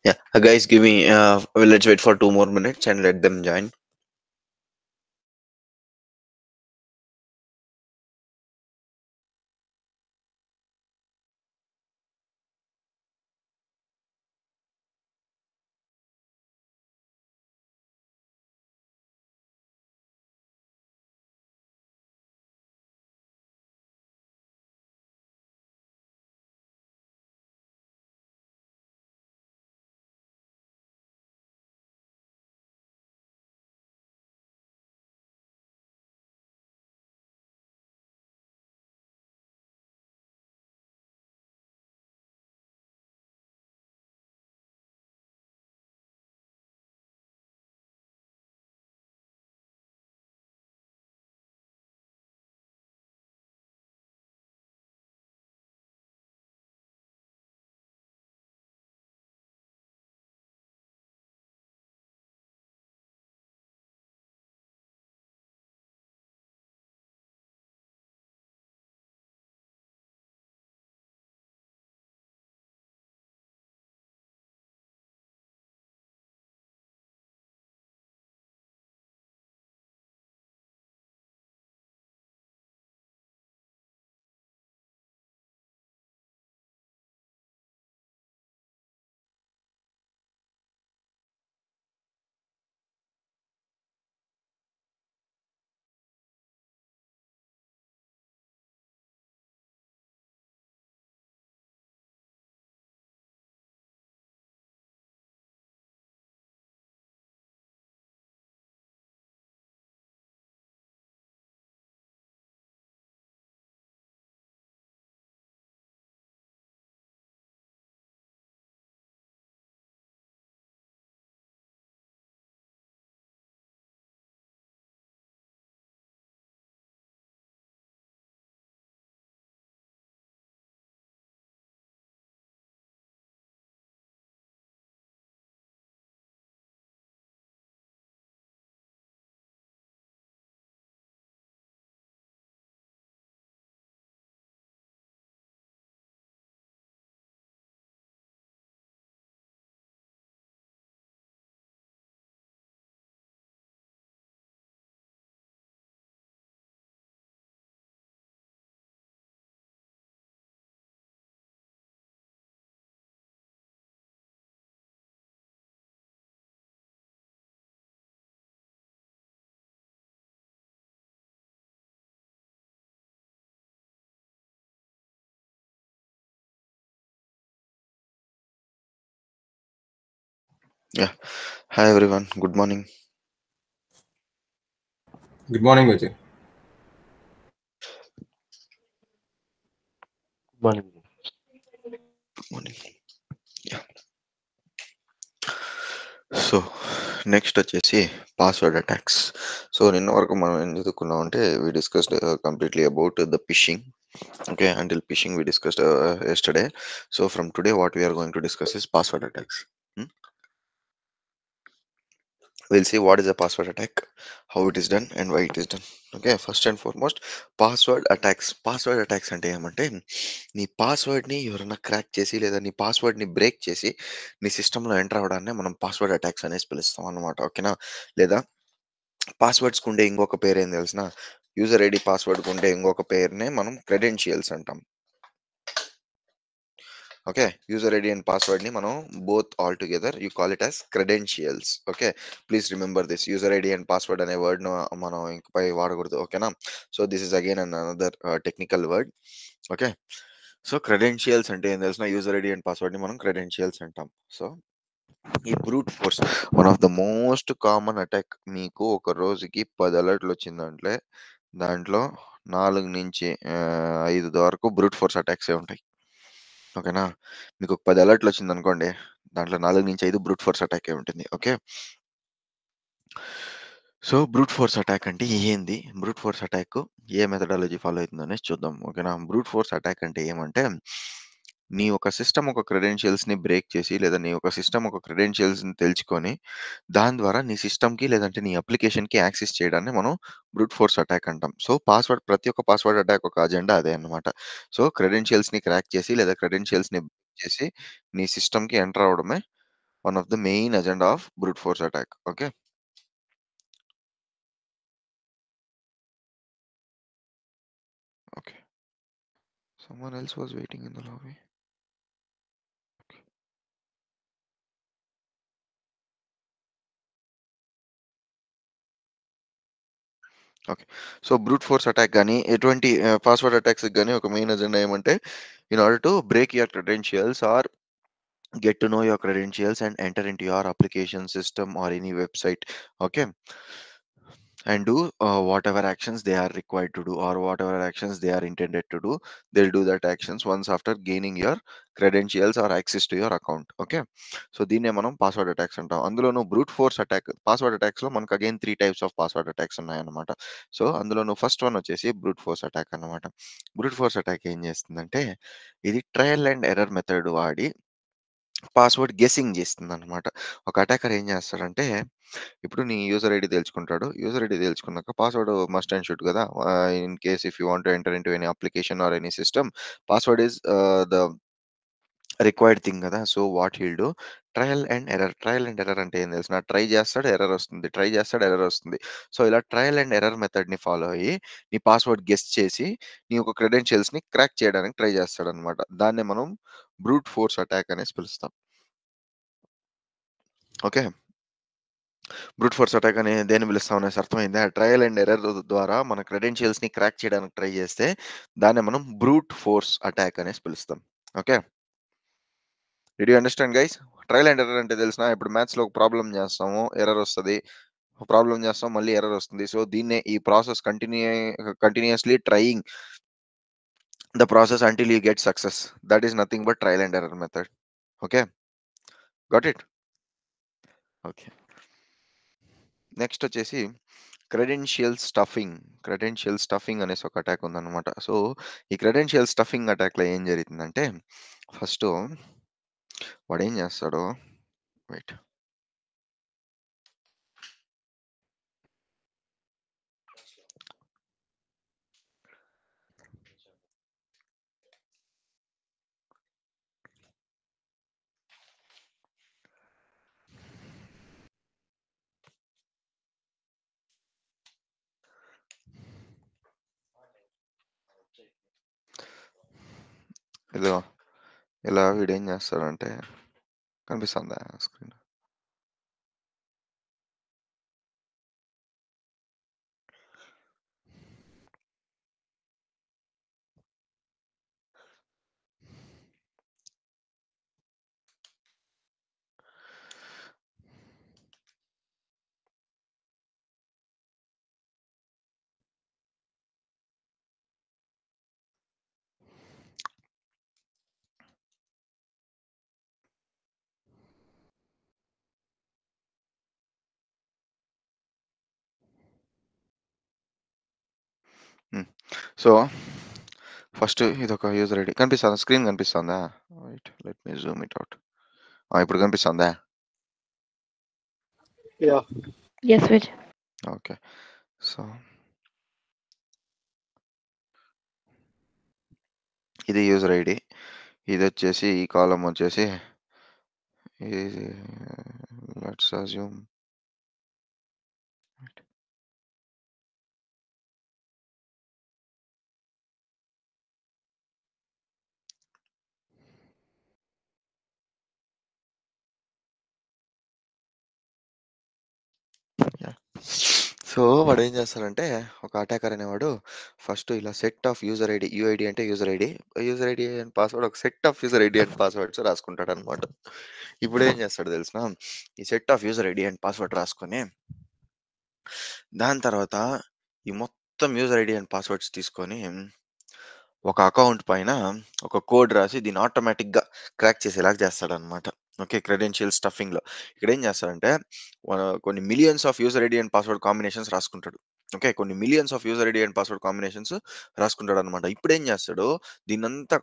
Yeah, guys, give me. Let's wait for 2 more minutes and let them join. Yeah. Hi everyone. Good morning. Good morning, Vijay. Morning. Good morning. Yeah. So next వచ్చేసి password attacks. So నిన్న వరకు మనం ఏం చదువుకున్నాం అంటే we discussed completely about the phishing. Okay, until phishing we discussed yesterday. So from today, what we are going to discuss is password attacks. Hmm? We'll see what is a password attack, how it is done, and why it is done. Okay, first and foremost, password attacks. Password attacks అంటే ఏమంటే నీ పాస్వర్డ్ని ఎవరైనా crack చేసి లేదా నీ పాస్వర్డ్ని break చేసి నీ సిస్టంలో ఎంటర్ అవడాన్ని మనం పాస్వర్డ్ అటాక్స్ అనేసి పిలుస్తాం అన్నమాట. ఓకేనా? లేదా పాస్వర్డ్స్కి ఉండే ఇంకొక పేరు ఏం తెలిసిన యూజర్ ఐడి పాస్వర్డ్కి ఉండే ఇంకొక పేరునే మనం క్రెడెన్షియల్స్ అంటాం. ఓకే, యూజర్ ఐడి అండ్ పాస్వర్డ్ని మనం both all together you call it as credentials. Okay, please remember this. User ID and password అనే వర్డ్ను మనం ఇంకపై వాడకూడదు. ఓకేనా? So this is again an another technical word. Okay, so credentials అంటే ఏం తెలిసిన user ID and పాస్వర్డ్ని మనం credentials అంటాం. So ఈ brute force one of the most common attack. మీకు ఒక రోజుకి 10 అలర్ట్లు వచ్చిందంటే దాంట్లో 4 నుంచి 5 వరకు బ్రూట్ ఫోర్స్ అటాక్సే ఉంటాయి. ఓకేనా? మీకు ఒక 10 అలర్ట్లు వచ్చిందనుకోండి, దాంట్లో 4-5 బ్రూట్ ఫోర్స్ అటాకే ఉంటుంది. Okay, so brute force attack అంటే ఏంది? బ్రూట్ ఫోర్స్ అటాక్ ఏ మెథడాలజీ ఫాలో అవుతుందో అనేసి చూద్దాం. ఓకేనా? బ్రూట్ ఫోర్స్ అటాక్ అంటే ఏమంటే నీ ఒక సిస్టమ్ ఒక క్రెడెన్షియల్స్ని బ్రేక్ చేసి లేదా నీ ఒక సిస్టమ్ ఒక క్రెడెన్షియల్స్ని తెలుసుకొని దాని ద్వారా నీ సిస్టమ్కి లేదంటే నీ అప్లికేషన్కి యాక్సెస్ చేయడాన్ని మనం బ్రూట్ ఫోర్స్ అటాక్ అంటాం. సో ప్రతి ఒక్క పాస్వర్డ్ అటాక్ ఒక అజెండా అదే అన్నమాట. సో క్రెడెన్షియల్స్ని క్రాక్ చేసి లేదా క్రెడెన్షియల్స్ని చేసి నీ సిస్టమ్‌కి ఎంటర్ అవ్వడమే one of the main agenda of brute force attack. Okay. Okay. Someone else was waiting in the lobby. Okay. So, brute force attack గాని, ఎటువంటి పాస్వర్డ్ అటాక్స్‌కి గాని ఒక మెయిన్ అజెండా ఏమంటే, in order to break your credentials or get to know your credentials and enter into your application system or any website. Okay. And do whatever actions they are required to do, or whatever actions they are intended to do. They'll do that actions once after gaining your credentials or access to your account. Okay. So దీన్నే మనం password attacks అంటాం. అందులోనూ brute force attack, password attacks లో మనకు again 3 types of password attacks ఉన్నాయన్నమాట. So అందులోనూ first one వచ్చేసి brute force attack అన్నమాట. బ్రూట్ ఫోర్స్ అటాక్ ఏం చేస్తుందంటే, ఇది ట్రయల్ అండ్ ఎర్రర్ మెథడ్ వాడి పాస్వర్డ్ గెస్సింగ్ చేస్తుందనమాట. ఒక అటాకర్ ఏం చేస్తాడంటే, ఇప్పుడు నీ యూజర్ ఐడీ తెలుసుకుంటాడు. యూజర్ ఐడీ తెలుసుకున్నాక పాస్వర్డ్ మస్ట్ అండ్ షుడ్ కదా! In case if you want to enter into any application or any system, password is the required thing కదా! So, what he'll do, trial and error. Trial and error అంటే ఏం తెలుసునా? Try చేస్తాడు, error వస్తుంది. Try చేస్తాడు, error వస్తుంది. So, ఇలా trial and error మెథడ్‌ని follow అయ్యి, నీ పాస్వర్డ్ గెస్ చేసి, నీ యొక్క క్రెడెన్షియల్స్‌ని క్రాక్ చేయడానికి ట్రై చేస్తాడనమాట. దాన్నే మనం బ్రూట్ ఫోర్స్ అటాక్ అనేసి పిలుస్తాం. ఓకే. బ్రూట్ ఫోర్స్ అటాక్ అని దేన్ని పిలుస్తాం అనేసి అర్థమైందా? ట్రయల్ అండ్ ఎర్రర్ ద్వారా మన క్రెడెన్షియల్స్‌ని క్రాక్ చేయడానికి ట్రై చేస్తే, దాన్నే మనం బ్రూట్ ఫోర్స్ అటాక్ అనేసి పిలుస్తాం. Okay. Did you understand guys? Trial and error అంటే తెలిసినా, ఇప్పుడు మ్యాథ్స్‌లో ఒక ప్రాబ్లమ్ చేస్తాము. ఎర్రర్ వస్తది. ప్రాబ్లమ్ చేస్తాం. మళ్ళీ ఎర్రర్ వస్తుంది. సో, దీన్నే ఈ process continuously trying the process until you get success. That is nothing but trial and error method. Okay. Got it? Okay. Next వచ్చేసి క్రెడెన్షియల్ స్టఫింగ్ అనేసి ఒక అటాక్ ఉందన్నమాట. సో, ఈ క్రెడెన్షియల్ స్టఫింగ్ అటాక్‌లో ఏం జరిగిందంటే, ఫస్టు వాడేం చేస్తాడు, వెయిట్. ఇదిగో ఇలా వీడేం చేస్తాడంటే, కనిపిస్తుందా స్క్రీన్? హ్మ్. సో, ఫస్ట్ ఇదొక యూజర్ ఐడీ. కనిపిస్తుందా? స్క్రీన్ కనిపిస్తుందా? Wait, let me zoom it out. ఇప్పుడు కనిపిస్తుందా? Yeah. Yes, Vijay. Okay. So, ఇది యూజర్ ఐడీ. ఇదొచ్చేసి ఈ కాలమ్ వచ్చేసి ఇది, లెట్స్ అస్యూమ్. యాహ్! సో, వాడేం చేస్తాడంటే, ఒక అటాకర్ అనేవాడు ఫస్ట్ ఇలా set of user ID, UID అంటే user ID. User ID and password, ఒక set of user ID and passwords రాసుకుంటాడనమాట. ఇప్పుడేం చేస్తాడో తెలుసునా? ఈ set of user ID and password రాసుకొని, దాని తర్వాత ఈ మొత్తం యూజర్ ఐడీ అండ్ పాస్వర్డ్స్ తీసుకొని, ఒక అకౌంట్ పైన ఒక కోడ్ రాసి దీన్ని ఆటోమేటిక్‌గా క్రాక్ చేసేలాగా చేస్తాడనమాట. ఓకే. క్రెడెన్షియల్ స్టఫింగ్‌లో. ఇక్కడేం చేస్తాడంటే, కొన్ని millions of user ID and password combinations రాసుకుంటాడు. ఓకే. కొన్ని millions of user ID and password combinations రాసుకుంటాడనమాట. ఇప్పుడేం చేస్తాడు, దీన్నంతా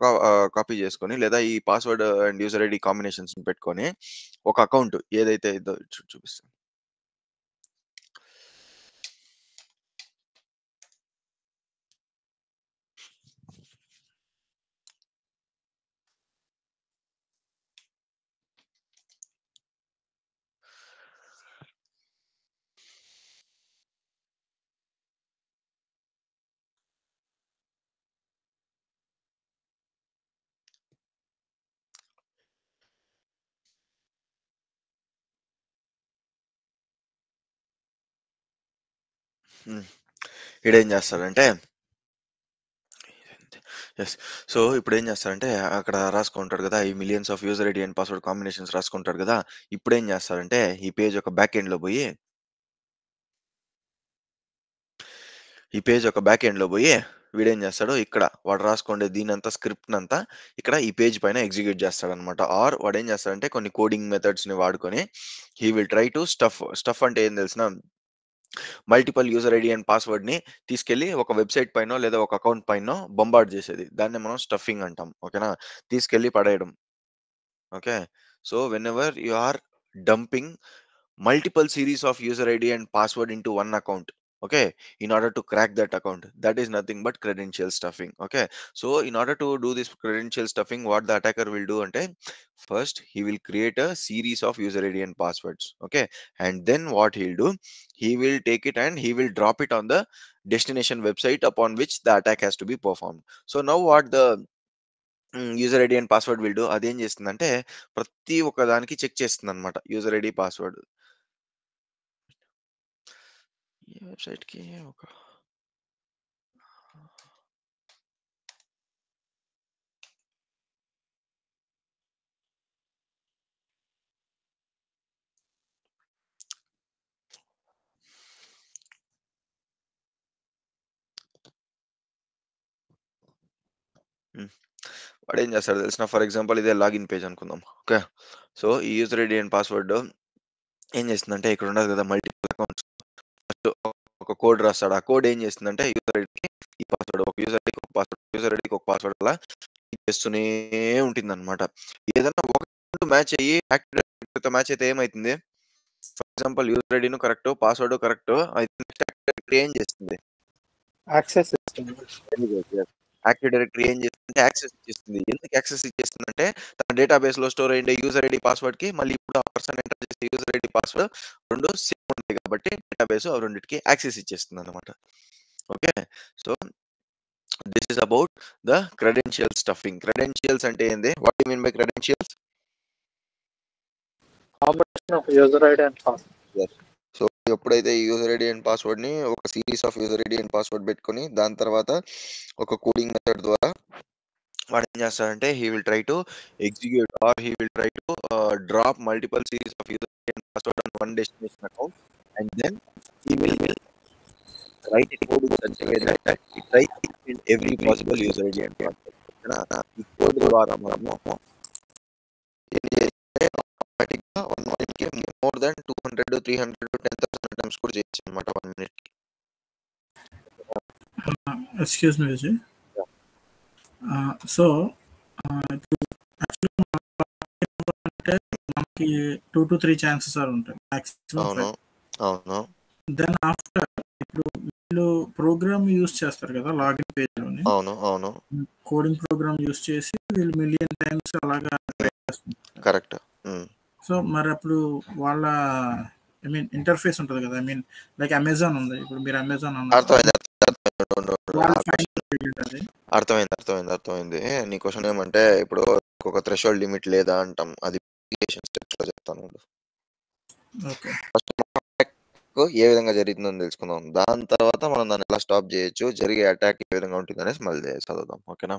కాపీ చేసుకొని, లేదా ఈ పాస్వర్డ్ అండ్ యూజర్ ఐడీ కాంబినేషన్స్‌ని పెట్టుకొని, ఒక అకౌంట్ ఏదైతే ఇదో చూపిస్తాను. ఈడేం చేస్తాడంటే యెస్. సో, ఇప్పుడేం చేస్తారంటే అక్కడ రాసుకుంటాడు గదా! ఈ millions of user ID and password combinations రాసుకుంటాడు గదా! ఇప్పుడేం చేస్తారంటే ఈ పేజ్ యొక్క బ్యాక్ ఎండ్‌లో బోయి వీడేం చేస్తాడు ఇక్కడ వాడు రాసుకుండే దీనంతా స్క్రిప్ట్‌నంతా ఇక్కడ ఈ పేజ్ పైన ఎగ్జిక్యూట్ చేస్తాడనమాట. ఆర్ వాడేం చేస్తాడంటే కొన్ని కోడింగ్ మెథడ్స్‌ని వాడుకొని హి విల్ ట్రై టు స్టఫ్ అంటే ఏం తెలిసిన మల్టిపుల్ యూజర్ ఐడీ అండ్ పాస్వర్డ్‌ని తీసుకెళ్ళి ఒక వెబ్‌సైట్ పైనో లేదా ఒక అకౌంట్ పైనో బొంబార్డ్ చేసేది. దాన్నే మనం స్టఫింగ్ అంటాం. ఓకేనా? తీసుకెళ్ళి పడేయడం. Okay. So, whenever you are dumping multiple series of user ID and password into one account, okay, in order to crack that account, that is nothing but credential stuffing. Okay, so in order to do this credential stuffing, what the attacker will do ante first he will create a series of user ID and passwords, okay, and then what he'll do, he will take it and he will drop it on the destination website upon which the attack has to be performed. So now what the user ID and password will do అదేం చేస్తుందంటే ప్రతి ఒక్క దానికి check చేస్తుందన్నమాట user ID password. ఈ వెబ్‌సైట్‌కి ఒక హ్మ్. వాడేం చేస్తాడో తెలిసిన ఫర్ ఎగ్జాంపుల్ ఇదే లాగిన్ పేజ్ అనుకుందాం. ఓకే. సో, ఈ యూజర్ ఐడీ అండ్ పాస్వర్డ్ ఏం చేస్తుందంటే ఇక్కడ ఉండదు కదా! మల్టిపుల్ అకౌంట్స్ ఫస్ట్ ఒక కోడ్ రాస్తాడు. ఆ కోడ్ ఏం చేస్తుందంటే యూజర్ ఐడీకి ఈ పాస్వర్డ్, ఒక యూజర్ ఐడీకి ఒక పాస్వర్డ్, యూజర్ ఐడీకి ఒక పాస్వర్డ్ అలా చేస్తూనే ఉంటుందన్నమాట. ఏదన్నా ఒకటి 2 మ్యాచ్ అయ్యి యాక్టివ్ మ్యాచ్ అయితే ఏమైతుంది? ఫర్ ఎగ్జాంపుల్ యూజర్ ఐడీను కరెక్ట్, పాస్వర్డ్ కరెక్ట్ అయితే నెక్స్ట్ యాక్టివ్ డైరెక్టరీ ఏం చేస్తుంది? యాక్సెస్ ఇస్తుంది. Very good. Yes. Active directory ఏం చేస్తుందంటే యాక్సెస్ ఇచ్చేస్తుంది. ఎందుకు యాక్సెస్ ఇచ్చేస్తుందంటే తన డేటాబేస్‌లో స్టోర్ అయ్యుండే యూజర్ ఐడీ పాస్వర్డ్‌కి మళ్ళీ ఇప్పుడు ఆ పర్సన్ ఎంటర్ చేసే యూజర్ ఐడీ పాస్వర్డ్ 2 సేమ్ ఉంటాయి కాబట్టి డేటాబేస్ ఆ రెండిటికి యాక్సెస్ ఇచ్చేస్తుందన్నమాట. Okay. So, this is about the credential stuffing. Credentials అంటే ఏంది? What you mean by credentials? Combination of user ID and password. Yes. So, ఎప్పుడైతే ఈ యూజర్ ఐడీ అండ్ పాస్వర్డ్‌ని ఒక series of user ID and password పెట్టుకొని దాని తర్వాత ఒక కోడింగ్ మెథడ్ ద్వారా వాడేం చేస్తాడంటే he will try to execute or he will try to drop multiple series of user ID and password on one destination account and then he will write a code in such a way that it tries to find every possible user ID and password. ఓకేనా? ఈ code ద్వారా మనము ఏం చేయాలంటే ఆటోమేటిక్‌గా 1 మినిట్‌కి more than 200, 300, 10,000 attempts కూడా చేయొచ్చనమాట 1 మినిట్‌కి. Excuse me Vijay. Yeah! So, ఇప్పుడు యాక్చువల్‌గా అంటే మనకి 2-3 ఛాన్సెస్ ఉంటాయి. మాక్సిమం అవును. 5. అవును. దెన్ ఆఫ్టర్ ఇప్పుడు వీళ్ళు ప్రోగ్రామ్ యూజ్ చేస్తారు కదా! లాగిన్ పేజ్‌లోని. అవును. అవును. కోడింగ్ ప్రోగ్రామ్ యూజ్ చేసి వీళ్ళు మిలియన్ టైమ్స్ అలాగా ట్రై చేస్తుంటారు. కరెక్ట్. హ్మ్. సో, మరప్పుడు వాళ్ళ ఐ మీన్ ఇంటర్ఫేస్ ఉంటది కదా! ఐ మీన్ లైక్ అమెజాన్ ఉంది. ఇప్పుడు మీరు అమెజాన్ అన్నారు. అర్థమైంది. అర్థమైంది. వాళ్ళ ఆ ఫైన్ క్వెషన్ అది. అర్థమైంది. నీ క్వెషన్ ఏమంటే ఇప్పుడు ఒక థ్రెషోల్డ్ లిమిట్ లేదా అంటాం. అది అప్లికేషన్ స్టెప్స్‌లో చెప్తాను ఉండు. ఓకే. ఫస్ట్ అటాక్ ఏ విధంగా జరుగుతుందని తెలుసుకుందాం. దాని తర్వాత మనం దాన్ని ఎలా స్టాప్ చేయొచ్చు, జరిగే అటాక్ ఏ విధంగా ఉంటుందనేసి మళ్ళీ చదువుదాం. ఓకేనా?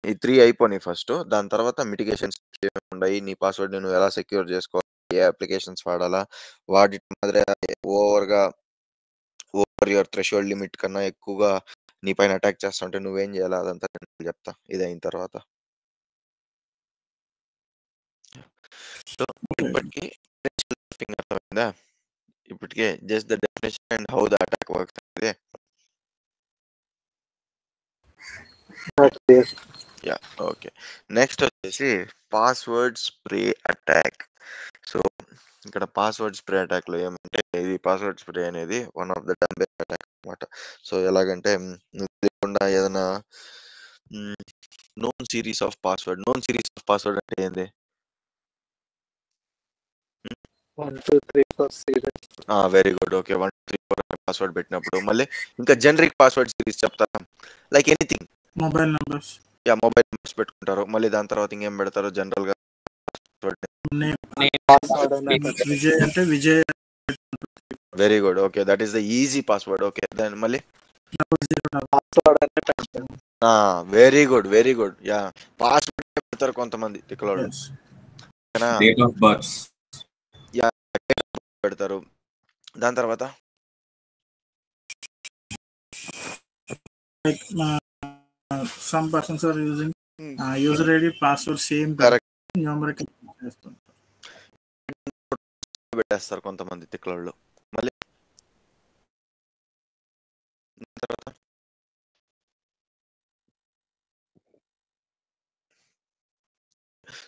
ఈ 3 అయిపోయినాయి ఫస్ట్. దాని తర్వాత మిటిగేషన్స్ ఏముండాయి, నీ పాస్వర్డ్‌ని నువ్వు ఎలా సెక్యూర్ చేసుకోవాలి, ఏ అప్లికేషన్స్ వాడాలా, వాటి మాదిరిగా ఓవర్‌గా ఓవర్ యువర్ థ్రెషోల్డ్ లిమిట్ కన్నా ఎక్కువగా నీ పైన అటాక్ చేస్తుంటే నువ్వేం చేయాలా అదంతా నేను చెప్తా ఇదయిన తర్వాత. So, okay. ఇప్పటికి అర్థమైందా? ఇప్పటికే just the definition and how the attack works అనేది. ఓకే. యాహ్! ఓకే. నెక్స్ట్ వచ్చేసి పాస్వర్డ్ స్ప్రే అటాక్. సో, ఇక్కడ పాస్వర్డ్ స్ప్రే అటాక్‌లో ఏమంటే ఇది పాస్వర్డ్ స్ప్రే అనేది one of the dumb base attack అన్నమాట. సో, ఎలాగంటే నువ్వు తెలియకుండా ఏదైనా హ్మ్. నోన్ సీరీస్ ఆఫ్ పాస్వర్డ్ అంటే ఏంది? 1, 2, 3, 4 సీరియల్. Very good. ఓకే. 1, 2, 3, 4 అనే పాస్వర్డ్ పెట్టినప్పుడు మళ్ళీ ఇంకా జనరిక్ పాస్వర్డ్ సిరీస్ చెప్తారా? Like anything. Mobile numbers. Yeah! Mobile numbers పెట్టుకుంటారు. మళ్ళీ దాని తర్వాత ఇంకేం పెడతారు జనరల్‌గా పాస్వర్డ్. నేమ్ పాస్వర్డ్ అనేది విజయ్ అంటే Vijay very good. Okay. That is the easy password. Okay. Then మళ్ళీ? పాస్వర్డ్ అనేది పెడతారు. Very good. Very good. Yeah! Password పెడతారు కొంతమంది తిక్కలోళ్ళు. Yes. ఓకేనా? Date of birth. యాహ్! పెడతారు. దాని తర్వాత? Like some persons are using user ID, password same correct. numerical చేస్తుంటారు. పెట్టేస్తారు కొంతమంది తిక్కలోళ్ళు. మళ్ళీ? తర్వాత?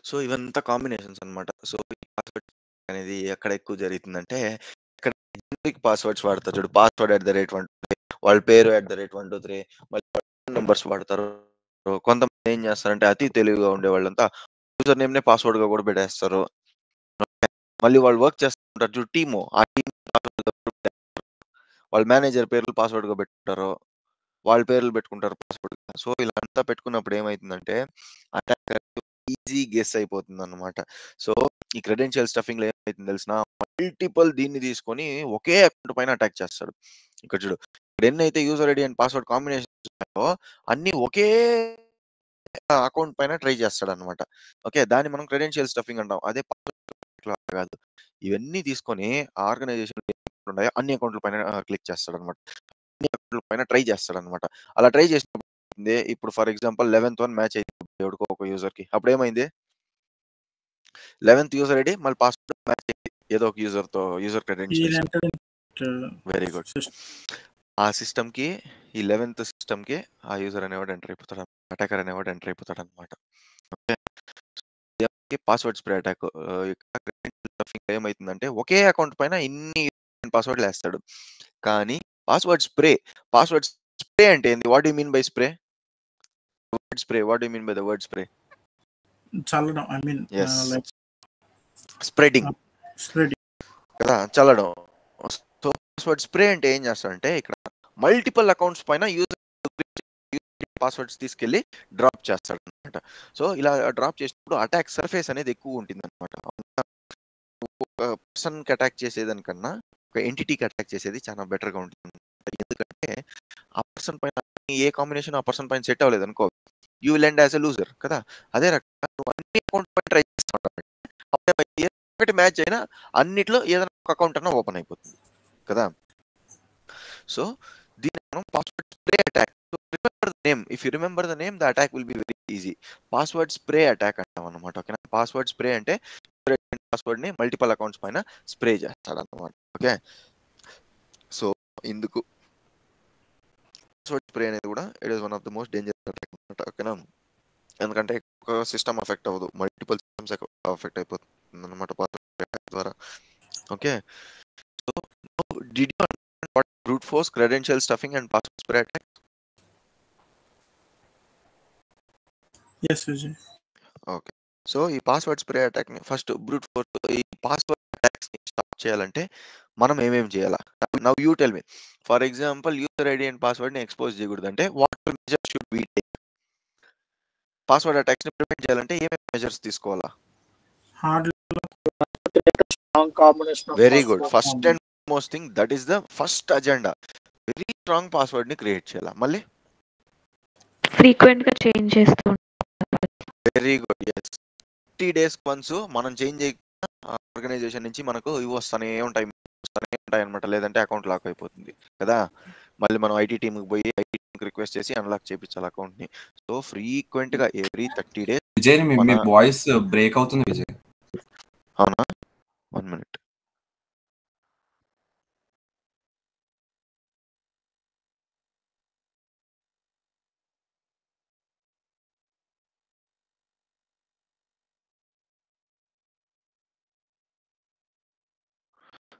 సో ఇవంతా కాంబినేషన్స్ అన్నమాట. సో ఈ పాస్వర్డ్ అనేది ఎక్కడ ఎక్కువ జరుగుతుందంటే, ఇక్కడ జనరిక్ పాస్వర్డ్స్ వాడతారు చూడు. పాస్వర్డ్ @ 123 వాళ్ళ పేరు @ 123 మళ్ళీ నంబర్స్ వాడతారు. కొంతమంది ఏం చేస్తారంటే అతి తెలివిగా ఉండేవాళ్ళంతా యూజర్ నేమ్‌నే పాస్వర్డ్‌గా కూడా పెట్టేస్తారు. మళ్ళీ వాళ్ళు వర్క్ చేస్తుంటారు చూడు టీము. ఆ టీమ్ వాళ్ళ మేనేజర్ పేర్లు పాస్వర్డ్‌గా పెట్టుకుంటారు. వాళ్ళ పేర్లు పెట్టుకుంటారు పాస్వర్డ్‌గా. సో ఇలా అంతా పెట్టుకున్నప్పుడు ఏమైతుందంటే అటాకర్ ఈజీ గెస్ అయిపోతుందన్నమాట. సో ఈ క్రెడెన్షియల్ స్టఫింగ్‌లో ఏమైతుందో తెలిసినా మల్టిపుల్ దీన్ని తీసుకొని ఒకే అకౌంట్ పైన అటాక్ చేస్తాడు. ఇక్కడ చూడు. ఇప్పుడు ఎన్నైతే user ID and password combinations ఉన్నాయో అన్నీ ఒకే అకౌంట్ పైన ట్రై చేస్తాడన్నమాట. ఓకే. దాన్ని మనం క్రెడెన్షియల్ స్టఫింగ్ అంటాం. అదే పాస్వర్డ్ కాదు. ఇవన్నీ తీసుకొని ఆ ఆర్గనైజేషన్‌లో ఎన్ని ఉన్నాయో అన్ని అకౌంట్‌ల పైన క్లిక్ చేస్తాడన్నమాట. అన్ని అకౌంట్‌ల పైన ట్రై చేస్తాడన్నమాట. అలా ట్రై చేసినప్పుడు ఇప్పుడు for example 11th one match అయింది ఎవడికో ఒక యూజర్‌కి. అప్పుడేమైంది? 11th యూజర్ ఐడీ మళ్ళీ పాస్వర్డ్ మ్యాచ్ అయింది. ఏదో ఒక యూజర్‌తో user He credentials. entered into very good. system. ఆ సిస్టమ్‌కి ఈ 11th సిస్టమ్‌కి ఆ యూజర్ అనేవాడు ఎంటర్ అయిపోతాడు. అటాకర్ అనేవాడు ఎంటర్ అయిపోతాడన్నమాట. ఓకే. పాస్వర్డ్ స్ప్రే అటాక్ ఏమైతుందంటే ఒకే అకౌంట్ పైన ఇన్ని పాస్వర్డ్‌లు ఏస్తాడు. కానీ పాస్వర్డ్ స్ప్రే అంటే ఏంది? What do you mean by spray? Word spray. What do you mean by the word spray? చల్లడం. I mean, yes. like spreading. spreading. కదా! చల్లడం. సో పాస్వర్డ్ స్ప్రే అంటే ఏం చేస్తాడంటే ఇక్కడ మల్టిపుల్ అకౌంట్స్ పైన యూజర్ పాస్వర్డ్స్ తీసుకెళ్ళి డ్రాప్ చేస్తాడన్నమాట. సో ఇలా డ్రాప్ చేసినప్పుడు అటాక్ సర్ఫేస్ అనేది ఎక్కువ ఉంటుందన్నమాట. ఒక పర్సన్‌కి అటాక్ చేసేదానికన్నా ఒక ఎంటిటీకి అటాక్ చేసేది చాలా బెటర్‌గా ఉంటుంది. ఎందుకంటే ఆ పర్సన్ పైన ఏ కాంబినేషన్ ఆ పర్సన్ పైన సెట్ అవ్వలేదనుకో you will end as a loser కదా! అదే రకంగా నువ్వు అన్ని అకౌంట్స్ పైన ట్రై చేస్తావు. అప్పుడే ఒకటి మ్యాచ్ అయినా అన్నిట్లో ఏదైనా ఒక అకౌంట్ అన్నా ఓపెన్ అయిపోతుంది కదా! సో దీన్ని మనం password spray attack. So remember the name. If you remember the name the attack will be very easy. Password spray attack అంటాం అన్నమాట. ఓకేనా? పాస్వర్డ్ స్ప్రే అంటే పాస్వర్డ్‌ని మల్టిపుల్ అకౌంట్స్ పైన స్ప్రే చేస్తాడన్నమాట. ఓకే. సో ఇందుకు పాస్వర్డ్ స్ప్రే అనేది కూడా it is one of the most dangerous attack అన్నమాట. ఓకేనా? ఎందుకంటే ఒక సిస్టమ్ అఫెక్ట్ అవ్వదు. మల్టిపుల్ సిస్టమ్స్ అఫెక్ట్ అయిపోతుందన్నమాట పాస్వర్డ్ అటాక్ ద్వారా. Okay. So did you understand what brute force, credential stuffing and password spray attack? Yes, Vijay. Okay. So ఈ password spray అటాక్‌ని first brute force ఈ పాస్వర్డ్ అటాక్స్‌ని stop చేయాలంటే మనం ఏమేమి చేయాలా? Now you tell me. For example user ID and పాస్వర్డ్‌ని expose చేయకూడదంటే what measures should we take? Password అటాక్స్‌ని ప్రివెంట్ చేయాలంటే ఏమేమి మెజర్స్ తీసుకోవాలా? Hard Strong combination of very good. password. First and most thing that is the first agenda. Very strong పాస్వర్డ్‌ని create చేయాలా. మళ్ళీ? ఫ్రీక్వెంట్‌గా change చేస్తూ వెరీ గుడ్. యెస్. 30 డేస్‌కి once మనం చేంజ్ చేయకపోయినా ఆర్గనైజేషన్ నుంచి మనకు ఇవి వస్తానే ఉంటాయన్నమాట. లేదంటే అకౌంట్ లాక్ అయిపోతుంది కదా! మళ్ళీ మనం ఐటీ టీమ్‌కి పోయి ఐటీ టీమ్‌కి రిక్వెస్ట్ చేసి అన్‌లాక్ చేపించాలి అకౌంట్‌ని. సో ఫ్రీక్వెంట్‌గా ఎవ్రీ 30 డేస్ విజయ్ మీ మన వాయిస్ బ్రేక్ అవుతుంది విజయ్. అవునా? 1 మినిట్.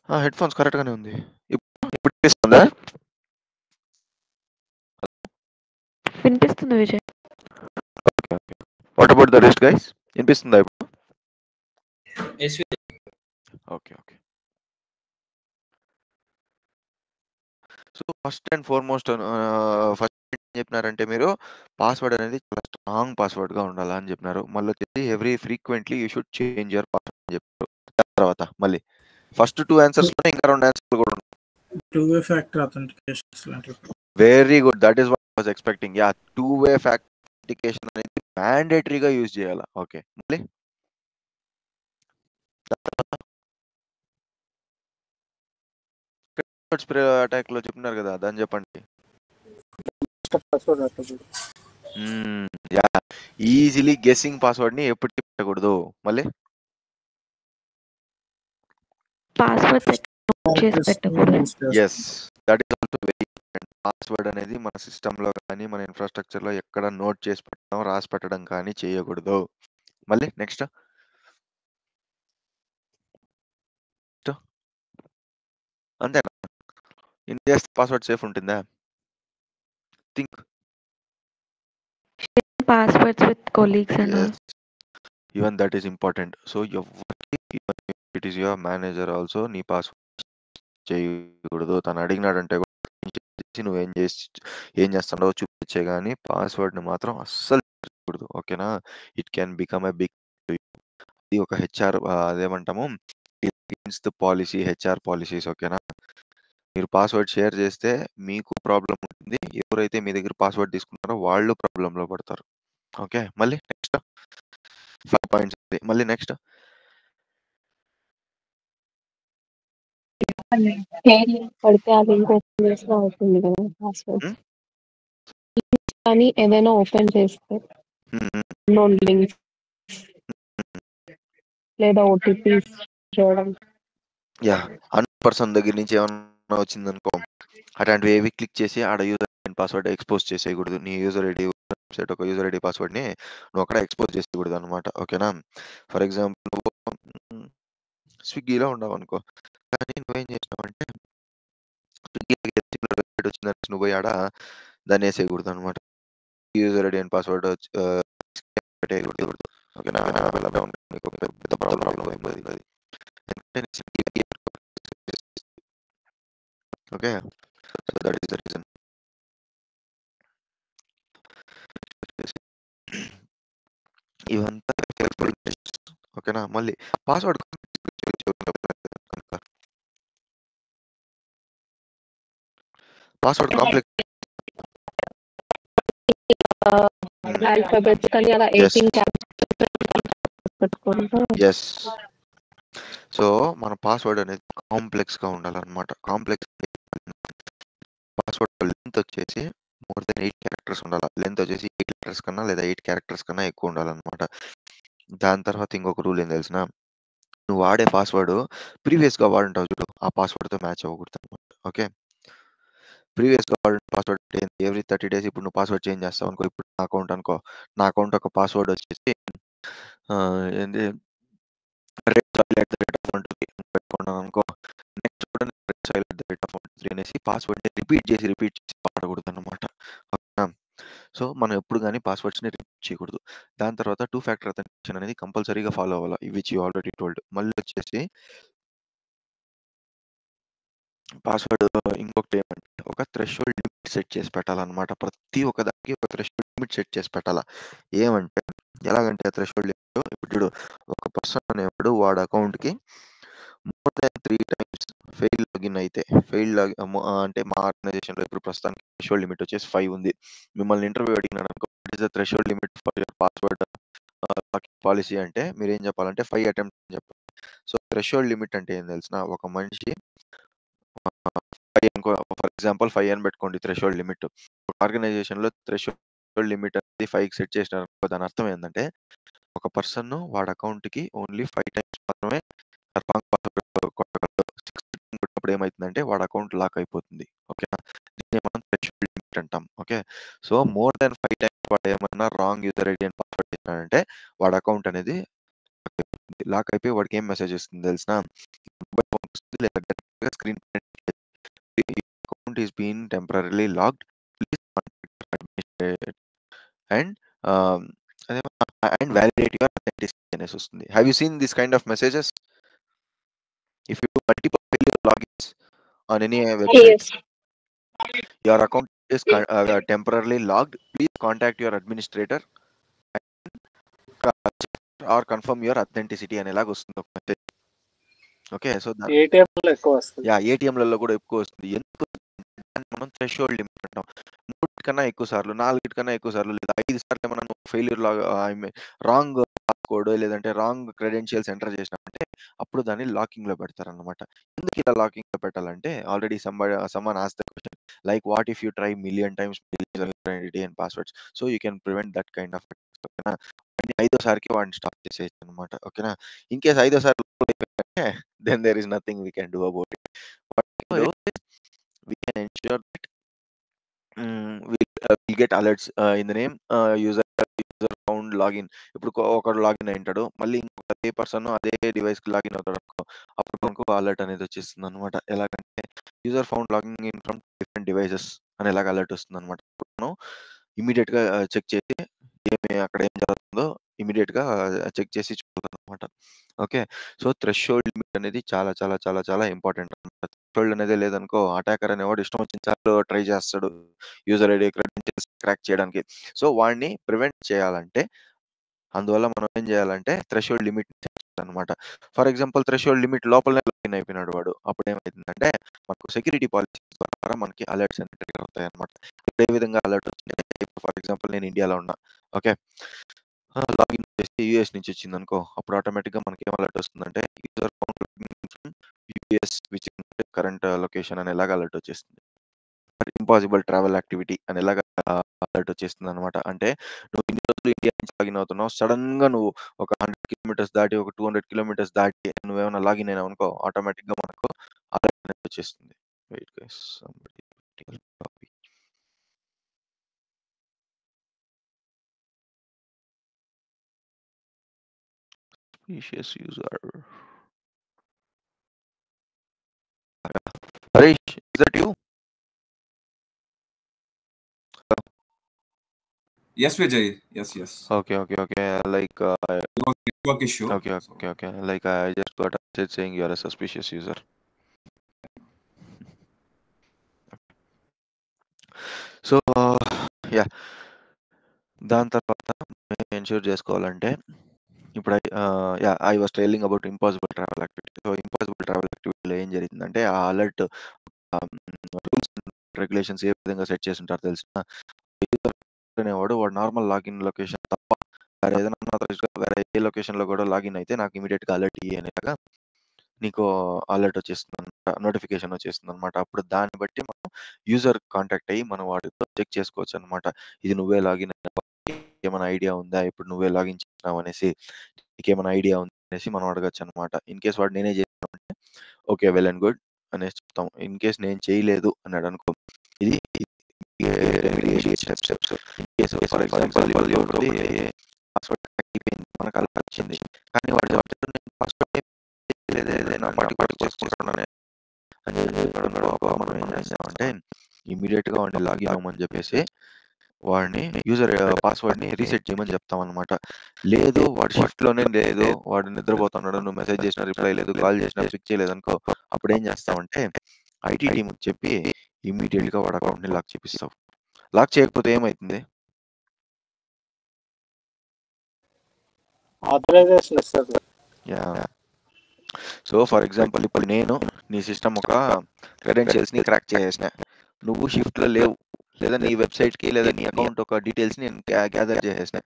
హెడ్‌ఫోన్స్ కరెక్ట్‌గానే ఉంది. ఇప్పుడు వినిపిస్తుందా? వినిపిస్తుంది Vijay. Okay. Okay. What about the rest guys? వినిపిస్తుందా ఇప్పుడు? Yes okay. Okay. So first and foremost first ఏం చెప్పినారంటే మీరు పాస్వర్డ్ అనేది చాలా స్ట్రాంగ్ పాస్వర్డ్‌గా ఉండాలా అని చెప్పినారు. మళ్ళొచ్చేసి every frequently you should change your password అని చెప్పారు. దాని తర్వాత మళ్ళీ ఫస్ట్ 2 ఆన్సర్స్‌లోనే ఇంకా 2 ఆన్సర్‌లు కూడా ఉన్నాయి. 2-way factor authentications లాంటివి. Very good. That is what I was expecting. Yeah, 2-way authentication అనేది మ్యాండేటరీగా యూజ్ చేయాలి. ఓకే, మళ్ళీ స్ప్రే అటాక్ లో చెప్తున్నారు కదా, దాన్ని చెప్పండి. పాస్వర్డ్ అట్లా యా, ఈజీలీ గెస్సింగ్ పాస్వర్డ్ ని ఎప్పుడు పెట్టకూడదు. మళ్ళీ పాస్వర్డ్ చేసి పెట్టకూడదు. Yes, that is also very important. Password అనేది మన సిస్టమ్ లో కానీ మన ఇన్ఫ్రాస్ట్రక్చర్ లో ఎక్కడ నోట్ చేసి పెట్టడం, రాసి పెట్టడం కానీ చేయకూడదు. మళ్ళీ నెక్స్ట్, అంతేనా? ఇండియా పాస్వర్డ్ సేఫ్ ఉంటుందా? Think. Passwords with colleagues and all. Even that is important. So ఎవరికి, it is your manager also, నీ పాస్వర్డ్ చేయకూడదు. తను అడిగినాడంటే నువ్వేం ఏం చేస్తున్నావో చూపించే కానీ పాస్వర్డ్ ని మాత్రం అస్సలు చేయకూడదు. ఓకేనా? It can become a big, ఇది ఒక హెచ్ఆర్ అదేమంటాము పాలసీ, హెచ్ఆర్ పాలసీస్. ఓకేనా? మీరు పాస్వర్డ్ షేర్ చేస్తే మీకు ప్రాబ్లం ఉంటుంది, ఎవరైతే మీ దగ్గర పాస్వర్డ్ తీసుకుంటారో వాళ్ళు ప్రాబ్లంలో పడతారు. ఓకే, మళ్ళీ నెక్స్ట్ 5 పాయింట్స్. మళ్ళీ నెక్స్ట్, పడితే ఆ లింక్ ఓపెన్ చేస్తే అవుతుంది కదా పాస్వర్డ్. కానీ ఏదైనా ఓపెన్ చేస్తే లింక్ లేదా ఓటీపీ చూడడం, యా, పర్సన్ దగ్గర నుంచి ఏమన్నా వచ్చిందనుకో, అట్లాంటివి ఏవి క్లిక్ చేసి ఆడ యూజర్ ఐడి పాస్వర్డ్ ఎక్స్పోజ్ చేసేయకూడదు. నీ యూజర్ ఐడి వెబ్సైట్ ఒక యూజర్ ఐడి పాస్వర్డ్ ని నువ్వు అక్కడ ఎక్స్పోజ్ చేసేయకూడదు అనమాట. ఓకేనా? ఫర్ ఎగ్జాంపుల్ నువ్వు స్విగ్గీలో ఉండవు అనుకో, కానీ నువ్వేం చేసినావంటే వెబ్సైట్ వచ్చిందని నువ్వు ఆడ దాన్ని వేసేయకూడదు అనమాట. యూజర్ ఐడి అండ్ పాస్వర్డ్ పెట్టేయకూడదు. ఓకేనా? పెద్ద ప్రాబ్లం అయిపోయింది. Okay, so that is the reason. ఇవంతా ఓకేనా? మళ్ళీ పాస్వర్డ్ కాంప్లెక్స్ ఆల్ఫాబెటికల్లీ అలా 18 పెట్టుకుంటే. ఎస్, సో మన పాస్వర్డ్ అనేది కాంప్లెక్స్ గా ఉండాలన్నమాట. కాంప్లెక్స్ పాస్వర్డ్ లెంత్ వచ్చేసి మోర్ దెన్ 8 క్యారెక్టర్స్ ఉండాలి. లెంత్ వచ్చేసి 8 లెటర్స్ కన్నా లేదా 8 క్యారెక్టర్స్ కన్నా ఎక్కువ ఉండాలన్నమాట. దాని తర్వాత ఇంకొక రూల్ ఏం తెలిసిన, నువ్వు వాడే పాస్వర్డ్ ప్రీవియస్ గా వాడుంటావు చూడు, ఆ పాస్వర్డ్ తో మ్యాచ్ అవ్వకూడదు అనమాట. ఓకే, ప్రీవియస్ గా వాడిన పాస్వర్డ్ ఎవ్రీ 30 days ఇప్పుడు నువ్వు పాస్వర్డ్ చేంజ్ చేస్తావు అనుకో, ఇప్పుడు నా అకౌంట్ అనుకో, నా అకౌంట్ ఒక పాస్వర్డ్ వచ్చేసి ఏంటి పెట్టుకున్నాను అనుకో, నెక్స్ట్ కూడా అనేసి పాస్వర్డ్ రిపీట్ చేసి వాడకూడదు అనమాట. సో మనం ఎప్పుడు కానీ పాస్వర్డ్స్ ని రిపీట్ చేయకూడదు. దాని తర్వాత 2 ఫ్యాక్టర్ అథెంటికేషన్ అనేది కంపల్సరీగా ఫాలో అవ్వాలి, విచ్ యూ ఆల్రెడీ టోల్డ్. మళ్ళీ వచ్చేసి పాస్వర్డ్ ఇంకొకటి ఏమంటే ఒక థ్రెషోల్డ్ లిమిట్ సెట్ చేసి పెట్టాలన్నమాట. ప్రతి ఒక్క దానికి ఒక థ్రెషోల్డ్ లిమిట్ సెట్ చేసి పెట్టాలా. ఏమంటే ఎలాగంటే థ్రెషోల్డ్ లిమిట్, ఇప్పుడు ఒక పర్సన్ అనేవాడు వాడు అకౌంట్ కి more than 3 times fail login అయితే, అంటే మా ఆర్గనైజేషన్ లో ఇప్పుడు ప్రస్తుతానికి థ్రెషోల్డ్ లిమిట్ వచ్చేసి 5 ఉంది. మిమ్మల్ని ఇంటర్వ్యూ అడిగినాడు అనుకో, what is the threshold limit for your password policy అంటే మీరు ఏం చెప్పాలంటే 5 attempts అని చెప్పాలి. సో థ్రెషోల్డ్ లిమిట్ అంటే ఏం తెలిసిన, ఒక మనిషి 5 అనుకో, ఫర్ ఎగ్జాంపుల్ 5 అని పెట్టుకోండి థ్రెషోల్డ్ లిమిట్. ఆర్గనైజేషన్ లో థ్రెషోల్డ్ లిమిట్ అనేది 5 సెట్ చేసినారు. దాని అర్థం ఏంటంటే ఒక పర్సన్ వాడి అకౌంట్ కి ఓన్లీ 5 times మాత్రమే కొట్టినప్పుడు ఏమైతుందంటే వాడి అకౌంట్ లాక్ అయిపోతుంది. ఓకేనా? దీన్ని మనం థ్రెషోల్డ్ లిమిట్ అంటాం. Okay, so more than 5 times వాడు ఏమన్నా రాంగ్ యూజర్ ఐడి అని పాస్వర్డ్ చేసినాడంటే వాడి అకౌంట్ అనేది లాక్ అయిపోయి వాడికి ఏం మెసేజ్ వస్తుంది తెలిసిన, మొబైల్ ఫోన్ వస్తుంది లేదా screen account is been temporarily locked, please and validate your authenticity అనేసి వస్తుంది. Have you seen this kind of messages? If you do multiple failure logins on any website, Yes. your account is temporarily locked, please contact your administrator or confirm your authenticity అనేలాగా వస్తుంది ఒక message. Okay. So ఏటీఎంలో ఎక్కువ వస్తుంది. ఏటీఎంలలో కూడా ఎక్కువ వస్తుంది. ఎందుకు దాన్ని మనం థ్రెషోల్డ్ లిమిట్ అంటాం. 3 కన్నా ఎక్కువ సార్లు, 4 కన్నా ఎక్కువ సార్లు లేదా 5 సార్లు ఏమన్నా నువ్వు ఫెయిల్యూర్ లాగా ఐ మీన్ రాంగ్ పాస్‌వర్డ్ లేదంటే రాంగ్ క్రెడెన్షియల్స్ ఎంటర్ చేసినావంటే అప్పుడు దాన్ని లాకింగ్‌లో పెడతారన్నమాట. ఎందుకు ఇలా లాకింగ్‌లో పెట్టాలంటే already someone asked the question like what if you try million times user identity and passwords. So you can prevent that kind of ఓకేనా. ఐదో సారికి వాడిని స్టాప్ చేసేయొచ్చు అనమాట. ఓకేనా. ఇన్ కేస్ ఐదో సారి then there is nothing we can do about it. But we can ensure that we'll get alerts in the name user found login. ఇప్పుడు ఒకడు లాగిన్ అయి ఉంటాడు, మళ్ళీ ఇంకొక అదే పర్సన్ అదే డివైస్కి లాగిన్ అవుతాడు అనుకో, అప్పుడు మనకు అలర్ట్ అనేది వచ్చేస్తుంది అనమాట. ఎలాగంటే user found logging in from different devices అని ఎలాగ అలర్ట్ వస్తుంది అనమాట. మనం ఇమీడియట్గా చెక్ చేసి అక్కడ ఏం జరుగుతుందో ఇమీడియట్గా చెక్ చేసి చూడాలి అనమాట. ఓకే. సో థ్రెషోల్డ్ లిమిట్ అనేది చాలా చాలా చాలా చాలా ఇంపార్టెంట్ అనమాట. థ్రెషోల్డ్ అనేది లేదనుకో అటాకర్ అనేవాడు ఇష్టం వచ్చిన సార్లు ట్రై చేస్తాడు యూజర్ ఐడి క్రెడెన్షియల్స్ క్రాక్ చేయడానికి. సో వాడిని ప్రివెంట్ చేయాలంటే అందువల్ల మనం ఏం చేయాలంటే థ్రెషోల్డ్ లిమిట్ అనమాట. ఫర్ ఎగ్జాంపుల్ థ్రెషోల్డ్ లిమిట్ లోపలనే లాగిన్ అయిపోయినాడు వాడు, అప్పుడు ఏమైతుందంటే మనకు సెక్యూరిటీ పాలసీస్ ద్వారా మనకి అలర్ట్స్ అనేవి ట్రిగర్ అవుతాయి అనమాట. ఇప్పుడు ఏ విధంగా అలర్ట్ వచ్చిందంటే ఫర్ ఎగ్జాంపుల్ నేను ఇండియాలో ఉన్నా, ఓకే, లాగిన్ చేసి యూఎస్ నుంచి వచ్చింది అనుకో, అప్పుడు ఆటోమేటిక్గా మనకి ఏం అలర్ట్ వస్తుందంటే user US which current location అనేలాగా అలర్ట్ వచ్చేస్తుంది. ఇంపాసిబుల్ ట్రావెల్ యాక్టివిటీ అనేలాగా అలర్ట్ వచ్చేస్తుంది అనమాట. అంటే నువ్వు ఇన్ని రోజులు ఇండియా నుంచి లాగిన్ అవుతున్నావు, సడన్ గా నువ్వు ఒక 100 కిలోమీటర్స్ దాటి ఒక 200 కిలోమీటర్స్ దాటి నువ్వేమైనా లాగిన్ అయినావు అనుకో, ఆటోమేటిక్ గా మనకు అలర్ట్ అనేది వచ్చేస్తుంది. Wait guys, suspicious user. Harish, is that you? Yes, Vijay. Yes. Okay. Like Network issue. okay. Like I just got a message saying you are a suspicious user. So yeah, దాని తర్వాత ensure చేసుకోవాలంటే ఇప్పుడు I was telling about impossible travel activity. So impossible travel యాక్టివిటీలో ఏం జరిగిందంటే ఆ alert rules and regulations ఏ విధంగా సెట్ చేసి ఉంటారో తెలిసిన అనేవాడు వాడు నార్మల్ లాగిన్ లొకేషన్ తప్ప వేరే ఏదైనా వేరే ఏ లొకేషన్లో కూడా లాగిన్ అయితే నాకు ఇమీడియట్గా అలర్ట్ ఇయ్యి అనేలాగా నీకు అలర్ట్ వచ్చేస్తుంది అనమాట, నోటిఫికేషన్ వచ్చేస్తుంది అనమాట. అప్పుడు దాన్ని బట్టి మనం యూజర్ కాంటాక్ట్ అయ్యి మనం వాటితో చెక్ చేసుకోవచ్చు అనమాట. ఇది నువ్వే లాగిన్ ఏమైనా ఐడియా ఉందా, ఇప్పుడు నువ్వే లాగిన్ చేసినావు అనేసి నీకేమైనా ఐడియా ఉంది అనేసి మనం అడగచ్చు అనమాట. ఇన్ కేస్ వాడు నేనే చేసినామంటే ఓకే వెల్ అండ్ గుడ్ అనేసి చెప్తాం. ఇన్ కేస్ నేను చేయలేదు అన్నాడు అనుకో, ఇది steps. In case for example password మనకు అలా వచ్చింది, కానీ వాడు చెప్తాడు నేను పాస్వర్డ్ ఏదైనా పార్టీ చేసుకుంటున్నాను అని చెప్పాడు. మనం ఏం చేస్తామంటే ఇమీడియట్గా వాడిని లాగిన్ అవ్వమని చెప్పేసి వాడిని యూజర్ పాస్వర్డ్ని రీసెట్ చేయమని చెప్తాం అనమాట. లేదు వాడు షిఫ్ట్లోనే లేదు, వాడు నిద్రపోతున్నాడు, నువ్వు మెసేజ్ చేసినా రిప్లై లేదు, కాల్ చేసినా పిక్ చేయలేదు అనుకో, అప్పుడు ఏం చేస్తామంటే ఐటీ టీమ్కి చెప్పి ఇమీడియట్గా వాడు అకౌంట్ని లాక్ చేపిస్తావు. లాక్ చేయకపోతే ఏమవుతుంది? ఆథరైజేషన్ ఇస్తుంది. యా. సో ఫర్ ఎగ్జాంపుల్ ఇప్పుడు నేను నీ సిస్టమ్ ఒక క్రెడెన్షియల్స్ని క్రాక్ చేసేసిన, నువ్వు షిఫ్ట్లో లేవు, లేదా నీ వెబ్సైట్కి లేదా నీ అకౌంట్ ఒక డీటెయిల్స్ని నేను గ్యాదర్ చేసేసిన,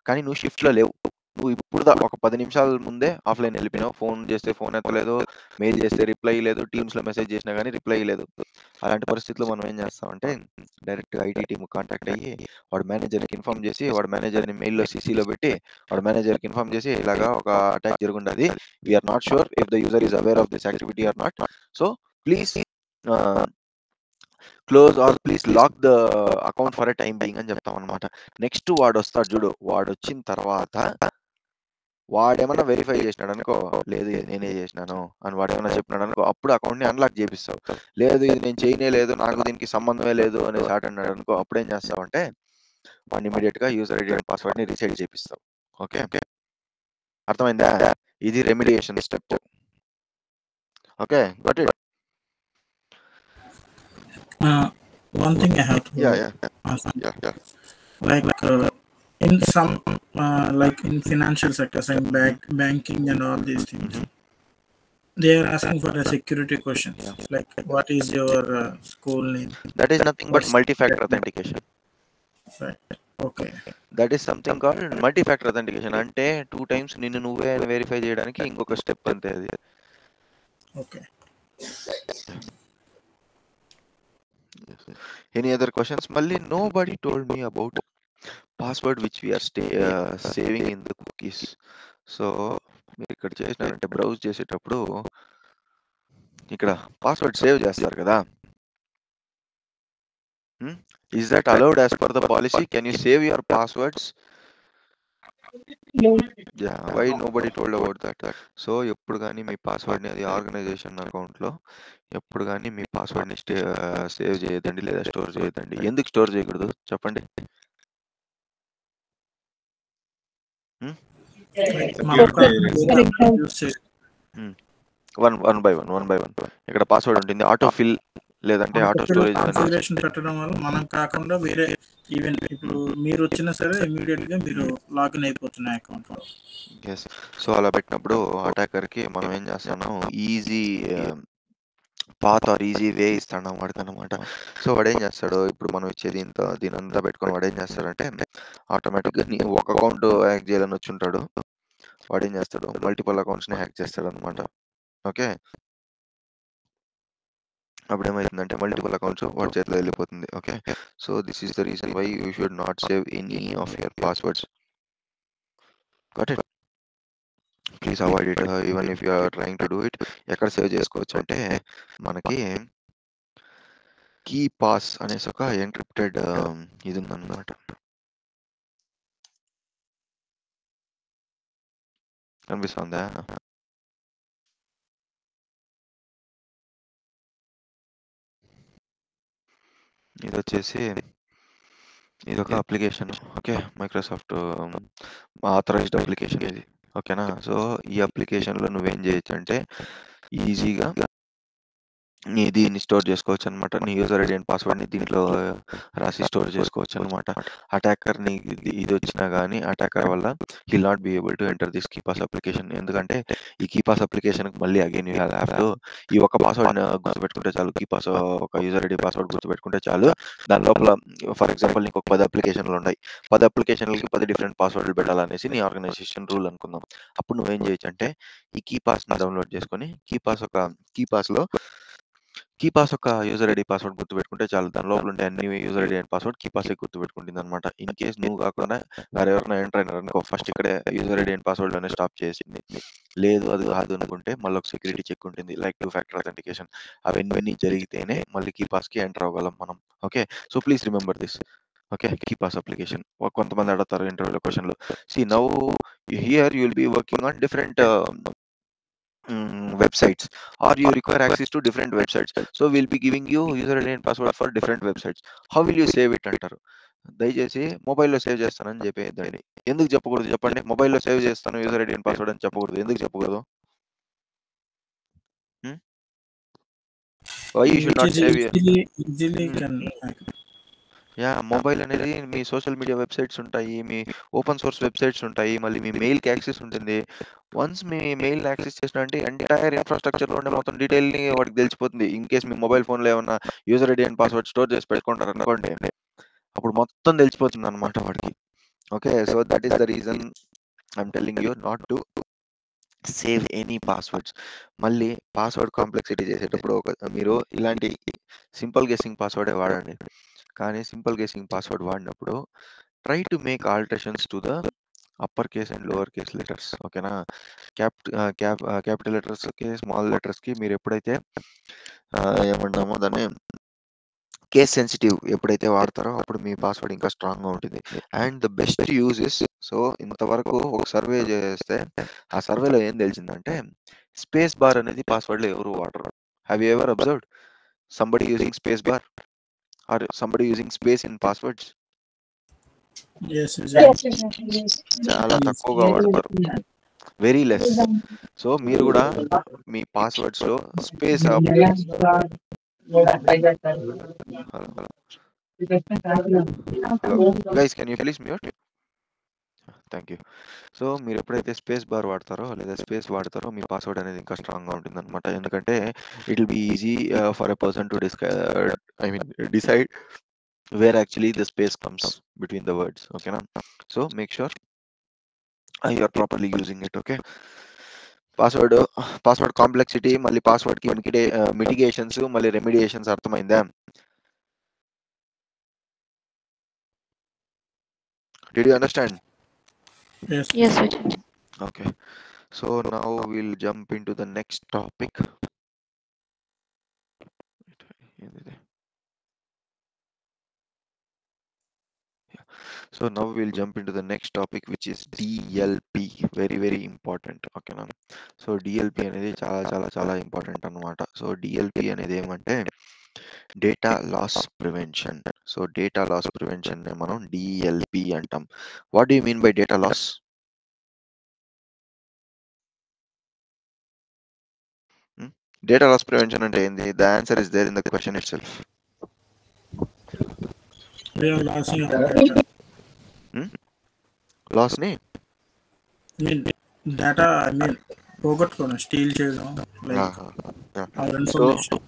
కానీ నువ్వు షిఫ్ట్లో లేవు. నువ్వు ఇప్పుడు ఒక 10 నిమిషాల ముందే ఆఫ్లైన్ వెళ్ళిపోయినావు, ఫోన్ చేస్తే ఫోన్ ఎత్తలేదు, మెయిల్ చేస్తే రిప్లై లేదు, టీమ్స్లో మెసేజ్ చేసినా కానీ రిప్లై లేదు. అలాంటి పరిస్థితుల్లో మనం ఏం చేస్తామంటే డైరెక్ట్గా ఐటీ టీమ్ కాంటాక్ట్ అయ్యి వాడు మేనేజర్కి ఇన్ఫార్మ్ చేసి, వాడు మేనేజర్ని మెయిల్లో సీసీలో పెట్టి వాడు మేనేజర్కి ఇన్ఫార్మ్ చేసి ఇలాగా ఒక అటాక్ జరుగుండది, we're not sure if the user is aware of this activity or not, so please close or please lock the account for a time being అని చెప్తాం అనమాట. నెక్స్ట్ వాడు వస్తాడు చూడు, వాడు వచ్చిన తర్వాత వాడేమన్నా వెరిఫై చేసినాడు అనుకో, లేదు ఇది నేనే చేసినాను అని వాడేమన్నా చెప్పినాడు అనుకో, అప్పుడు అకౌంట్ని అన్లాక్ చేపిస్తావు. లేదు ఇది నేను చేయనే లేదు, నాకు దీనికి సంబంధమే లేదు అనే స్టార్ట్ అన్నాడు అనుకో, అప్పుడు ఏం చేస్తావంటే వాడిని ఇమీడియట్గా యూజర్ ఐడి అండ్ పాస్వర్డ్ని రీసెట్ చేపిస్తావు. ఓకే, అర్థమైందా? ఇది remediation step. Okay, got it. One thing I have to ask, like in some like in financial sectors and banking and all these things, They are asking for a security questions Yeah. like what is your school name? That is nothing but What's multi-factor authentication. right? Okay. That is something called multi-factor authentication. అంటే 2 times నిన్ను నువ్వే verify చేయడానికి ఇంకొక step అంతే అది. Okay. Any other questions? మళ్ళీ nobody told me about password which we're saving in the cookies. So మీరు ఇక్కడ చేసినారంటే బ్రౌజ్ చేసేటప్పుడు ఇక్కడ పాస్వర్డ్ సేవ్ చేస్తారు కదా. Is that allowed as per the policy? Can you save your passwords? No. Yeah, why nobody told about that? So ఎప్పుడు కానీ మీ పాస్వర్డ్ని అది organisation అకౌంట్లో ఎప్పుడు కానీ మీ పాస్వర్డ్ని సేవ్ చేయొద్దండి లేదా స్టోర్ చేయొద్దండి. ఎందుకు స్టోర్ చేయకూడదు చెప్పండి? మన For example, use చేసి వన్ బై వన్ ఇక్కడ పాస్వర్డ్ ఉంటుంది. ఆటో ఫిల్ లేదంటే ఆటో స్టోరేజ్ అని. కాన్ఫిగరేషన్ పెట్టడం వల్ల మనం కాకుండా వేరే ఈవెన్ ఇప్పుడు మీరు వచ్చినా సరే ఇమీడియట్ గా మీరు లాగిన్ అయిపోతున్నాయి అకౌంట్ లో. ఎస్. సో అలా పెట్టినప్పుడు అటాకర్కి మనం ఏం చేస్తాము, easy path or easy way ఇస్తాడు వాడికి అనమాట. సో వాడు ఏం చేస్తాడు, ఇప్పుడు మనం ఇచ్చేది దీని అంతా పెట్టుకొని వాడు ఏం చేస్తాడంటే ఆటోమేటిక్గా ఒక అకౌంట్ హ్యాక్ చేయాలని వచ్చి ఉంటాడు. వాడు ఏం చేస్తాడు, మల్టిపుల్ అకౌంట్స్ని హ్యాక్ చేస్తాడు అనమాట. ఓకే, అప్పుడు ఏమవుతుందంటే మల్టిపుల్ అకౌంట్స్ వాడి చేతిలో వెళ్ళిపోతుంది. Okay, so this is the reason why you should not save any of your passwords. Got it? Please avoid it even if you are trying to do it. ఎక్కడ save చేసుకోవచ్చు అంటే మనకి key pass అనేసి ఒక encrypted ఇది ఉందన్నమాట. కనిపిస్తుందా? ఇది వచ్చేసి ఇది ఒక application. Okay, Microsoft authorized application ఇది. ఓకేనా? సో ఈ అప్లికేషన్లో నువ్వేం చేయొచ్చు అంటే ఈజీగా దీన్ని స్టోర్ చేసుకోవచ్చు అనమాట. నీ యూజర్ ఐడి అండ్ పాస్వర్డ్ని దీంట్లో రాసి స్టోర్ చేసుకోవచ్చు అనమాట. అటాకర్ నీ ఇది వచ్చినా కానీ అటాకర్ వల్ల he'll not be able to enter this KeePass application. ఎందుకంటే ఈ కీపాస్ అప్లికేషన్కి మళ్ళీ అగైన్ యూ హ్యావ్ టు ఈ ఒక పాస్వర్డ్ గుర్తుపెట్టుకుంటే చాలు. కీపాస్ ఒక యూజర్ ఐడి పాస్వర్డ్ గుర్తుపెట్టుకుంటే చాలు. దాని లోపల ఫర్ ఎగ్జాంపుల్ నీకు ఒక 10 అప్లికేషన్లు ఉన్నాయి. 10 అప్లికేషన్లకి 10 డిఫరెంట్ పాస్వర్డ్లు పెట్టాలనేసి నీ ఆర్గనైజేషన్ రూల్ అనుకుందాం. అప్పుడు నువ్వేం చేయొచ్చు అంటే ఈ కీపాస్ని డౌన్లోడ్ చేసుకొని కీపాస్ ఒక యూజర్ ఐడి పాస్వర్డ్ గుర్తుపెట్టుకుంటే చాలు. దాని లోపల ఉండే అన్ని యూజర్ ఐడి అండ్ పాస్వర్డ్ కీపాసే గుర్తుపెట్టుకుంటుంది అనమాట. ఇన్ కేస్ నువ్వు కాకుండా వేరే ఎవరైనా ఎంటర్ అయినారు అనుకో, ఫస్ట్ ఇక్కడే యూజర్ ఐడి అండ్ పాస్వర్డ్ అనే స్టాప్ చేసింది. లేదు అది కాదు అనుకుంటే మళ్ళీ ఒక సెక్యూరిటీ చెక్ ఉంటుంది, లైక్ 2 ఫ్యాక్టర్ అథెంటికేషన్. అవన్నీ జరిగితేనే మళ్ళీ కీపాస్కి ఎంటర్ అవ్వగలం మనం. Okay, so please remember this. Okay, KeePass application. కొంతమంది అడుగుతారు ఇంటర్వ్యూలో క్వశ్చన్లు. See now here you will be working on different websites, or you require access to different websites, so we'll be giving you user ID and password for different websites. How will you save it అంటారు. దయచేసి మొబైల్లో save చేస్తానని చెప్పేదండి. ఎందుకు చెప్పకూడదు చెప్పండి? మొబైల్లో save చేస్తాను user ID and password అని చెప్పకూడదు. ఎందుకు చెప్పకూడదు? Why you should not save? Easily can ya, mobile అనేది మీ సోషల్ మీడియా వెబ్సైట్స్ ఉంటాయి, మీ ఓపెన్ సోర్స్ వెబ్సైట్స్ ఉంటాయి, మళ్ళీ మీ మెయిల్కి యాక్సెస్ ఉంటుంది. వన్స్ మీ మెయిల్ యాక్సెస్ చేసినంటే ఎంటైర్ ఇన్ఫ్రాస్ట్రక్చర్లో ఉండే మొత్తం డీటెయిల్ని వాడికి తెలిసిపోతుంది. ఇన్ కేస్ మీ మొబైల్ ఫోన్లో ఏమన్నా user ID and password store చేసి పెట్టుకుంటారు అనుకోండి, అప్పుడు మొత్తం తెలిసిపోతుంది అనమాట వాడికి. Okay, so that is the reason I'm telling you not to save any passwords. మళ్ళీ పాస్వర్డ్ కాంప్లెక్సిటీ చేసేటప్పుడు మీరు ఇలాంటి సింపుల్ గెస్సింగ్ పాస్వర్డే వాడండి. కానీ సింపుల్ గెస్సింగ్ పాస్వర్డ్ వాడినప్పుడు try to make alterations to the upper case and lower case letters. ఓకేనా? Capital లెటర్స్కి small లెటర్స్కి మీరు ఎప్పుడైతే ఏమంటామో దాన్ని కేస్ సెన్సిటివ్ ఎప్పుడైతే వాడతారో అప్పుడు మీ పాస్వర్డ్ ఇంకా స్ట్రాంగ్గా ఉంటుంది. And the best use is, so ఇంతవరకు ఒక సర్వే చేస్తే ఆ సర్వేలో ఏం తెలిసిందంటే స్పేస్ బార్ అనేది పాస్వర్డ్లో ఎవరు వాడరు. Have you ever observed somebody using space bar or somebody using space in passwords? చాలా తక్కువగా వాడతారు, వెరీ లెస్. సో మీరు కూడా మీ పాస్వర్డ్స్ లో space guys can you please mute? Thank you. So మీరు ఎప్పుడైతే స్పేస్ బార్ వాడతారో లేదా స్పేస్ వాడతారో మీ పాస్వర్డ్ అనేది ఇంకా స్ట్రాంగ్గా ఉంటుంది అనమాట. ఎందుకంటే it will be easy for a person to decide where actually the space comes between the words. ఓకేనా? So make sure you are properly using it. Okay, password complexity, మళ్ళీ పాస్వర్డ్కి మిటిగేషన్స్, మళ్ళీ రెమిడియేషన్స్ అర్థమైందా? Did you understand? Yes. Yes, Vijay. Okay. So now we'll jump into the next topic. So now we'll jump into the next topic, which is DLP. Very very important. Okay na? So DLP అనేది చాలా important అన్నమాట. So DLP అనేది ఏమంటే data loss prevention. So data loss prevention నే మనం DLP అంటాం. What do you mean by data loss? Data loss prevention అంటే ఏంది? The answer is there in the question itself. We are losing our data. లాస్ ని I mean, data, I mean, పోగొట్టుకోవడం, steal చేయడం, like our information.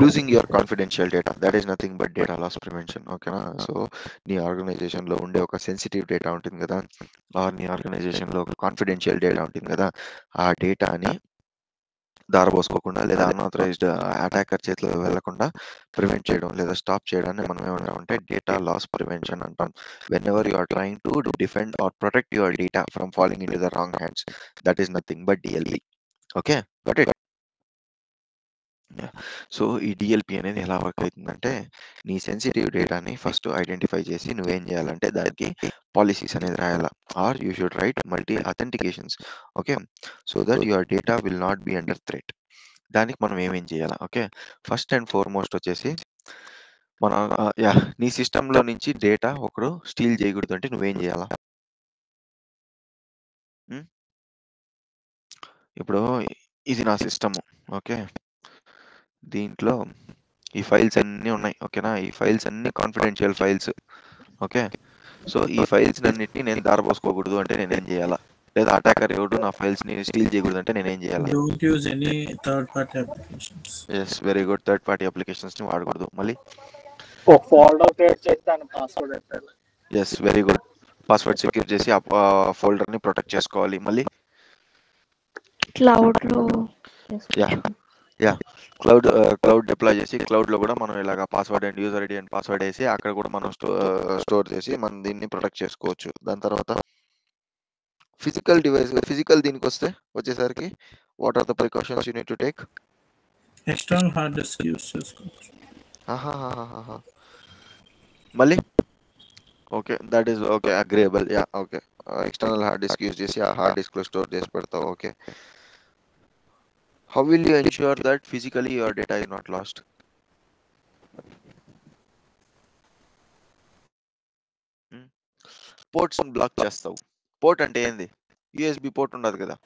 Losing your confidential data, that is nothing but data loss prevention. ఓకేనా? So నీ ఆర్గనైజేషన్లో ఉండే ఒక sensitive data ఉంటుంది కదా, ఆర్ నీ ఆర్గనైజేషన్లో ఒక కాన్ఫిడెన్షియల్ డేటా ఉంటుంది కదా, ఆ డేటాని దారబోసుకోకుండా లేదా అన్ఆథరైజ్డ్ అటాకర్ చేతిలో వెళ్లకుండా ప్రివెంట్ చేయడం లేదా స్టాప్ చేయడాన్ని మనం ఏమంటామంటే డేటా లాస్ ప్రివెన్షన్ అంటాం. Whenever you are trying to defend or protect your data from falling into the wrong hands, that is nothing but DLP. Okay, got it? So ఈ DLP అనేది ఎలా work అవుతుందంటే, నీ sensitive డేటాని first identify చేసి నువ్వేం చేయాలంటే దానికి పాలసీస్ అనేది రాయాలా, or you should write multi authentications. Okay, so that your data will not be under threat. దానికి మనం ఏమేం చేయాలా? ఓకే, ఫస్ట్ అండ్ ఫార్మోస్ట్ వచ్చేసి మన నీ సిస్టంలో నుంచి డేటా ఒకడు స్టీల్ చేయకూడదు అంటే నువ్వేం చేయాలా? ఇప్పుడు ఇది నా సిస్టము. ఓకే, దీంట్లో ఈ ఫైల్స్ అన్నీ ఉన్నాయి. ఓకేనా? ఈ ఫైల్స్ అన్నీ కాన్ఫిడెన్షియల్ ఫైల్స్. ఓకే, సో ఈ ఫైల్స్ అన్నిటిని నేను దారపోసుకోకూడదు అంటే నేనేం చేయాలా? లేదా అటాకర్ ఎవడు నా ఫైల్స్ని స్టీల్ చేయకూడదు అంటే నేనేం చేయాలా? Don't use any third party applications. Yes, very good. Third party అప్లికేషన్స్ని వాడకూడదు. మళ్ళీ ఒక ఫోల్డర్ క్రియేట్ చేసి దాని పాస్వర్డ్ పెట్టాలి. Yes, very good. Password secure చేసి ఆ ఫోల్డర్ని ప్రొటెక్ట్ చేసుకోవాలి. మళ్ళీ Cloud లో క్లౌడ్ డిప్లాయ్ చేసి క్లౌడ్లో కూడా మనం ఇలాగ password and user ID and password వేసి అక్కడ కూడా మనం స్టోర్ చేసి మనం దీన్ని ప్రొటెక్ట్ చేసుకోవచ్చు. దాని తర్వాత ఫిజికల్ దీనికి వచ్చేసరికి what are the precautions you need to take? External hard disk use చేసుకోవచ్చు. మళ్ళీ okay, that is okay, agreeable. Okay, external hard disk use చేసి ఆ హార్డ్ డిస్క్లో స్టోర్ చేసి పెడతావు. Okay, how will you ensure that physically your data is not lost? Ports block చేస్తావు. Port అంటే ఏంది? యూఎస్బి పోర్ట్ ఉండదు కదా,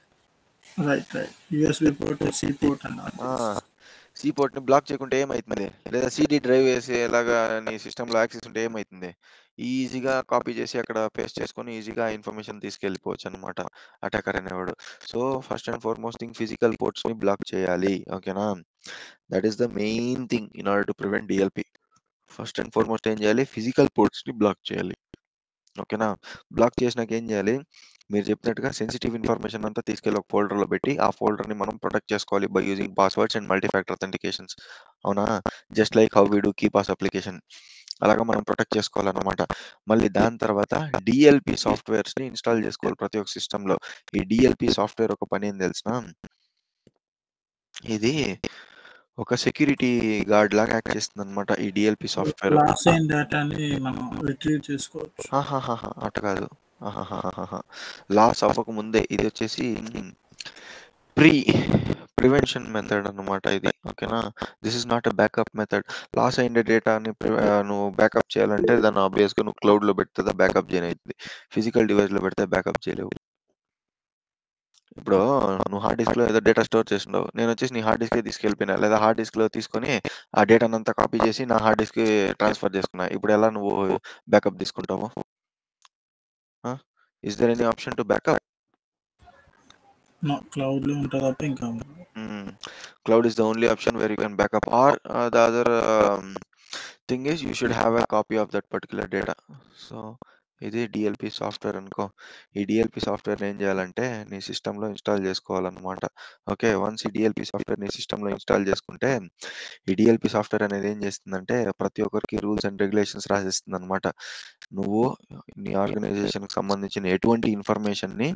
Right. USB port, C port and all. C పోర్ట్ని బ్లాక్ చేయకుంటే ఏమవుతుంది? లేదా సిడి డ్రైవ్ వేసి ఎలాగా నీ సిస్టంలో యాక్సెస్ ఉంటే ఏమవుతుంది? ఈజీగా కాపీ చేసి అక్కడ పేస్ట్ చేసుకొని ఈజీగా ఇన్ఫర్మేషన్ తీసుకెళ్ళిపోవచ్చు అనమాట అటాకర్ అనేవాడు. So first and foremost thing physical పోర్ట్స్ని బ్లాక్ చేయాలి. ఓకేనా? That is the main thing in order to prevent DLP. First and foremost ఏం చేయాలి? ఫిజికల్ పోర్ట్స్ని బ్లాక్ చేయాలి. ఓకేనా? బ్లాక్ చేసినాక ఏం చేయాలి? మీరు చెప్పినట్టుగా సెన్సిటివ్ ఇన్ఫర్మేషన్ అంతా తీసుకెళ్ళి ఒక ఫోల్డర్లో పెట్టి ఆ ఫోల్డర్ని మనం ప్రొటెక్ట్ చేసుకోవాలి by using passwords and multifactor authentications. అవునా? Just like how we do KeePass application అలాగా మనం ప్రొటెక్ట్ చేసుకోవాలన్నమాట. మళ్ళీ దాని తర్వాత డిఎల్పి సాఫ్ట్వేర్స్ని ఇన్స్టాల్ చేసుకోవాలి ప్రతి ఒక్క సిస్టంలో. ఈ డిఎల్పి సాఫ్ట్వేర్ ఒక పని ఏం తెలిసిన, ఇది ఒక సెక్యూరిటీ గార్డ్ లాగా యాక్ట్ చేస్తుంది అనమాట ఈ డిఎల్పి సాఫ్ట్వేర్. లాస్ అయిన డేటాని మనం రిట్రీవ్ చేసుకోవచ్చు. అట కాదు, లాస్ అవ్వక ముందే ఇది వచ్చేసి ప్రివెన్షన్ మెథడ్ అన్నమాట ఇది. ఓకేనా? This is not a backup method. Loss అయిన డేటాని నువ్వు బ్యాకప్ చేయాలంటే దాన్ని ఆబ్వియస్గా నువ్వు క్లౌడ్లో పెడితే బ్యాకప్ చేయనవుతుంది. ఫిజికల్ డివైస్లో పెడితే బ్యాకప్ చేయలేవు. ఇప్పుడు నువ్వు హార్డ్ డిస్క్లో ఏదో డేటా స్టోర్ చేసినావు, నేను వచ్చేసి నీ హార్డ్ డిస్కే తీసుకెళ్ళిపోయినా, లేదా హార్డ్ డిస్క్లో తీసుకొని ఆ డేటాను అంతా కాపీ చేసి నా హార్డ్ డిస్క్కి ట్రాన్స్ఫర్ చేసుకున్నా. ఇప్పుడు ఎలా నువ్వు బ్యాకప్ తీసుకుంటావు? Is there any option to backup? Cloud లో ఉంటుంది తప్ప ఇంకా Cloud is the only option where you can backup, or the other thing is you should have a copy of that particular data. So ఇది DLP software అనుకో. ఈ DLP software ఏం చేయాలంటే నీ సిస్టంలో ఇన్స్టాల్ చేసుకోవాలన్నమాట. ఓకే, వన్స్ ఈ DLP software నీ సిస్టంలో ఇన్స్టాల్ చేసుకుంటే ఈ డిఎల్పి సాఫ్ట్వేర్ అనేది ఏం చేస్తుందంటే ప్రతి ఒక్కరికి రూల్స్ అండ్ రెగ్యులేషన్స్ రాసిస్తుంది అనమాట. నువ్వు నీ ఆర్గనైజేషన్కి సంబంధించిన ఎటువంటి ఇన్ఫర్మేషన్ని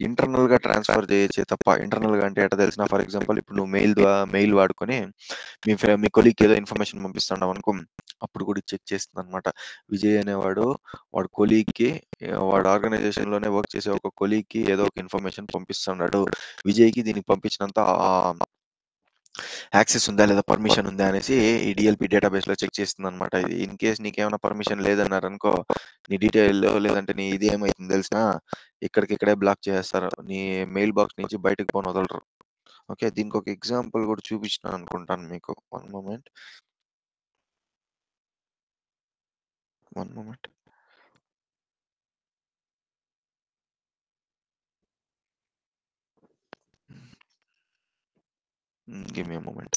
ఇంటర్నల్గా ట్రాన్స్ఫర్ చేయొచ్చే తప్ప, ఇంటర్నల్గా అంటే ఎట్లా తెలిసిన, ఫర్ ఎగ్జాంపుల్ ఇప్పుడు నువ్వు మెయిల్ వాడుకొని మీ కొలీగ్కి ఏదో ఇన్ఫర్మేషన్ పంపిస్తున్నావు అనుకో, అప్పుడు కూడా చెక్ చేస్తుంది అనమాట. విజయ్ అనేవాడు వాడు కొలీగ్కి, వాడు ఆర్గనైజేషన్లోనే వర్క్ చేసే ఒక కొలీగ్కి ఏదో ఒక ఇన్ఫర్మేషన్ పంపిస్తున్నాడు, విజయ్కి దీనికి పంపించినంత యాక్సెస్ ఉందా లేదా, పర్మిషన్ ఉందా అనేసి ఈ డిఎల్పి డేటాబేస్లో చెక్ చేస్తుంది అనమాట. ఇది ఇన్ కేస్ నీకేమైనా పర్మిషన్ లేదన్నారు అనుకో, నీ డీటెయిల్ లేదంటే నీ ఇది ఏమైతుంది తెలిసిన ఇక్కడికిక్కడే బ్లాక్ చేస్తారు, నీ మెయిల్ బాక్స్ నుంచి బయటకు పోని వదలరు. ఓకే, దీనికి ఒక ఎగ్జాంపుల్ కూడా చూపించిన అనుకుంటాను మీకు. One moment. Give me a moment.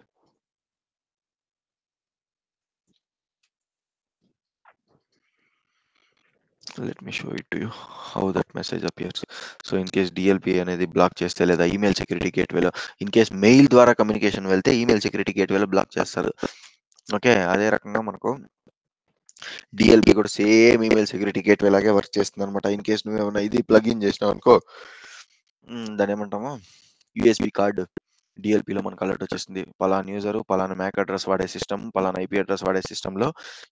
Let me show it to you how that message appears. So in case DLP అనేది బ్లాక్ చేస్తే, లేదా ఈమెయిల్ సెక్యూరిటీ గేట్వేలో ఇన్ కేస్ మెయిల్ ద్వారా కమ్యూనికేషన్ వెళ్తే ఈమెయిల్ సెక్యూరిటీ గేట్వేలో బ్లాక్ చేస్తారు. ఓకే, అదే రకంగా మనకు డిఎల్పి కూడా సేమ్ ఈమెయిల్ సెక్యూరిటీ గేట్వే లాగే వర్క్ చేస్తుంది అనమాట. ఇన్ కేస్ నువ్వేమన్నా ఇది ప్లగ్ఇన్ చేసినావు అనుకో, దాని ఏమంటామో యూఎస్బి కార్డు డిఎల్పిలో మనకు అలర్ట్ వచ్చేస్తుంది, పలానా యూజరు పలానా మ్యాక్ అడ్రస్ వాడే సిస్టమ్, పలానా ఐపీ అడ్రస్ వాడే సిస్టంలో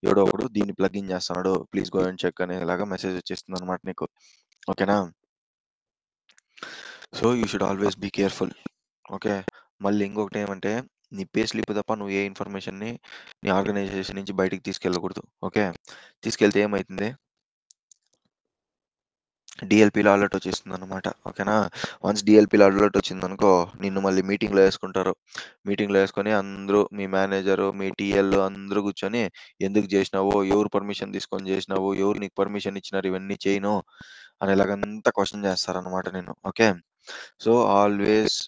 ఎవడో ఒకడు దీన్ని ప్లగ్ఇన్ చేస్తున్నాడు, ప్లీజ్ గో అండ్ చెక్ అనేలాగా మెసేజ్ వచ్చేస్తుంది అనమాట నీకు. ఓకేనా? So you should always be careful. Okay, మళ్ళీ ఇంకొకటి ఏమంటే నీ పే స్లిప్ తప్ప నువ్వు ఏ ఇన్ఫర్మేషన్ని నీ ఆర్గనైజేషన్ నుంచి బయటికి తీసుకెళ్ళకూడదు. ఓకే, తీసుకెళ్తే ఏమవుతుంది, డిఎల్పిలో అలర్ట్ వచ్చేస్తుంది అనమాట. ఓకేనా? వన్స్ డిఎల్పిలో అలర్ట్ వచ్చింది అనుకో, నిన్ను మళ్ళీ మీటింగ్లో వేసుకుంటారు. మీటింగ్లో వేసుకొని అందరూ, మీ మేనేజరు, మీ టీఎల్ అందరూ కూర్చొని ఎందుకు చేసినావు, ఎవరు పర్మిషన్ తీసుకొని చేసినావు, ఎవరు నీకు పర్మిషన్ ఇచ్చినారు ఇవన్నీ చేయను అనేలాగంతా క్వశ్చన్ చేస్తారనమాట నేను. Okay, so always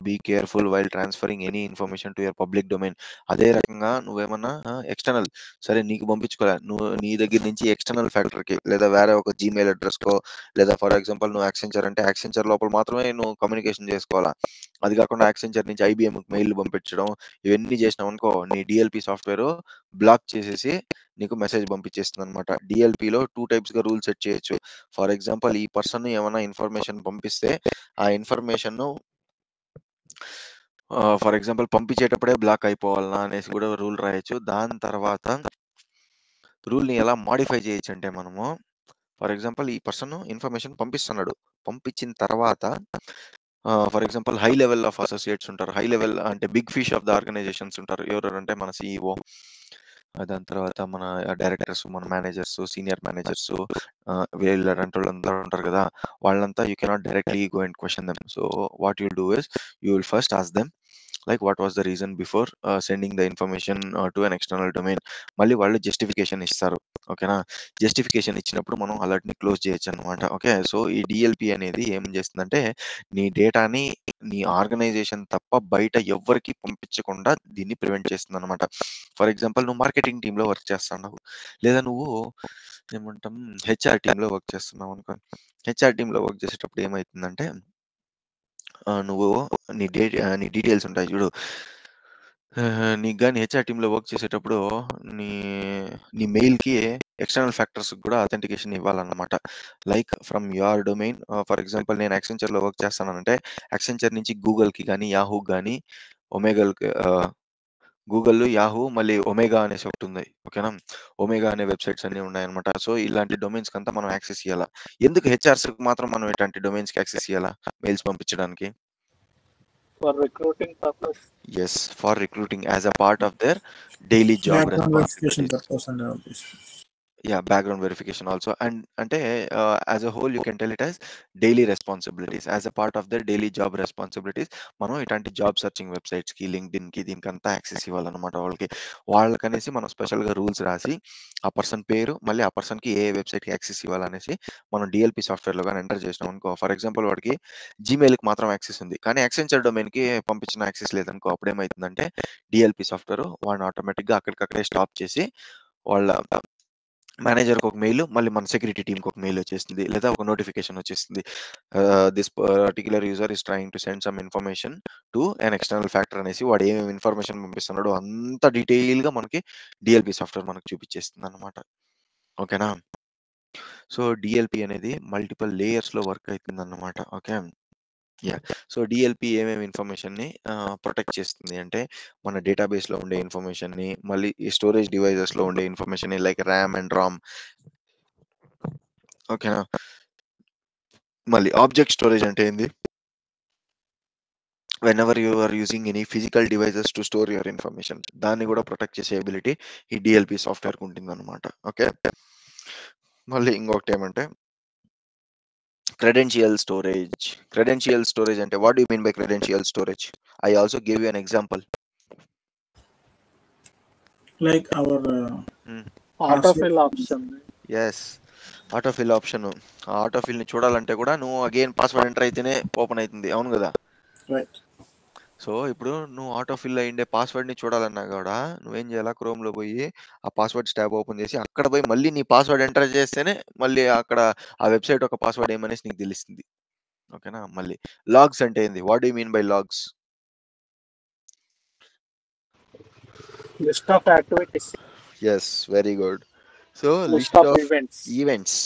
be careful while transferring any information to your public domain. అదే రకంగా నువ్వేమన్నా ఎక్స్టర్నల్, సరే నీకు పంపించుకోలే, నువ్వు నీ దగ్గర నుంచి ఎక్స్టర్నల్ ఫ్యాక్టర్కి లేదా వేరే ఒక జీమెయిల్ అడ్రస్కో, లేదా ఫర్ ఎగ్జాంపుల్ నువ్వు యాక్సెంచర్ అంటే యాక్సెంచర్ లోపల మాత్రమే నువ్వు కమ్యూనికేషన్ చేసుకోవాలా, అది కాకుండా యాక్సెంచర్ నుంచి ఐబిఎంకి మెయిల్ పంపించడం ఇవన్నీ చేసినావు అనుకో, నీ డిఎల్పి సాఫ్ట్వేర్ బ్లాక్ చేసేసి నీకు మెసేజ్ పంపించేస్తుంది అనమాట. డిఎల్పిలో 2 టైప్స్గా రూల్ సెట్ చేయొచ్చు. ఫర్ ఎగ్జాంపుల్ ఈ పర్సన్ ఏమైనా ఇన్ఫర్మేషన్ పంపిస్తే ఆ ఇన్ఫర్మేషన్ ఫర్ ఎగ్జాంపుల్ పంపించేటప్పుడే బ్లాక్ అయిపోవాలనా అనేసి కూడా రూల్ రాయొచ్చు. దాని తర్వాత రూల్ని ఎలా మాడిఫై చేయొచ్చు అంటే మనము, ఫర్ ఎగ్జాంపుల్ ఈ పర్సన్ ఇన్ఫర్మేషన్ పంపిస్తున్నాడు, పంపించిన తర్వాత for example high level of associates ఉంటారు, హై లెవెల్ అంటే big fish of the organizations ఉంటారు. ఎవరంటే మన సిఇఓ, దాని తర్వాత మన డైరెక్టర్స్, మన మేనేజర్స్, సీనియర్ మేనేజర్స్, వీళ్ళంటే వాళ్ళందరూ ఉంటారు కదా, వాళ్ళంతా you cannot directly go and question them. So what you'll do is you will first ask them like what was the reason before sending the information to an external domain. మళ్ళీ వాళ్ళు justification ఇస్తారు. ఓకేనా? Justification ఇచ్చినప్పుడు మనం అలర్ట్ని close చేయొచ్చు అనమాట. Okay, so ఈ DLP అనేది ఏం చేస్తుందంటే నీ డేటాని నీ ఆర్గనైజేషన్ తప్ప బయట ఎవ్వరికి పంపించకుండా దీన్ని ప్రివెంట్ చేస్తుంది అనమాట. ఫర్ ఎగ్జాంపుల్ నువ్వు మార్కెటింగ్ టీంలో వర్క్ చేస్తున్నావు, లేదా నువ్వు ఏమంటాం హెచ్ఆర్ టీంలో వర్క్ చేస్తున్నావు అనుకో. హెచ్ఆర్ టీంలో వర్క్ చేసేటప్పుడు ఏమవుతుందంటే నువ్వు నీ డీటెయిల్స్ ఉంటాయి చూడు, నీకు కానీ హెచ్ఆర్ టీంలో వర్క్ చేసేటప్పుడు నీ నీ మెయిల్కి ఎక్స్టర్నల్ ఫ్యాక్టర్స్ కూడా అథెంటికేషన్ ఇవ్వాలన్నమాట. Like from your domain, for example నేను యాక్సెంచర్లో వర్క్ చేస్తానంటే యాక్సెంచర్ నుంచి గూగుల్కి కానీ యాహూకి కానీ ఒమేగల్కి, గూగుల్, యాహూ, మళ్ళీ ఒమేగా అనేసి ఒకటి ఉంది. ఓకేనా? ఒమేగా అనే వెబ్సైట్స్ అన్నీ ఉన్నాయన్నమాట. సో ఇలాంటి డొమైన్స్కి అంతా మనం యాక్సెస్ ఇవ్వాలా. ఎందుకు హెచ్ఆర్స్కి మాత్రం మనం ఇట్లాంటి డొమైన్స్కి యాక్సెస్ ఇవ్వాలా మెయిల్స్ పంపించడానికి? For recruiting purpose. Yes, for recruiting as a part of their daily job verification responsibilities. Purpose అండి. Background verification also. అండ్ అంటే as a whole you can tell it as daily responsibilities. As a part of the daily job responsibilities మనం ఇట్లాంటి job searching వెబ్‌సైట్స్‌కి, లింక్డ్ఇన్‌కి దీనికంతా access ఇవ్వాలన్నమాట వాళ్ళకి. వాళ్ళకనేసి మనం స్పెషల్‌గా rules రాసి, ఆ పర్సన్ పేరు, మళ్ళీ ఆ పర్సన్‌కి ఏ వెబ్‌సైట్‌కి యాక్సెస్ ఇవ్వాలనేసి మనం డీఎల్‌పీ సాఫ్ట్‌వేర్‌లో గాని ఎంటర్ చేసినామనుకో, ఫర్ ఎగ్జాంపుల్ వాడికి జీమెయిల్‌కి మాత్రం యాక్సెస్ ఉంది. కానీ యాక్సెంచర్ డొమైన్‌కి పంపించిన యాక్సెస్ లేదనుకో, అప్పుడేమైతుందంటే డీఎల్‌పీ సాఫ్ట్‌వేర్ వాడిని ఆటోమేటిక్‌గా అక్కడికక్కడే స్టాప్ చేసి వాళ్ళ మేనేజర్‌కి ఒక మెయిల్, మళ్ళీ మన సెక్యూరిటీ టీమ్‌కి ఒక మెయిల్ వచ్చేస్తుంది. లేదా ఒక నోటిఫికేషన్ వచ్చేస్తుంది. This particular user is trying to send some information to an external factor అనేసి వాడు ఏమేమి ఇన్ఫర్మేషన్ పంపిస్తున్నాడో అంత డీటెయిల్‌గా మనకి డీఎల్‌పీ సాఫ్ట్‌వేర్ మనకు చూపించేస్తుందన్నమాట. ఓకేనా? సో, డీఎల్‌పీ అనేది మల్టిపుల్ లేయర్స్‌లో వర్క్ అయితుందన్నమాట. ఓకే. యాహ్! సో, డీఎల్‌పీ ఏమేమి ఇన్ఫర్మేషన్‌ని ప్రొటెక్ట్ చేస్తుంది అంటే, మన డేటాబేస్‌లో ఉండే ఇన్ఫర్మేషన్‌ని, మళ్ళీ ఈ స్టోరేజ్ డివైసెస్‌లో ఉండే ఇన్ఫర్మేషన్‌ని లైక్ ర్యామ్ అండ్ రామ్. ఓకేనా? మళ్ళీ ఆబ్జెక్ట్ స్టోరేజ్ అంటే ఏంది? Whenever you are using any physical devices to store your information. దాన్ని కూడా ప్రొటెక్ట్ చేసే ఎబిలిటీ ఈ డీఎల్‌పీ సాఫ్ట్‌వేర్‌కి ఉంటుందన్నమాట. ఓకే. మళ్ళీ ఇంకొకటేమంటే క్రెడెన్షియల్ స్టోరేజ్. క్రెడెన్షియల్ స్టోరేజ్ అంటే what do you mean by credential storage? I also give you an example. Like our hmm. Autofill option. Yes. Autofill option. ఆ ఆటోఫిల్‌ని చూడాలంటే కూడా నువ్వు అగైన్ పాస్వర్డ్ ఎంటర్ అయితేనే ఓపెన్ అయితుంది. అవును గదా! రైట్. సో, ఇప్పుడు నువ్వు ఆటోఫిల్ అయ్యుండే పాస్వర్డ్‌ని చూడాలన్నా గూడా నువ్వేం చేయాలా, క్రోమ్‌లో పోయి ఆ పాస్వర్డ్స్ ట్యాబ్ ఓపెన్ చేసి అక్కడ పోయి మళ్ళీ నీ పాస్వర్డ్ ఎంటర్ చేస్తేనే మళ్ళీ అక్కడ ఆ వెబ్‌సైట్ యొక్క పాస్వర్డ్ ఏమనేసి నీకు తెలుస్తుంది. ఓకేనా? మళ్ళీ లాగ్స్ అంటే ఏంది? What do you mean by logs? List of activities. Yes. Very good. So, list list of of events. Events.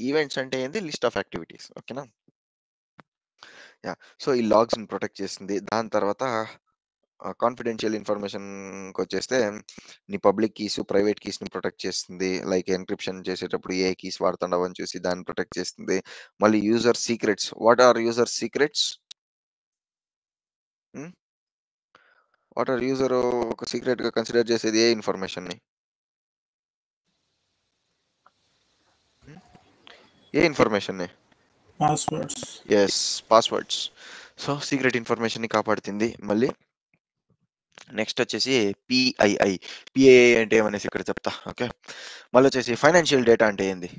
Events అంటే ఏంది? List of activities. ఓకేనా? యాహ్! సో, ఈ లాగ్స్‌ని ప్రొటెక్ట్ చేస్తుంది. దాని తర్వాత కాన్ఫిడెన్షియల్ ఇన్ఫర్మేషన్‌కొచ్చేస్తే నీ పబ్లిక్ కీస్, ప్రైవేట్ కీస్‌ని ప్రొటెక్ట్ చేస్తుంది. లైక్ ఎన్క్రిప్షన్ చేసేటప్పుడు ఏ కీస్ వాడుతున్నావని చూసి దాన్ని ప్రొటెక్ట్ చేస్తుంది. మళ్ళీ user secrets. What are user secrets? Hmm. What are user ఒక సీక్రెట్‌గా కన్సిడర్ చేసేది ఏ ఇన్ఫర్మేషన్‌ని? హ్మ్. ఏ ఇన్ఫర్మేషన్‌ని? Passwords. Yes. Passwords. So, secret ఇన్ఫర్మేషన్‌ని కాపాడుతుంది. మళ్ళీ నెక్స్ట్ వచ్చేసి పీఐఐ. పీఐఐ అంటే ఏమనేసి ఇక్కడ చెప్తా. ఓకే. మళ్ళొచ్చేసి ఫైనాన్షియల్ డేటా అంటే ఏంది?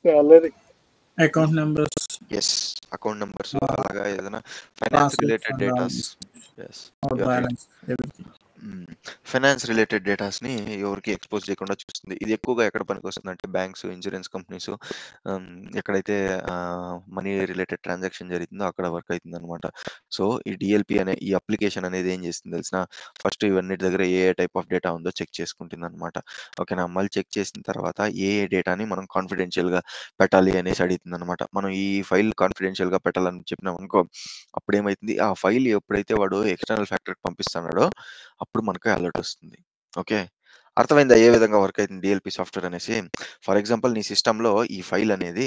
Salary. Account numbers. Yes. Account numbers అలాగా ఏదైనా finance passwords related and datas. Yes. Our you are right. Balance everything. Finance related డేటాస్‌ని ఎవరికీ ఎక్స్‌పోజ్ చేయకుండా చూస్తుంది. ఇది ఎక్కువగా ఎక్కడ పనికొస్తుందంటే బ్యాంక్స్, ఇన్స్యూరెన్స్ కంపెనీస్ ఆహ్, ఎక్కడైతే మనీ రిలేటెడ్ ట్రాన్సాక్షన్ జరిగిందో అక్కడ వర్క్ అయితుందనమాట. సో, ఈ డీఎల్‌పీ అనే ఈ అప్లికేషన్ అనేది ఏం చేస్తుంది తెలిసినా? ఫస్ట్ ఇవన్నిటి దగ్గర ఏ ఏ టైప్ ఆఫ్ డేటా ఉందో చెక్ చేసుకుంటుందనమాట. ఓకేనా? మళ్ళీ చెక్ చేసిన తర్వాత ఏ ఏ డేటాని మనం కాన్ఫిడెన్షియల్‌గా పెట్టాలి అనేసి అడుగుతుందనమాట. మనం ఈ ఫైల్ కాన్ఫిడెన్షియల్‌గా పెట్టాలని చెప్పినామనుకో, అప్పుడేమైతుంది ఆ ఫైల్ ఎప్పుడైతే వాడు ఎక్స్‌టర్నల్ ఫ్యాక్టర్‌కి పంపిస్తున్నాడో అప్పుడు మనకి అలర్ట్ వస్తుంది. ఓకే. అర్థమైందా ఏ విధంగా వర్క్ అయితుంది డీఎల్‌పీ సాఫ్ట్‌వేర్ అనేసి? ఫర్ ఎగ్జాంపుల్ నీ సిస్టమ్‌లో ఈ ఫైల్ అనేది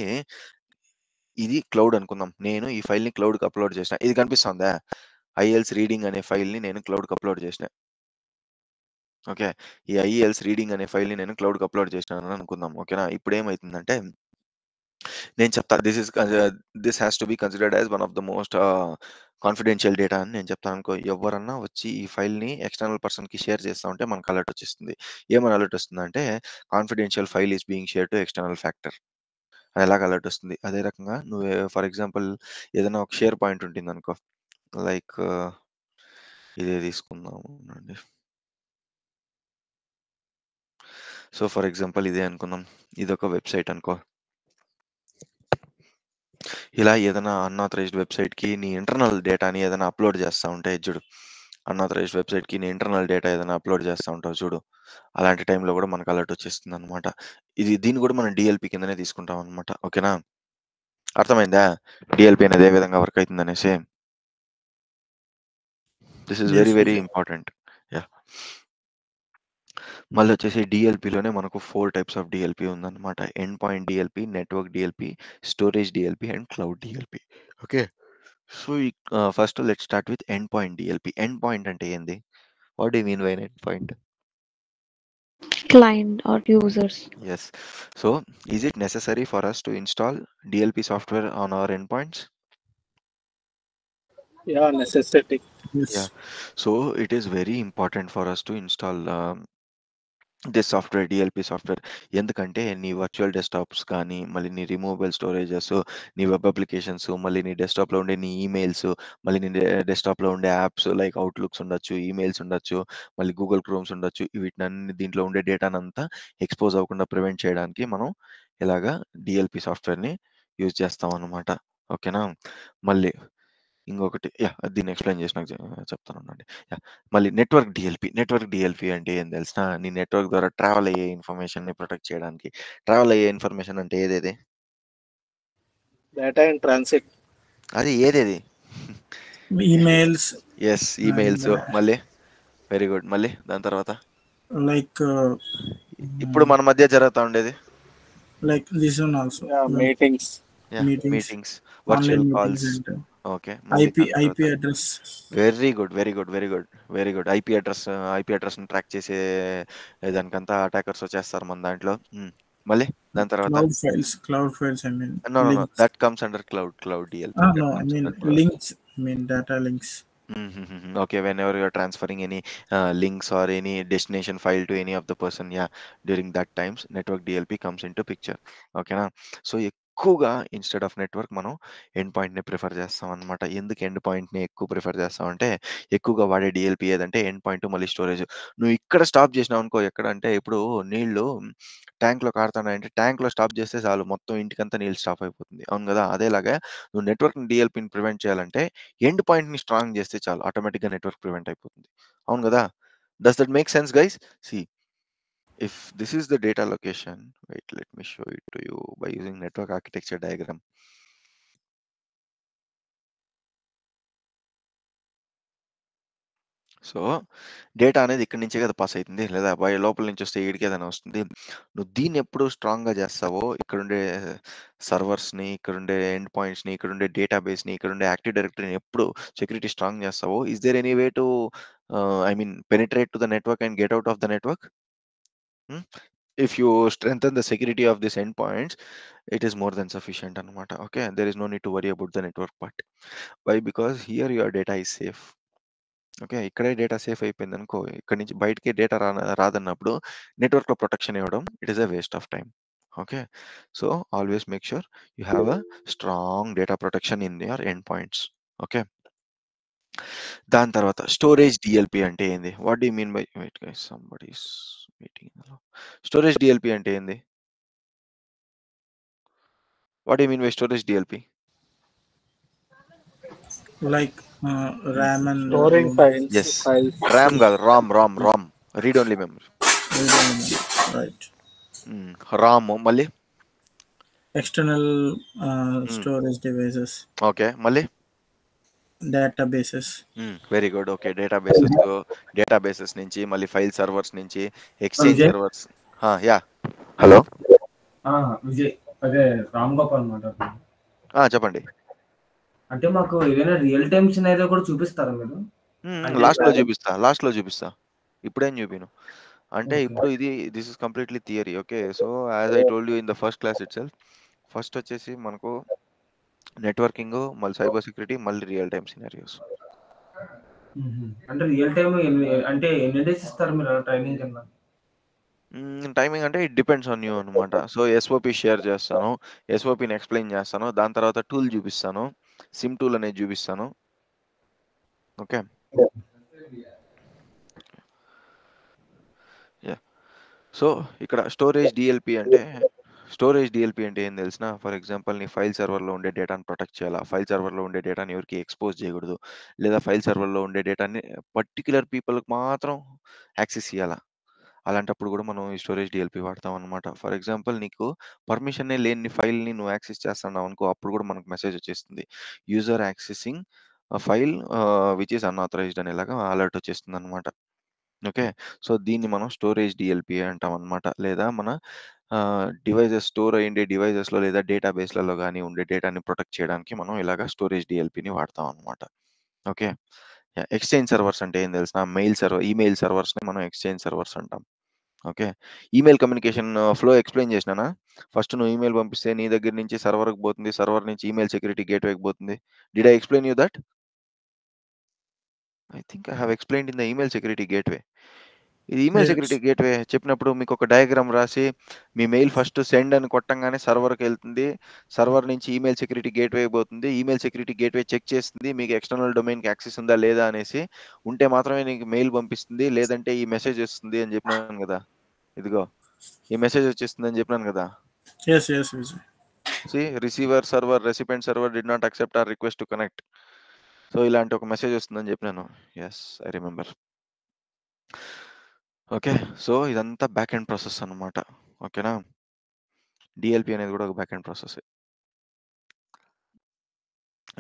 ఇది క్లౌడ్ అనుకుందాం. నేను ఈ ఫైల్‌ని క్లౌడ్‌కి అప్‌లోడ్ చేసిన. ఇది కనిపిస్తుందా? ఐఎల్స్ రీడింగ్ అనే ఫైల్‌ని నేను క్లౌడ్‌కి అప్‌లోడ్ చేసిన. ఓకే. ఈ ఐఎల్స్ రీడింగ్ అనే ఫైల్‌ని నేను క్లౌడ్‌కి అప్‌లోడ్ చేసినానని అనుకుందాం. ఓకేనా? ఇప్పుడేమైతుందంటే నేను చెప్తా. This has to be considered as one of the most confidential data అని నేను చెప్తాననుకో. ఎవ్వరన్నా వచ్చి ఈ ఫైల్‌ని ఎక్స్‌టర్నల్ పర్సన్‌కి షేర్ చేస్తా ఉంటే మనకు అలర్ట్ వచ్చేస్తుంది. ఏమని అలర్ట్ వస్తుందంటే confidential file is being shared to external factor అని ఎలాగ అలర్ట్ వస్తుంది. అదే రకంగా నువ్వు ఫర్ ఎగ్జాంపుల్ ఏదైనా ఒక షేర్ పాయింట్ ఉంటుందనుకో. లైక్ ఇదే తీసుకుందాం ఉండండి. సో, ఫర్ ఎగ్జాంపుల్ ఇదే అనుకుందాం. ఇదొక వెబ్‌సైట్ అనుకో. ఇలా ఏదైనా అన్‌ఆథరైజ్డ్ వెబ్‌సైట్‌కి నీ ఇంటర్నల్ డేటాని ఏదైనా అప్‌లోడ్ చేస్తా ఉంటే చూడు. అన్‌ఆథరైజ్డ్ వెబ్‌సైట్‌కి నీ ఇంటర్నల్ డేటా ఏదైనా అప్‌లోడ్ చేస్తా ఉంటావు చూడు. అలాంటి టైంలో కూడా మనకు అలర్ట్ వచ్చేస్తుందనమాట. దీన్ని కూడా మనం డీఎల్‌పీ కిందనే తీసుకుంటాం అనమాట. ఓకేనా? అర్థమైందా? డీఎల్‌పీ అనేది ఏ విధంగా వర్క్ అయితుందనేసి. This is very yes. Very important. Yeah! మళ్ళొచ్చేసి డీఎల్‌పీలోనే మనకు 4 టైప్స్ ఆఫ్ డీఎల్‌పీ ఉందన్నమాట. End point DLP, network DLP, storage DLP and cloud DLP. Okay. So, first let's start with end point DLP. End point అంటే ఏంది? What do mean by end point? Client or users. Yes. So is it necessary for us to install DLP software on our endpoints? Yeah, necessity. Yes. Yeah. So it is very important for us to install this software, DLP software. ఎందుకంటే నీ virtual desktops కానీ, మళ్ళీ నీ removable storages, నీ web applications, మళ్ళీ నీ డెస్క్టాప్లో ఉండే నీ ఈమెయిల్స్, మళ్ళీ నీ డెస్క్టాప్లో ఉండే యాప్స్ లైక్ అవుట్లుక్స్ ఉండొచ్చు, ఈమెయిల్స్ ఉండొచ్చు, మళ్ళీ గూగుల్ క్రోమ్స్ ఉండొచ్చు. వీటినన్ని దీంట్లో ఉండే డేటానంతా ఎక్స్పోజ్ అవ్వకుండా ప్రివెంట్ చేయడానికి మనం ఇలాగా డిఎల్పి సాఫ్ట్వేర్ని యూజ్ చేస్తాం అనమాట. ఓకేనా? మళ్ళీ ఇంకొకటి దీన్ని ఎక్స్ప్లెయిన్ చేసి నాకు చెప్తానండి. మళ్ళీ నెట్వర్క్ డిఎల్పి అంటే ఏం తెలిసిన, నీ నెట్వర్క్ ద్వారా ట్రావెల్ అయ్యే ఇన్ఫర్మేషన్ని ప్రొటెక్ట్ చేయడానికి. ట్రావెల్ అయ్యే ఇన్ఫర్మేషన్ అంటే ఏదేది? Data in transit. అది ఏదేది? Emails yes, emails. మళ్ళీ వెరీ గుడ్. మళ్ళీ దాని తర్వాత లైక్ ఇప్పుడు మన మధ్య జరుగుతూ ఉండేది like this one also Yeah, meetings. Meetings, virtual calls. Okay, IP address. Very good, very good, very good, very good. IP అడ్రస్ని ట్రాక్ చేసే దానికంతా అటాకర్స్ వచ్చేస్తారు మన దాంట్లో. మళ్ళీ దాని తర్వాత cloud files I mean no that comes under cloud DLP. no I mean links, I mean data links. Okay, whenever you are transferring any links or any destination file to any of the person, during that times network DLP comes into picture. Okay na? So ఎక్కువగా instead of network మనం end పాయింట్ని prefer చేస్తాం అనమాట. ఎందుకు end పాయింట్ని ఎక్కువ prefer చేస్తాం అంటే, ఎక్కువగా వాడే డిఎల్పి ఏదంటే ఎండ్ పాయింట్ మళ్ళీ స్టోరేజ్. నువ్వు ఇక్కడ స్టాప్ చేసినావు అనుకో, ఎక్కడ అంటే ఇప్పుడు నీళ్లు ట్యాంక్లో కారుతున్నాయంటే ట్యాంక్లో స్టాప్ చేస్తే చాలు, మొత్తం ఇంటికంతా నీళ్ళు స్టాప్ అయిపోతుంది. అవును కదా? అదేలాగా నువ్వు నెట్వర్క్ డిఎల్పిని ప్రివెంట్ చేయాలంటే ఎండ్ పాయింట్ని స్ట్రాంగ్ చేస్తే చాలు, ఆటోమేటిక్గా నెట్వర్క్ ప్రివెంట్ అయిపోతుంది. అవును కదా? Does that make sense guys? See, if this is the data location, wait, let me show it to you by using network architecture diagram. So data అనేది ఇక్కడి నుంచే కదా పాస్ అవుతుంది, లేదా లోపల నుంచి వస్తే ఈడికి ఏదైనా వస్తుంది. నువ్వు దీన్ని ఎప్పుడు స్ట్రాంగ్గా చేస్తావో, ఇక్కడుండే సర్వర్స్ని, ఇక్కడుండే ఎండ్ పాయింట్స్ని, ఇక్కడుండే డేటాబేస్ని, ఇక్కడుండే యాక్టివ్ డైరెక్టరీని ఎప్పుడు సెక్యూరిటీ స్ట్రాంగ్ చేస్తావో, is there any way to penetrate to the network and get out of the network? If you strengthen the security of these endpoints, it is more than sufficient anamata. Okay, there is no need to worry about the network part. Why? Because here your data is safe. Okay, ఇక్కడే data safe అయిపోయింది అనుకో, ఇక్కడ నుంచి బయటికి data రాదన్నప్పుడు నెట్వర్క్లో protection ఇవ్వడం it is a waste of time. Okay, so always make sure you have a strong data protection in your end points. Okay, దాని తర్వాత స్టోరేజ్ డిఎల్పి అంటే ఏంది? What do mean by, wait guys, somebody is meeting. Storage DLP అంటే ఏంది? What do mean by storage DLP? Like RAM and Storing files. ఎస్, Files. RAM కాదు, RAM, read only memory. Right. RAM, మళ్ళీ external storage devices. Okay, మళ్ళీ databases. Very good. Okay, databases నుంచి మళ్ళీ file servers నుంచి exchange Vijay. Servers. Yeah, hello, Vijay, అదే రామ్ గోపాల్ మాట్లాడుతున్నాను. చెప్పండి. అంటే మాకు ఏదైనా రియల్ టైమ్ సినారియో కూడా చూపిస్తారా మీరు? అంటే లాస్ట్ లో చూపిస్తా, ఇప్పుడేం చూపిను. అంటే Okay. ఇప్పుడు this is completely theory. Okay, so as I told you in the first class it self, first వచ్చేసి మనకు నెట్వర్కింగ్, మళ్ళీ సైబర్ సెక్యూరిటీ, మళ్ళీ రియల్ టైమ్ సినారియోస్. అంటే రియల్ టైమ్ అంటే ఎన్ని డేస్ ఇస్తారు మీరు ట్రైనింగ్ కింద? టైమింగ్ అంటే ఇట్ డిపెండ్స్ ఆన్ యూ అనమాట. సో ఎస్ఓపి షేర్ చేస్తాను, ఎస్ఓపిని ఎక్స్ప్లెయిన్ చేస్తాను, దాని తర్వాత టూల్ చూపిస్తాను, సిమ్ టూల్ అనేది చూపిస్తాను. ఓకే, సో ఇక్కడ స్టోరేజ్ డిఎల్పి అంటే ఏం తెలిసిన, ఫర్ ఎగ్జాంపుల్ నీ ఫైల్ సర్వర్లో ఉండే డేటాని ప్రొటెక్ట్ చేయాలా, ఫైల్ సర్వర్లో ఉండే డేటాని ఎవరికి ఎక్స్పోజ్ చేయకూడదు, లేదా ఫైల్ సర్వర్లో ఉండే డేటాని పర్టిక్యులర్ పీపుల్కి మాత్రం యాక్సెస్ ఇవ్వాలా, అలాంటప్పుడు కూడా మనం ఈ స్టోరేజ్ డిఎల్పి వాడతాం అనమాట. ఫర్ ఎగ్జాంపుల్ నీకు పర్మిషనే లేని ఫైల్ని నువ్వు యాక్సెస్ చేస్తున్నావు అనుకో, అప్పుడు కూడా మనకు మెసేజ్ వచ్చేస్తుంది, user accessing file which is unauthorized అనేలాగా అలర్ట్ వచ్చేస్తుంది అనమాట. ఓకే, సో దీన్ని మనం స్టోరేజ్ డిఎల్పి అంటాం అనమాట. లేదా మన డివైజెస్ స్టోర్ అయ్యే డివైజెస్లో లేదా డేటాబేస్లలో కానీ ఉండే డేటాని ప్రొటెక్ట్ చేయడానికి మనం ఇలాగ స్టోరేజ్ డిఎల్పిని వాడతాం అనమాట. ఓకే, ఎక్స్చేంజ్ సర్వర్స్ అంటే ఏం తెలుసా? మెయిల్ సర్వర్, ఈమెయిల్ సర్వర్స్ని మనం ఎక్స్చేంజ్ సర్వర్స్ అంటాం. Okay, email communication flow explain చేసినానా? ఫస్ట్ నువ్వు ఈమెయిల్ పంపిస్తే నీ దగ్గర నుంచి సర్వర్కి పోతుంది, సర్వర్ నుంచి ఈమెయిల్ సెక్యూరిటీ గేట్వేకి పోతుంది. Did I explain you that? I think I have explained in the email security gateway. ఇది ఈమెయిల్ Yes. సెక్యూరిటీ గేట్వే చెప్పినప్పుడు మీకు ఒక డయాగ్రామ్ రాసి మీ మెయిల్ ఫస్ట్ సెండ్ అని కొట్టంగానే సర్వర్కి వెళ్తుంది, సర్వర్ నుంచి ఈమెయిల్ సెక్యూరిటీ గేట్వే పోతుంది, ఈమెయిల్ సెక్యూరిటీ గేట్వే చెక్ చేస్తుంది మీకు ఎక్స్టర్నల్ డొమైన్కి యాక్సెస్ ఉందా లేదా అనేసి. ఉంటే మాత్రమే నీకు మెయిల్ పంపిస్తుంది, లేదంటే ఈ మెసేజ్ వస్తుంది అని చెప్పినాను కదా. ఇదిగో ఈ మెసేజ్ వచ్చేస్తుంది అని చెప్పినాను కదా. Yes, yes, Vijay. See receiver server recipient server did not accept our request to connect. So ఇలాంటి ఒక మెసేజ్ వస్తుందని చెప్పినాను. Yes, I remember. Okay, so ఇదంతా బ్యాక్ ఎండ్ ప్రాసెస్ అన్నమాట. ఓకేనా, డిఎల్పి అనేది కూడా ఒక బ్యాక్ ఎండ్ ప్రాసెస్.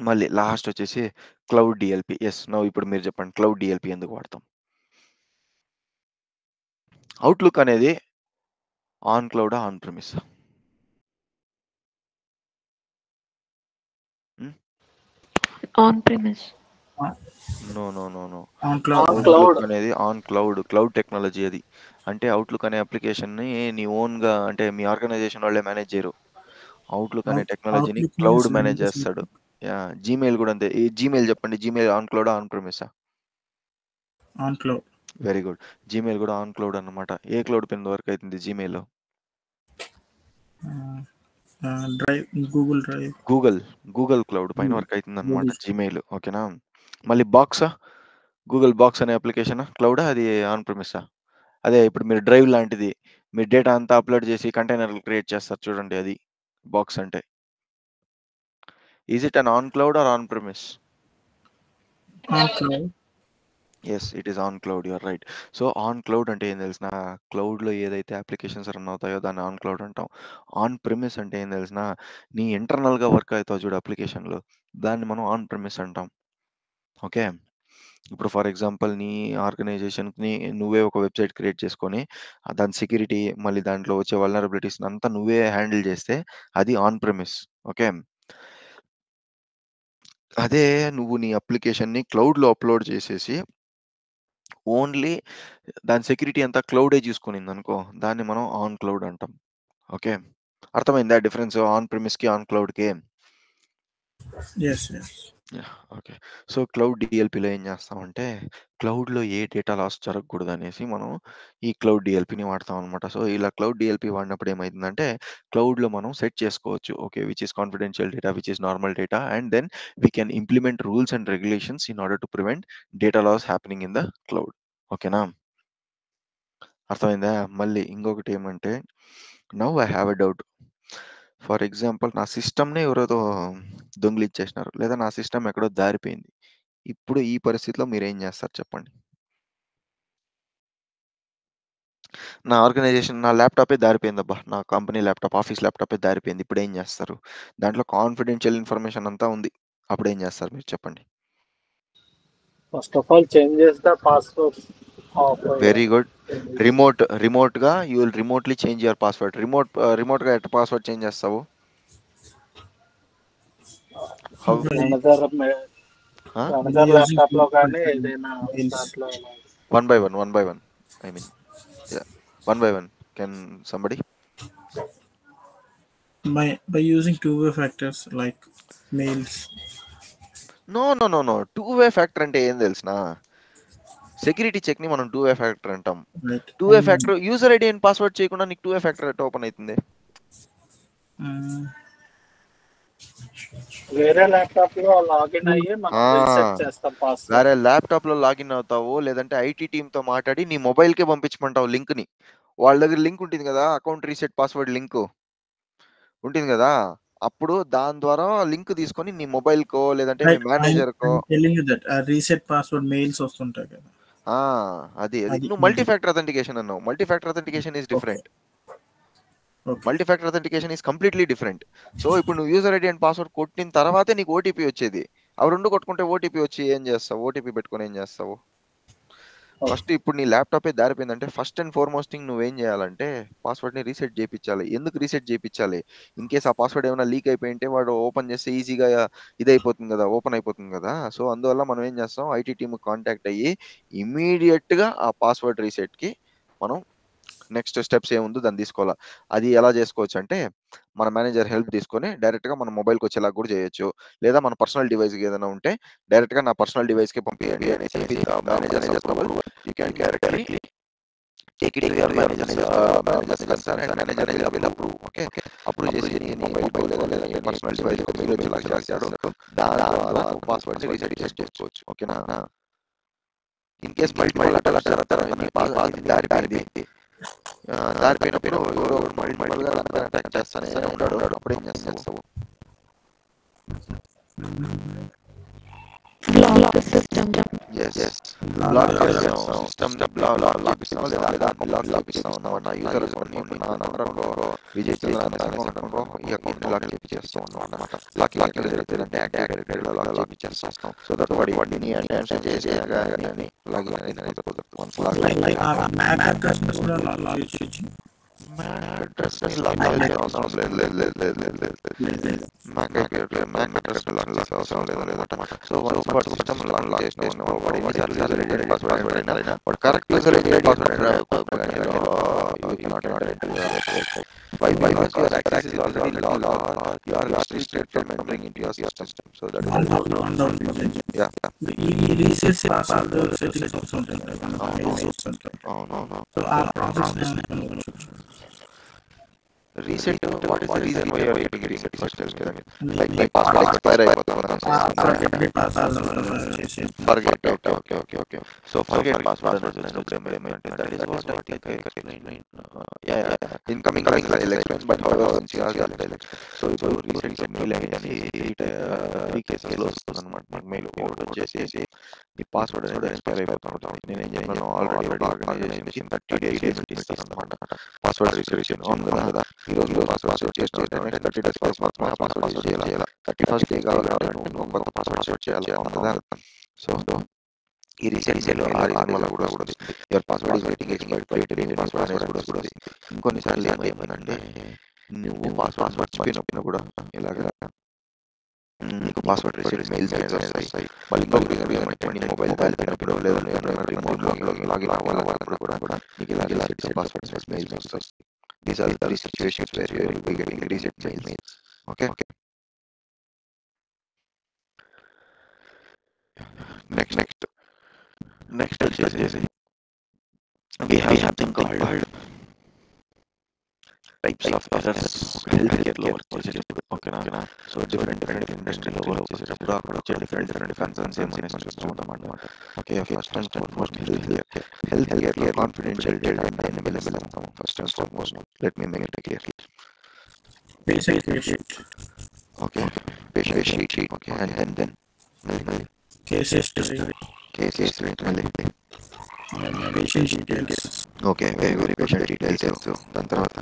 మళ్ళీ లాస్ట్ వచ్చేసి క్లౌడ్ డిఎల్పి. ఎస్, నవ్వు ఇప్పుడు మీరు చెప్పండి, క్లౌడ్ డిఎల్పి ఎందుకు వాడతాం? అవుట్లుక్ అనేది ఆన్ క్లౌడా on premise? On premise. No no no no, On cloud. Outlook అనేది ఆన్ క్లౌడ్. క్లౌడ్ టెక్నాలజీ అది. అంటే అవుట్లుక్ అనే అప్లికేషన్ని నీ ఓన్గా అంటే మీ ఆర్గనైజేషన్ వాళ్ళే మేనేజ్ చేయరు. అవుట్లుక్ అనే టెక్నాలజీని Outlook క్లౌడ్ means మేనేజ్ చేస్తాడు. యా, జీమెయిల్ కూడా అంతే. ఈ జీమెయిల్ చెప్పండి, జీమెయిల్ ఆన్ క్లౌడా ఆన్ ప్రిమిసా? on cloud. Very good, Gmail కూడా ఆన్ క్లౌడ్ అన్నమాట. ఏ క్లౌడ్ పైన వర్క్ అవుతుంది Gmail? Drive, Google Drive. Google cloud పైన వర్క్ అవుతుంది అనమాట Google. జీమెయిల్. ఓకేనా, మళ్ళీ బాక్సా? గూగుల్ బాక్స్ అనే అప్లికేషన్ క్లౌడా, అది ఆన్ ప్రిమిసా? అదే ఇప్పుడు మీరు డ్రైవ్ లాంటిది, మీ డేటా అంతా అప్లోడ్ చేసి కంటైనర్లు క్రియేట్ చేస్తారు చూడండి, అది బాక్స్ అంటే. Is it on on cloud or on premise? On cloud. Yes, it is on cloud, you're right. So on cloud అంటే ఏం తెలిసిన, క్లౌడ్లో ఏదైతే అప్లికేషన్స్ రన్ అవుతాయో దాన్ని ఆన్ క్లౌడ్ అంటాం. ఆన్ ప్రిమిస్ అంటే ఏం తెలిసిన, నీ ఇంటర్నల్గా వర్క్ అవుతావు చూడు అప్లికేషన్లో, దాన్ని మనం ఆన్ ప్రిమిస్ అంటాం. ఓకే, ఇప్పుడు ఫర్ ఎగ్జాంపుల్ నీ ఆర్గనైజేషన్కి నువ్వే ఒక వెబ్సైట్ క్రియేట్ చేసుకొని దాని సెక్యూరిటీ మళ్ళీ దాంట్లో వచ్చే వల్నరబిలిటీస్ అంతా నువ్వే హ్యాండిల్ చేస్తే అది ఆన్ ప్రిమిస్. ఓకే, అదే నువ్వు నీ అప్లికేషన్ని క్లౌడ్లో అప్లోడ్ చేసేసి ఓన్లీ దాని సెక్యూరిటీ అంతా క్లౌడే చూసుకునింది అనుకో, దాన్ని మనం ఆన్ క్లౌడ్ అంటాం. ఓకే, అర్థమైందా డిఫరెన్స్ ఆన్ ప్రిమిస్కి ఆన్ క్లౌడ్కి? Yes, yes. Okay, so cloud డిఎల్పిలో ఏం చేస్తామంటే క్లౌడ్లో ఏ డేటా లాస్ జరగకూడదు అనేసి మనం ఈ క్లౌడ్ డిఎల్పిని వాడతాం అనమాట. సో ఇలా క్లౌడ్ డిఎల్పి వాడినప్పుడు ఏమవుతుందంటే క్లౌడ్లో మనం సెట్ చేసుకోవచ్చు, okay, which is confidential data, which is normal data, and then we can implement rules and regulations in order to prevent data loss happening in the cloud. ఓకేనా, అర్థమైందా? మళ్ళీ ఇంకొకటి ఏమంటే, now I have a doubt. For example నా సిస్టమ్నే ఎవరోతో దొంగిలిచ్చేసినారు, లేదా నా system ఎక్కడో దారిపోయింది. ఇప్పుడు ఈ పరిస్థితిలో మీరేం చేస్తారు చెప్పండి? నా ఆర్గనైజేషన్, నా ల్యాప్టాపే దారిపోయిందబ్బా, నా కంపెనీ ల్యాప్టాప్, ఆఫీస్ ల్యాప్టాపే దారిపోయింది. ఇప్పుడు ఏం చేస్తారు? దాంట్లో కాన్ఫిడెన్షియల్ ఇన్ఫర్మేషన్ అంతా ఉంది. అప్పుడు ఏం చేస్తారు మీరు చెప్పండి? ఫస్ట్ ఆఫ్ ఆల్ చేంజ్ చేస్తే పాస్వర్డ్ ఆఫ్ వెరీ గుడ్. రిమోట్గా you will remotely change your password. రిమోట్గా ఎట్లా పాస్వర్డ్ చేంజ్ చేస్తావు? హౌ? అనదర్ ల్యాప్టాప్ లో కానీ ఏదైనా Mails. దాంట్లో one by one. I mean one by one. Can somebody? By using two-way factors like mails. No, two way factor అంటే ఏం తెలిసిన, సెక్యూరిటీ చెక్ ని మనం టూ వే ఫ్యాక్టర్ అంటాం. Right. Two way factor user ID and password చేయకుండా నీకు two way factor ఎట్లా open అవుతుంది? వేరే ల్యాప్టాప్ లో లాగిన్ అయ్యి మనం రీసెట్ చేస్తాం పాస్వర్డ్. వేరే ల్యాప్టాప్ లో లాగిన్ అవుతావు, లేదంటే ఐటీ టీమ్ తో మాట్లాడి నీ మొబైల్ కే పంపించమంటావు లింక్ ని. వాళ్ళ దగ్గర లింక్ ఉంటుంది కదా, అకౌంట్ రీసెట్ పాస్వర్డ్ లింక్ ఉంటుంది కదా, అప్పుడు దాని ద్వారా లింక్ తీసుకొని నీ మొబైల్ కో లేదంటే మీ Right. Manager co. I'm telling you that reset password mails వస్తుంటాయి కదా. అది అది నువ్వు మల్టీ ఫ్యాక్టర్ అథెంటికేషన్ అన్నావు. Multi factor authentication is different. Okay. Multi factor authentication is completely different. So ఇప్పుడు నువ్వు యూజర్ ఐడి అండ్ పాస్వర్డ్ కొట్టిన తర్వాతే నీకు ఓటీపీ వచ్చేది. అవి రెండు కొట్టుకుంటే ఓటీపీ వచ్చి ఏం చేస్తావు? ఓటీపీ పెట్టుకొని ఏం చేస్తావు? ఫస్ట్ ఇప్పుడు నీ ల్యాప్టాపే దారిపోయిందంటే ఫస్ట్ అండ్ ఫార్మోస్ట్ థింగ్ నువ్వేం చేయాలంటే పాస్వర్డ్ని రీసెట్ చేయించాలి. ఎందుకు రీసెట్ చేయించాలి? ఇన్ కేస్ ఆ పాస్వర్డ్ ఏమైనా లీక్ అయిపోయింటే వాడు ఓపెన్ చేస్తే ఈజీగా ఇదైపోతుంది కదా, ఓపెన్ అయిపోతుంది కదా. సో అందువల్ల మనం ఏం చేస్తాం, ఐటీ టీమ్ కాంటాక్ట్ అయ్యి ఇమీడియట్గా ఆ పాస్వర్డ్ రీసెట్కి మనం నెక్స్ట్ స్టెప్స్ ఏముందో దాన్ని తీసుకోవాలా. అది ఎలా చేసుకోవచ్చు అంటే మన మేనేజర్ హెల్ప్ తీసుకొని డైరెక్ట్గా మన మొబైల్కి వచ్చేలా కూడా చేయొచ్చు. లేదా మన పర్సనల్ డివైస్కి ఏదైనా ఉంటే డైరెక్ట్గా నా పర్సనల్ డివైస్కి పంపించండి అనేసి manager you can directly take it to your manager's concern and manager will approve. Okay, approve చేసి నీ మొబైల్‌కో లేదా నీ పర్సనల్ డివైస్‌కో మెయిల్ వచ్చేలా చేస్తాడు. దాని ద్వారా నువ్వు పాస్వర్డ్ని రీసెట్ చేసుకోవచ్చు. ఓకేనా? ఇన్ కేస్ మల్టిపుల్ అటాక్స్ నీ పాస్వర్డ్ దారిపోయింది. దారిపోయినప్పుడు ఎవరో మల్టిపుల్‌గా దాన్ని అటాక్ చేస్తానే ఉన్నాడు. అప్పుడు ఏం చేస్తావు? Block the system. Yes. Block చేస్తాం. సిస్టమ్ బ్లాక్ చేపిస్తాం లేదా అకౌంట్ లాక్ చేపిస్తాం. నా యూజర్ అకౌంట్ నా అకౌంట్ విజయ్ చంద్ర అకౌంట్ అనుకో, ఈ అకౌంట్ లాక్ చేపిస్తాం అన్నమాట. లాక్ జరుగుతుందంటే యాక్టివ్ లాక్ చేపిస్తాం. సో దట్ వాడిని అటెన్షన్ చేసి కానీ లాగిన్ అనేది కుదరదు. వన్స్ లాగిన్ మ్యాక్ అడ్రస్ కూడా లాగ్ చేయొచ్చు. అడ్రస్ లాక్ అవసరం లేదు. మ్యాక్ అడ్రస్ లాక్ చేసే అవసరం లేదన్నమాట. సో వన్స్ వాడు సిస్టమ్ లాక్ చేసిన వాడు ఎన్నిసార్లు యూజర్ ఐడి పాస్వర్డ్ అయినా వాడు correct user ID password restricted from entering into your system. So that ఈ రీసెట్ పాస్వర్డ్ సెట్టింగ్స్ ఆప్షన్ ఉంటాయి కదా. సో ఆ process reset, what is the reason why you are getting reset? First tell me. Like my password expire అయిపోతుంది. Forget. Okay. So forget password వచ్చినప్పుడు ఏమంటే that is what I think I explained. Yeah. Incoming I'll explain, but however once you are so ఇప్పుడు reset mail అని 3 cases లో వస్తుందన్నమాట. నాకు mail వచ్చేసి ఈ పాస్వర్డ్ అనేది ఎక్స్పైర్ అయిపోతుంది. నేను ఏం చెప్పాను, ఆల్రెడీ ఒక ఆర్గనైజేషన్ 30 days ఇస్తానన్నమాట పాస్వర్డ్ రిజిస్ట్రేషన్. అవును కదా, ఈ రోజు పాస్వర్డ్ చేసిన 30 days పాస్వర్డ్ చేయాలి. 31st డే కావాలంటే నువ్వు కొత్త పాస్వర్డ్ చేయాలి. అవును కదా. సో ఈ రీసెట్ ఆ రీజన్ వల్ల కూడా వస్తుంది. Your password is getting expired, created new password అనేది కూడా వస్తుంది. ఇంకొన్నిసార్లు ఏమైందంటే నువ్వు పాస్వర్డ్ మర్చిపోయినప్పుడు కూడా ఇలాగా నీకు పాస్వర్డ్ రీసెట్ మెయిల్స్ అనేది వస్తాయి. మళ్ళీ ఇంకొక రీజన్ ఏమంటే నీ మొబైల్ కాలిపోయినప్పుడు లేదా రిమోట్ లాగిన్ అవ్వాలన్నప్పుడు కూడా నీకు ఇలా రీసెట్ పాస్వర్డ్ మెయిల్స్ వస్తాయి. These are the situations where you will be getting reset mails. Okay. Next వచ్చేసి we have something called types of errors. Healthcare లో వర్క్ చేసేటప్పుడు ఓకేనా. సో డిఫరెంట్ ఇండస్ట్రీలో వర్క్ చేసేటప్పుడు అక్కడ వచ్చే డిఫరెంట్ కన్సర్న్స్ ఏమైనా చూద్దామన్నమాట. Okay, first and foremost health care confidential data available ఇస్తాము. First and foremost let me make it clear. basic sheet. Okay. Patient sheet. Okay. And then Case history. Patient details. Okay. Very patient details. So దాని తర్వాత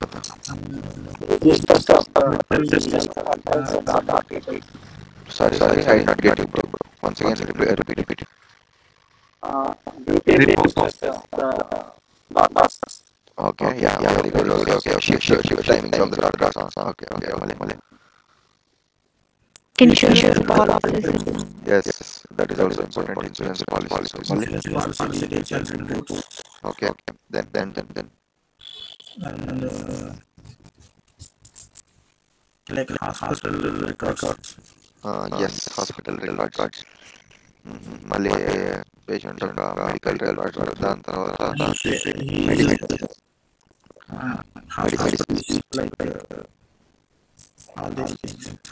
sorry I did not get you bro. Once again repeat. Okay. Yeah. Very good. Okay. Shift timings of the data. Okay. Male. Insurance policies. Yes, that is also important. Insurance policies. Policy details and reports. Okay. Then. And like hospital records. Yes, hospital records. మళ్ళీ patient యొక్క medical records, దాని తర్వాత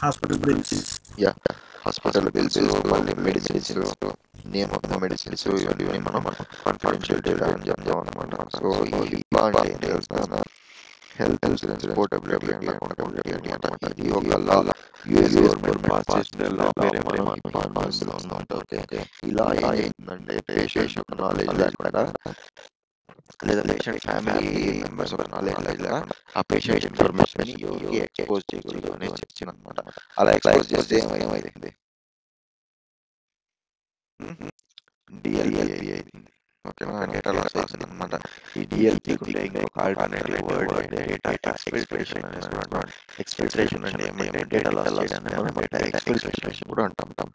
hospital bills. Hospital bills, మళ్ళీ medicines, name of the medicines, ఇవన్నీ మనం confidential data అని చెప్తాం అనమాట. సో ఈ health insurance portability and accountability అనమాట. ఇది ఒక యుఎస్ గవర్నమెంట్ పాస్ చేసిన లా పేరే అనమాట. ఓకే, ఇలా ఏంటంటే పేషెంట్ ఒక నాలెడ్జ్ లేకుండా లేదా పేషెంట్ ఫ్యామిలీ మెంబర్స్ ఒక నాలెడ్జ్ లేకుండా ఆ పేషెంట్ ఇన్ఫర్మేషన్ ఎవరికి ఎక్స్పోజ్ చేయకూడదు అనేది చెప్పింది అనమాట. అలా ఎక్స్పోజ్ చేస్తే ఏమైంది, డిఎల్పి అయింది. ఓకేనా, డేటా లాస్ అవుతుంది అనమాట. ఈ డిఎల్పీకి ఉండే ఇంకొక ఆల్టర్నేటివ్ వర్డ్ డేటా ఎక్స్ఫిల్ట్రేషన్ అనేసి కూడా అంటాం. ఎక్స్ఫిల్ట్రేషన్ అంటే ఏమంటే డేటా లాస్ చేయడాన్ని మనం డేటా ఎక్స్ఫిల్ట్రేషన్ కూడా అంటాం.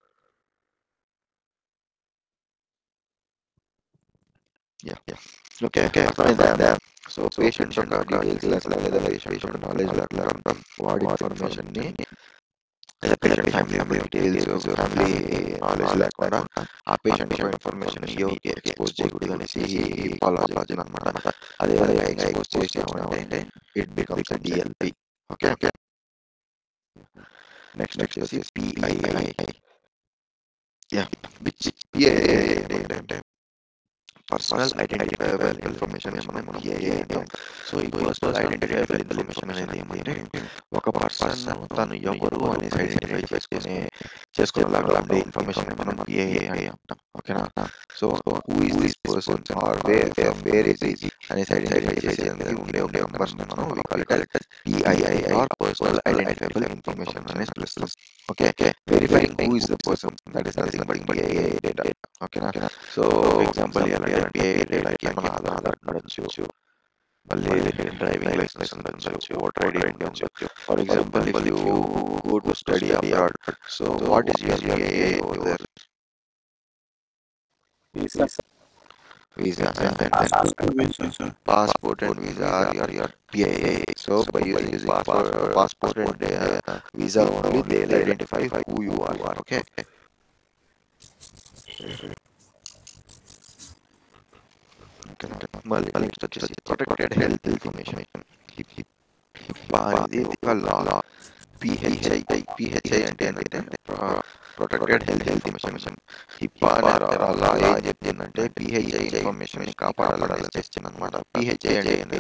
ఓకే, అర్థమైందా? సో పేషెంట్ యొక్క డీటెయిల్స్ లేదా పేషెంట్ యొక్క నాలెడ్జ్ లేకుండా వాడి ఇన్ఫర్మేషన్ ని లేదా patient family details family knowledge లేకుండా ఆ పేషెంట్ ఇన్ఫర్మేషన్ ఎవరికి ఎక్స్పోజ్ చేయకూడదు అనేసి పాలసీ అనమాట. అదే విధంగా ఎక్స్పోజ్ చేసినామంటే it becomes DLP. Okay, next వచ్చేసి పిఐఐ. అంటే పర్సనల్ ఐడెంటిఫైయబుల్ ఇన్ఫర్మేషన్ మనం పిఐఐ అంటాం. సో ఈ పర్సనల్ ఐడెంటిఫైయబుల్ ఇన్ఫర్మేషన్ అనేది ఏమంటే ఒక పర్సన్ తను ఎవరు అనేసి ఐడెంటిఫై చేసుకునేలాగా ఉండే ఇన్ఫర్మేషన్ మనం పిఐఐ అంటాం. ఓకేనా, so who is this person or where is this అనేసి ఐడెంటిఫై చేసేందుకు ఉండే ఒక నంబర్స్ మనం we call it PII or personal identifiable information అనేసి పిలుస్తాం. Okay, verifying who is the person, that is nothing but PII data. ఓకేనా, so example ఎలాంటి డేటాకి మన ఆధార్ కార్డ్ ఉండొచ్చు, మళ్ళీ డ్రైవింగ్ లైసెన్స్ ఉండొచ్చు, ఓటర్ ఐడి ఉండొచ్చు. For example if you go to study abroad, so what is your పిఐఐ over there? Visa and passport and visa are your PIA. So by using passport and visa only, they'll identify who you are. Okay. మళ్ళీ next వచ్చేసి protected health information. ఇది ఒక లా. PHI అంటే ఏంటంటే protected health information. HIPAA లా ఏం చెప్తుందంటే PHI information ని కాపాడాలని చేస్తుంది అనమాట. పిహెచ్ఐ అంటే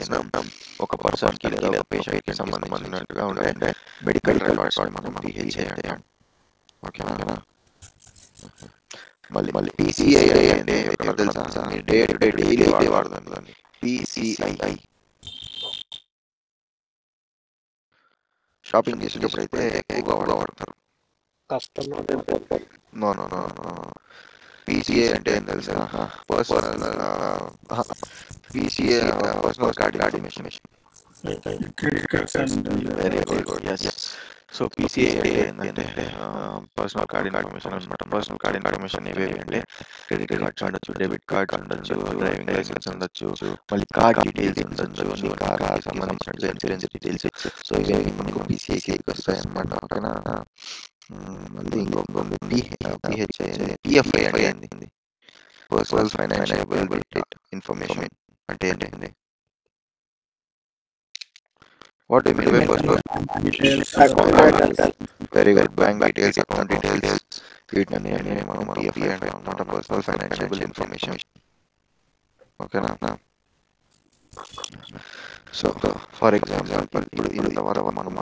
ఒక పర్సన్ కి లేదా ఒక పేషెంట్ కి సంబంధించినట్టుగా ఉండే మెడికల్ రికార్డ్స్ మనం పిహెచ్ఐ అంటాం. ఓకేనా, మళ్ళీ పిసిఐ అంటే ఎక్కడ తెలుసా? డైలీ వాడదాం దాన్ని. పిసిఐ షాపింగ్ చేసేటప్పుడు అయితే ఎక్కువగా వాడతారు. నో పిసిఐ అంటే ఏం తెలుసా? Personal PCI personal card information. Credit cards and very good, yes. So PCI అంటే ఏంటంటే పర్సనల్ కార్డ్ ఇన్ఫర్మేషన్ అనమాట. పర్సనల్ కార్డ్ ఇన్ఫర్మేషన్ ఏవేవి అంటే క్రెడిట్ కార్డ్స్ ఉండొచ్చు, డెబిట్ కార్డ్స్ ఉండొచ్చు, డ్రైవింగ్ లైసెన్స్ ఉండొచ్చు, మళ్ళీ కార్డ్ డీటెయిల్స్ ఉండొచ్చు, నీ కార్కి సంబంధించిన ఇన్సూరెన్స్ డీటెయిల్స్. సో ఇవేవి మనకు పిసిఐకి వస్తాయి అనమాట. ఓకేనా, మళ్ళీ ఇంకొక పిహెచ్ఐ పిఎఫ్ఐ అంటే ఏంటి? పర్సనల్ ఫైనాన్షియల్ ఇన్ఫర్మేషన్ అంటే ఏంటి? What do you mean by personal? Very good. Bank details, account details. వీటిని మనం పిఎఫ్ఐ అంటాం అన్నమాట, పర్సనల్ ఫైనాన్షియల్ ఇన్ఫర్మేషన్. ఓకేనా, సో ఫర్ ఎగ్జాంపుల్ ఇప్పుడు ఇంతవరకు మనం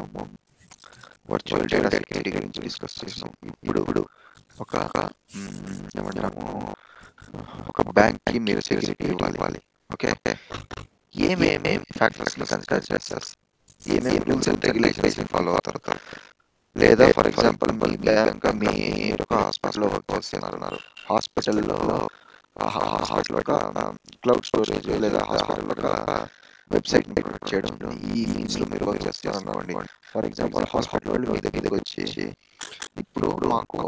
వర్చువల్ డేటా సెక్యూరిటీ గురించి డిస్కస్ చేసాం. ఇప్పుడు ఒక ఏమంటాము, ఒక బ్యాంక్ కి మీరు సెక్యూరిటీ ఇవ్వాలి. ఓకే, ఏమేమి ఫ్యాక్టర్స్ ని కన్సిడర్ చేస్తారు, ఏమేమి రూల్స్ అండ్ రెగ్యులేషన్స్ ఫాలో అవుతారు? లేదా ఫర్ ఎగ్జాంపుల్ మీ బ్యాంక్ మీరు ఒక హాస్పిటల్లో వర్క్ చేస్తున్నారు. హాస్పిటల్లో ఒక క్లౌడ్ స్టోరేజ్ లేదా హాస్పిటల్ ఒక వెబ్సైట్ ని ప్రొవైడ్ చేయడం, ఈ మీన్స్ లో మీరు వర్క్ చేస్తున్నారండి. ఫర్ ఎగ్జాంపుల్ హాస్పిటల్ మీ దగ్గరికి వచ్చి ఇప్పుడు మాకు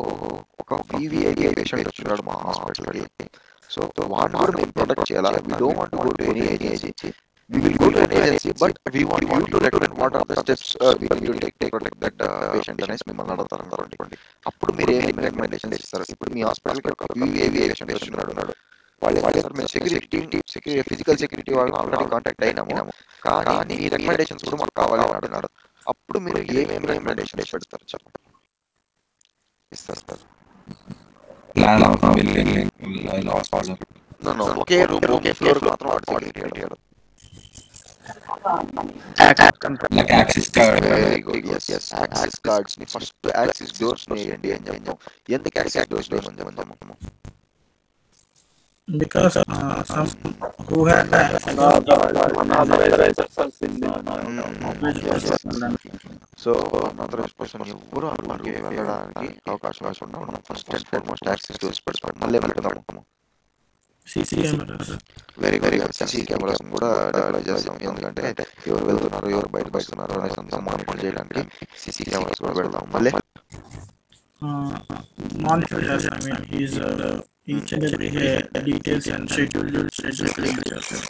ఒక వివిఐపి పేషెంట్ వచ్చాడు మా హాస్పిటల్కి, సో వాడిని కూడా మేము ప్రొటెక్ట్ చేయాలా? We don't want to go to any agency. We will go to an agency, but we want you to recommend what are the steps we need to take to protect that patient అనేసి మిమ్మల్ని అడుగుతారు అనుకోండి. అప్పుడు మీరు ఏమేమి recommendations ఇస్తారు? ఇప్పుడు మీ హాస్పిటల్కి ఒక వివిఐపి పేషెంట్ ఉన్నాడు, వాళ్ళు మేము ఫిజికల్ సెక్యూరిటీ వాళ్ళని ఆల్రెడీ కాంటాక్ట్ అయినాము, కానీ మీ రికమెండేషన్స్ కూడా మాకు కావాలి అని అడుగుతున్నారు. అప్పుడు మీరు ఏమేమి రికమెండేషన్స్ పెడతారు చెప్పండి, ఇస్తారు? Plan of building hospital okay room okay floor మాత్రం సెక్యూరిటీ అడుగుతారు. like access card. Very good. Yes. Access cards ni first access doors ni endi అని చెప్తాం. ఎందుకు access doors ni అని చెప్తాము? because some who had so unauthorised person ఎవరు అక్కడికి వెళ్ళడానికి అవకాశం లేకుండా మనం first and foremost access doors పెడతాం. మళ్ళీ వెళ్తాము. CC cameras. Very very CC cameras కూడా డిప్లాయ్ చేస్తాం. ఎందుకంటే ఎవరు వెళ్తున్నారు, ఎవరు బయటకు వస్తున్నారు అనేసి అంతా మానిటర్ చేయడానికి సీసీ కెమెరాస్ కూడా పెడతాం. మళ్ళీ మానిటర్ చేస్తాం. I mean is each and every details and schedule చేస్తాం.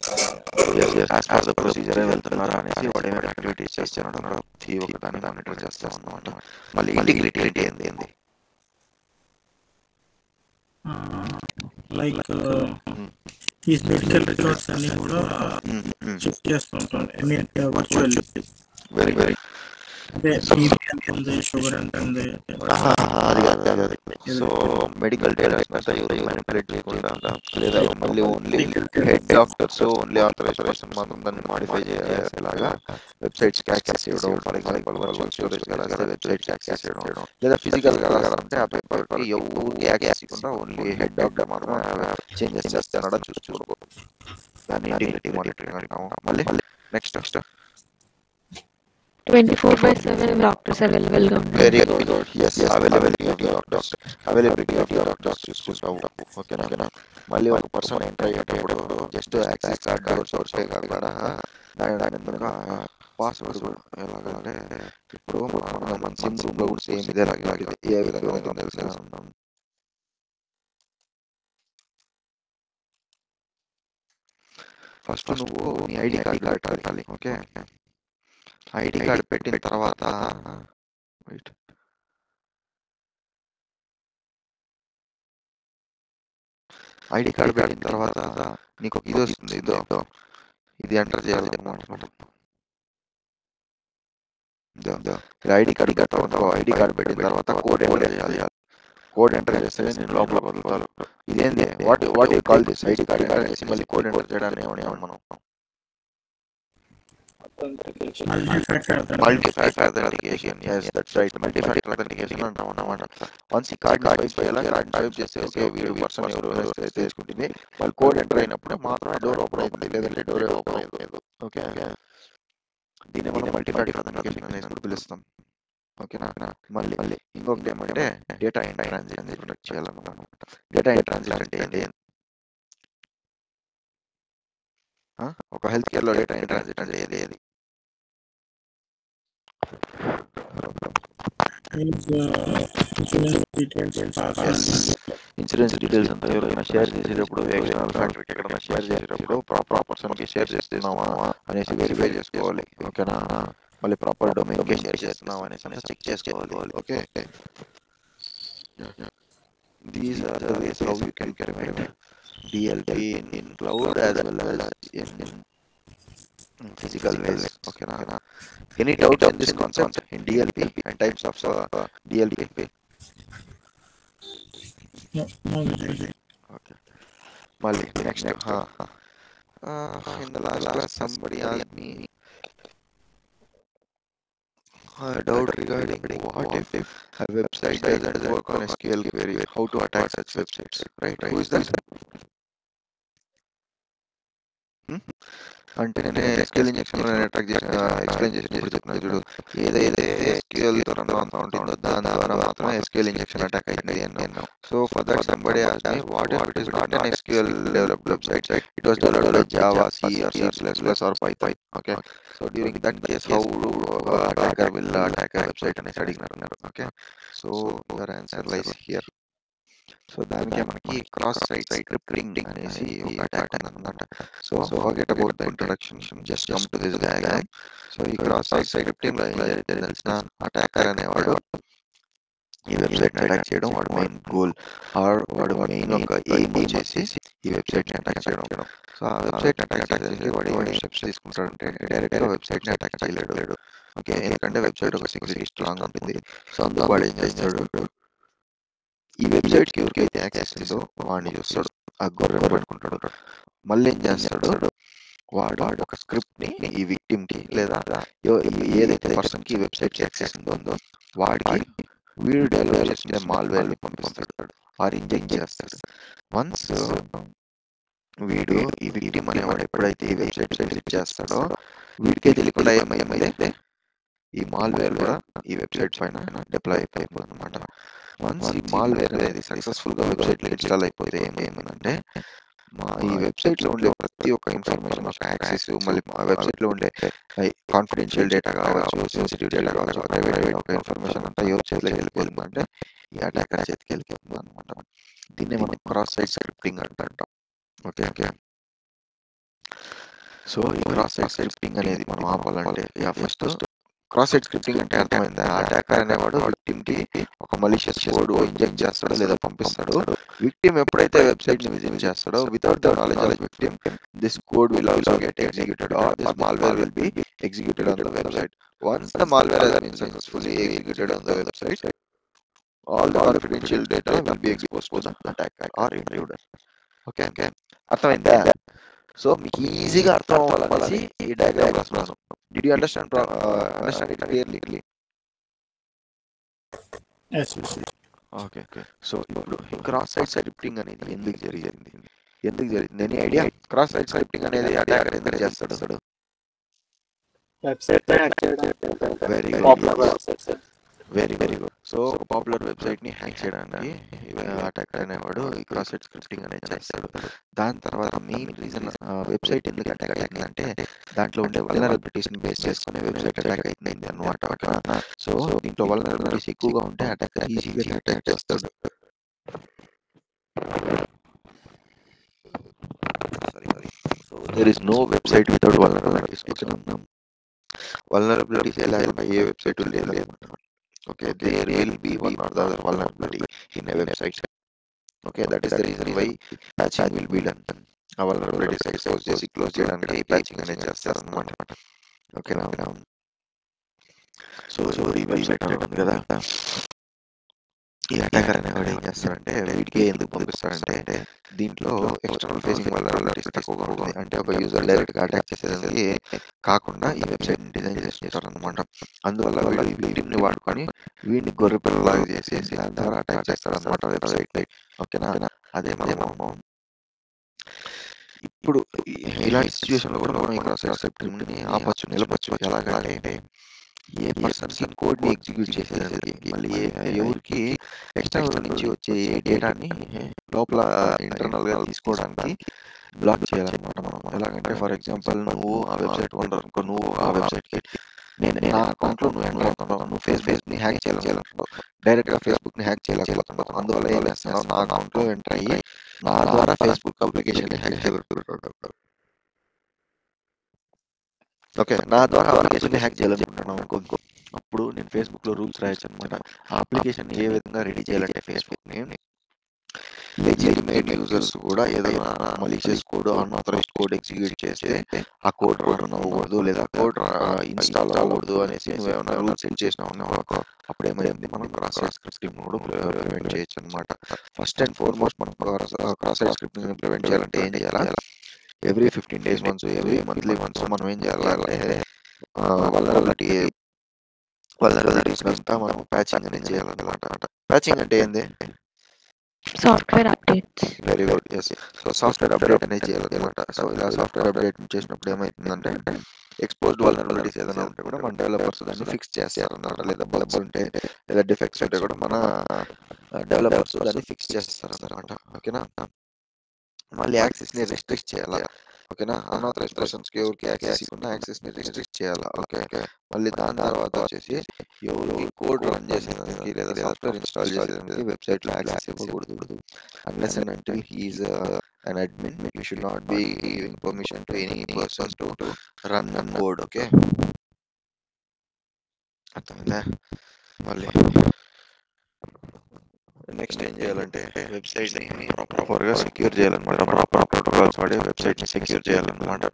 యాజ్ పర్ ద ప్రొసీజరే వెళ్తున్నారా అనేసి వాడు ఏమైనా యాక్టివిటీస్ చేస్తున్నాడు ప్రతి ఒక్కదాన్ని మానిటర్ చేస్తాం అన్నమాట. మళ్ళీ ఇంటిగ్రిటీ ఏంటి ఏంది లైక్ ఈ మెడికల్ రికార్డ్స్ అన్ని కూడా చెక్ చేస్తుంటాం. I mean virtual. Very very అంటే బీపీ ఎంత ఉంది, షుగర్ ఎంత ఉంది. సో మెడికల్ డేటా ఎవరు మ్యానిపులేట్ చేయకుండా, లేదా మళ్ళీ only head doctors only authorization మాత్రం దాన్ని మాడిఫై చేసేలాగా వెబ్సైట్స్కి యాక్సెస్ చేయడం, ఫర్ ఎగ్జాంపుల్ వర్చువల్ స్టోరేజ్ కదా వెబ్సైట్కి యాక్సెస్ చేయడం, లేదా ఫిజికల్గా అంటే ఆ పేపర్కి ఎవరికి యాక్సెస్ ఇవ్వకుండా ఓన్లీ హెడ్ డాక్టర్ మాత్రం చేంజెస్ చేస్తానడం చూసుకో. దాన్ని ఇంటిగ్రిటీ మానిటరింగ్ అంటాము. మళ్ళీ నెక్స్ట్ 24/7 డాక్టర్స్ అవైలబుల్ గా ఉంటారు. Very good. Yes, availability of doctors చూసుకుంటావు. ఓకేనా. మళ్ళీ ఒక పర్సన్ ఎంటర్ అయ్యేటప్పుడు జస్ట్ యాక్సెస్ కార్డ్ సోర్సే కాకుండా దాని పాస్వర్డ్ కూడా ఎలాగంటే ఇప్పుడు మన సిమ్ రూమ్ లో కూడా సేమ్ ఇదే లాగే ఏ విధంగా ఉంటుందో తెలుసుకుంటాం. ఫస్ట్ నువ్వు నీ ఐడి కార్డ్ పెట్టాలి. ఓకే, ఐడి కార్డ్ పెట్టిన తర్వాత నీకు ఇది వస్తుంది. ఇది ఎంటర్ చేయాలి అన్నమాట. ఐడి కార్డ్ పెట్టావు. ఐడి కార్డ్ పెట్టిన తర్వాత కోడ్ ఎంటర్ చేయాలి. కోడ్ ఎంటర్ చేస్తే నేను లోపల వదులుతాను. ఇదేంది what you call this? ID card enter చేసి మళ్ళీ కోడ్ ఎంటర్ చేయడానికి మనం multi-factor authentication. Yes, that's right. Multi-factor authentication అంటాం అన్నమాట. వన్స్ ఈ కార్డ్ స్వైప్ చేస్తే ఓకే వీరు పర్సన్ ఎవరు తెలుసుకుంటుంది. వాళ్ళు కోడ్ ఎంటర్ అయినప్పుడు మాత్రం డోర్ ఓపెన్ అవుతుంది, లేదంటే డోర్ ఓపెన్ అవుతుంది. ఓకే, దీన్ని మనం మల్టీ-ఫ్యాక్టర్ authentication అనేది పిలుస్తాం. ఓకేనా. మళ్ళీ ఇంకొకటి ఏమంటే డేటా ఇన్ ట్రాన్సిట్ చేయాలన్నమాట. డేటా ఇన్ ట్రాన్సిట్ అంటే ఏంటి? ఒక హెల్త్ కేర్ లో డేటా ఇన్ ట్రాన్సిట్ అంటే ఏది? ఇన్సూరెన్స్ డీటెయిల్స్ అంతా ఎవరైనా షేర్ చేసేటప్పుడు, ఎక్స్టర్నల్ ఫ్యాక్టరీకి ఎక్కడైనా షేర్ చేసేటప్పుడు ప్రాపర్ పర్సన్కి షేర్ చేస్తున్నావా అనేసి వెరిఫై చేసుకోవాలి. ఓకేనా. మళ్ళీ ప్రాపర్ డొమైన్కి షేర్ చేస్తున్నావా అనేసి చెక్ చేసుకోవాలి. Okay, these are the ways how you can prevent DLP in cloud as well as in physical ways. Okay, na. Any doubt in this concept in DLP and types of DLP? No, okay. Mali, next. In the last class, somebody asked me a doubt regarding what if a website doesn't work on SQL query, how to attack such websites, right? Who is that? అంటే నేను SQL injection attack explain చేసినప్పుడు చెప్పిన చూడు, ఏదైతే SQL తో అంతా ఉంటుందో దాని ద్వారా మాత్రమే SQL ఇంజెక్షన్ అటాక్ అయింది అన్నాను. So for that somebody asked me what if it is not an SQL developed website, it was developed by Java, C or C++ or Python. Okay, so during that case how attacker will attack a website అనేసి అడిగినారు. Okay, so your answer lies here. So దానికి మనకి cross site scripting అనేసి ఒక attack ఉందన్నమాట. So forget about the introduction, just come to this diagram. So ఈ cross site scripting లో తెలిసిన అటాకర్ అనేవాడు ఈ వెబ్సైట్ ని అటాక్ చేయడం వాడు మెయిన్ గోల్ ఆర్ వాడు మెయిన్ ఒక ఎయిమ్ వచ్చేసి ఈ వెబ్సైట్ ని అటాక్ చేయడం. సో ఆ వెబ్సైట్ ని అటాక్ చేయడానికి వాడు ఏం స్టెప్స్ తీసుకుంటాడంటే డైరెక్ట్ గా వెబ్సైట్ ని అటాక్ చేయలేడు. ఓకే, ఎందుకంటే వెబ్సైట్ ఒక సెక్యూరిటీ స్ట్రాంగ్ ఉంటుంది. సో అందుకు వాడు ఏం చేస్తాడు, ఈ వెబ్సైట్ కి ఎవరికైతే యాక్సెస్ ఉందో వాడిని చూస్తాడు, ఆ గొర్రెను పట్టుకుంటాడు. మళ్ళీ ఏం చేస్తాడు, వాడు ఒక స్క్రిప్ట్ ని ఈ విక్టిమ్ కి లేదా ఏదైతే పర్సన్ కి వెబ్సైట్ కి యాక్సెస్ ఉందో వాడికి వీడు డెలివరీ చేస్తుంటే మాల్వేర్ ని పంపిస్తాడు, వారు ఇంజెక్ట్ చేస్తాడు. వన్స్ వీడు ఈ విక్టిమ్ అనేవాడు ఎప్పుడైతే ఈ వెబ్సైట్ విజిట్ చేస్తాడో వీడికే తెలియకుండా ఏమైతే ఈ మాల్వేర్ కూడా ఈ వెబ్సైట్ పైన డిప్లాయ్ అయిపోతుంది అన్నమాట. వన్స్ ఈ మాల్వేర్ అనేది సక్సెస్ఫుల్ గా వెబ్సైట్ లో ఇన్స్టాల్ అయిపోతే ఏమైందంటే ఈ వెబ్సైట్లో ఉండే ప్రతి ఒక్క ఇన్ఫర్మేషన్ ఒక యాక్సెస్, మళ్ళీ ఆ వెబ్సైట్లో ఉండే కాన్ఫిడెన్షియల్ డేటా కావచ్చు, సెన్సిటివ్ డేటా కావచ్చు, ప్రైవేట్ ఒక ఇన్ఫర్మేషన్ అంతా ఎవరి చేతిలోకి వెళ్ళిపోతుంది అంటే ఈ అటాకర్ చేతికి వెళ్ళిపోతుంది అనమాట. దీన్ని మనం క్రాస్ సైట్ స్క్రిప్టింగ్ అంటాం. Okay okay. సో ఈ క్రాస్ సైట్ స్క్రిప్టింగ్ అనేది మనం ఆపాలంటే ఫస్ట్ క్రాస్ సైట్ స్క్రిప్టింగ్ అంటే అర్థమైందా? అటాకర్ అనేవాడు విక్టిమ్ కి ఒక మలిషియస్ కోడ్ ఇంజెక్ట్ చేస్తాడో లేదా పంపిస్తాడు. విక్టిమ్ ఎప్పుడైతే వెబ్సైట్ ని విజిట్ చేస్తాడో without the knowledge of victim this code will also get executed or this malware will be executed on the website. Once the malware has been successfully executed on the website, all the confidential data will be exposed to the attacker or intruder. Okay okay, అర్థమైందా? సో మీకు ఈజీగా అర్థం అవ్వాలనేసి ఈ diagram రాస్తున్నాను. Did you understand it clearly? Okay okay. So ఇప్పుడు cross site scripting అనేది ఎందుకు జరిగింది? Any idea? Cross site scripting అనేది అటాకర్ ఎందుకు చేస్తాడు? వెబ్సైట్ హ్యాక్ చేయడం. Very popular good, websites. Very very good. So ఒక పాపులర్ వెబ్సైట్ ని హ్యాక్ చేయడానికి అటాకర్ అనేవాడు ఈ క్రాస్ సైట్ స్క్రిప్టింగ్ అనేది చేస్తాడు. దాని తర్వాత మెయిన్ రీజన్ వెబ్సైట్ ఎందుకు అటాక్ అవుతుందంటే దాంట్లో ఉండే వల్నరబిలిటీస్ ని బేస్ చేసుకునే వెబ్సైట్ అటాక్ అవుతుంది అనమాట. సో దీంట్లో వల్నరబిలిటీస్ ఎక్కువగా ఉంటే అటాకర్ ఈజీగా అటాక్ చేస్తాడు. So there is no website without vulnerabilities. Vulnerabilities ఎలా ఏ వెబ్సైట్ లేదు. Okay, there will be one or the other vulnerability in a website. Okay, that is the reason why patching will be done. A vulnerability is exposed చేసి close చేయడానికి patching అనేది చేస్తారు అన్నమాట. Okay నా. So ఈ website ఉంటుంది కదా, ఈ అటాకర్ అనేవాడు ఏం చేస్తాడంటే వీటికి ఎందుకు పంపిస్తాడంటే దీంట్లో ఎక్స్టర్నల్ ఫేసింగ్ వల్నరబిలిటీస్ తక్కువగా ఉంటుంది. అంటే ఒక యూజర్ డైరెక్ట్ గా అటాక్ చేసేదానికి కాకుండా ఈ వెబ్సైట్ డిజైన్ చేస్తారు అనమాట. అందువల్ల వీళ్ళు ఈ విక్టిమ్ ని వాడుకొని వీడిని గొర్రె పిల్లలాగా చేసేసి దాని ద్వారా అటాక్ చేస్తారు అనమాట వెబ్సైట్. ఓకేనా? అదే మనము ఇప్పుడు ఇలాంటి సిచ్యువేషన్ లో కూడా మనం ఈ క్రాస్ సైట్ స్క్రిప్టింగ్ ని ఆపచ్చు, నిలపచ్చు. ఎలాగంటే ఏ పర్సన్ కి కోడ్ ని ఎగ్జిక్యూట్ చేసేదానికి మళ్ళీ ఎవరికి ఎక్స్టర్నల్ నుంచి వచ్చే డేటాని లోపల ఇంటర్నల్ గా తీసుకోవడానికి బ్లాక్ చేయాలన్నమాట మనం. ఎలాగంటే ఫర్ ఎగ్జాంపుల్ నువ్వు ఆ వెబ్సైట్ ఓనర్ అనుకో, నువ్వు ఆ వెబ్సైట్ కి నేను నా అకౌంట్ లో నువ్వు ఎంటర్ అవుతున్నావు, నువ్వు ఫేస్బుక్ ని హ్యాక్ చేయాలనుకుంటున్నావు, డైరెక్ట్ గా ఫేస్బుక్ ని హ్యాక్ చేయలేకపోతున్నావు. అందువల్ల ఏం చేస్తున్నావు, నా అకౌంట్ లో ఎంటర్ అయ్యి నా ద్వారా ఫేస్బుక్ అప్లికేషన్ ని హ్యాక్ చేయాలనుకుంటున్నావు. ఓకే, నా ద్వారా అప్లికేషన్ హ్యాక్ చేయాలనుకుంటున్నాను అనుకో, అప్పుడు నేను ఫేస్బుక్ లో రూల్స్ రాయొచ్చు అనమాట. ఆ అప్లికేషన్ ఏ విధంగా రెడీ చేయాలంటే ఫేస్బుక్ ని లెజిటిమేట్ యూజర్స్ కూడా ఏదైనా malicious code, unauthorized code execute చేస్తే ఆ కోడ్ రన్ అవ్వకూడదు లేదా కోడ్ ఇన్స్టాల్ అవ్వకూడదు అనేసి నువ్వేమైనా రూల్స్ సెట్ చేసినావు అప్పుడు ఏమైంది, మనం క్రాస్ సైట్ స్క్రిప్టింగ్ కూడా ప్రివెంట్ చేయొచ్చు అనమాట. ఫస్ట్ అండ్ ఫార్మోస్ట్ మనం క్రాస్ సైట్ స్క్రిప్టింగ్ ప్రివెంట్ చేయాలంటే ఏం చేయాలి? Every 15 days once, every monthly once మనం ఏం చేయాలంటే వల్నరబిలిటీస్ అంతా మనం ప్యాచింగ్ అనేది చేయాలన్నమాట. ప్యాచింగ్ అంటే ఏంది? Software updates. Very good, yes. So software update అనేది చేయాలన్నమాట. సో ఇలా సాఫ్ట్వేర్ అప్డేట్ చేసినప్పుడు ఏమవుతుందంటే ఎక్స్పోజ్డ్ వల్నరబిలిటీస్ ఏదైనా ఉంటే కూడా మన డెవలపర్స్ దాన్ని ఫిక్స్ చేస్తారన్నమాట. లేదా బగ్స్ ఉంటే లేదా డిఫెక్ట్స్ ఉంటే కూడా మన డెవలపర్స్ దాన్ని ఫిక్స్ చేస్తారన్నమాట. ఓకేనా? మళ్ళీ యాక్సెస్ ని రెస్ట్రిక్ట్ చేయాలా. ఓకేనా? అన్ఆథరైజ్డ్ పర్సన్స్ కి ఎవరికి యాక్సెస్ ఇవ్వకుండా యాక్సెస్ ని రెస్ట్రిక్ట్ చేయాలా. Okay okay. మళ్ళీ దాని తర్వాత వచ్చేసి ఎవరికి కోడ్ రన్ చేసేదానికి లేదా సాఫ్ట్వేర్ ఇన్స్టాల్ చేసేదానికి వెబ్సైట్ లో యాక్సెస్ ఇవ్వకూడదు. Unless and until he is an admin, you should not be giving permission to any person to run code. Okay, అర్థమైందా? మళ్ళీ నెక్స్ట్ ఏం చేయాలంటే వెబ్సైట్ ని ప్రాపర్ గా సెక్యూర్ చేయాలన్నమాట. ప్రాపర్ ప్రోటోకాల్స్ వాడి వెబ్సైట్ ని సెక్యూర్ చేయాలన్నమాట.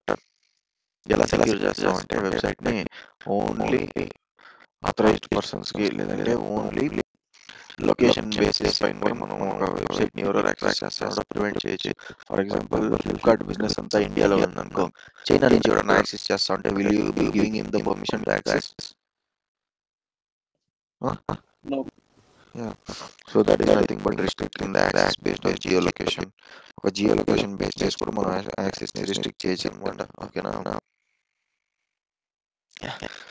ఎలా సెక్యూర్ చేస్తామంటే వెబ్సైట్ ని ఓన్లీ ఆథరైజ్డ్ పర్సన్స్ కి లేదంటే ఓన్లీ లొకేషన్ బేసిస్ పైన కూడా మనం ఒక వెబ్సైట్ ని ఎవరో యాక్సెస్ చేస్తారో ప్రివెంట్ చేయొచ్చు. ఫర్ ఎగ్జాంపుల్ ఫ్లిప్కార్ట్ బిజినెస్ అంతా ఇండియాలో ఉందనుకో, చైనా నుంచి ఎవరైనా యాక్సెస్ చేస్తా ఉంటే will you be giving him the permission to access? No. Yeah. So that is nothing but restricting the access based on geolocation. ఒక జియోలొకేషన్ బేస్ చేసి కూడా మనం యాక్సెస్ ని రిస్ట్రిక్ట్ చేయొచ్చు అనమాట. ఓకేనా?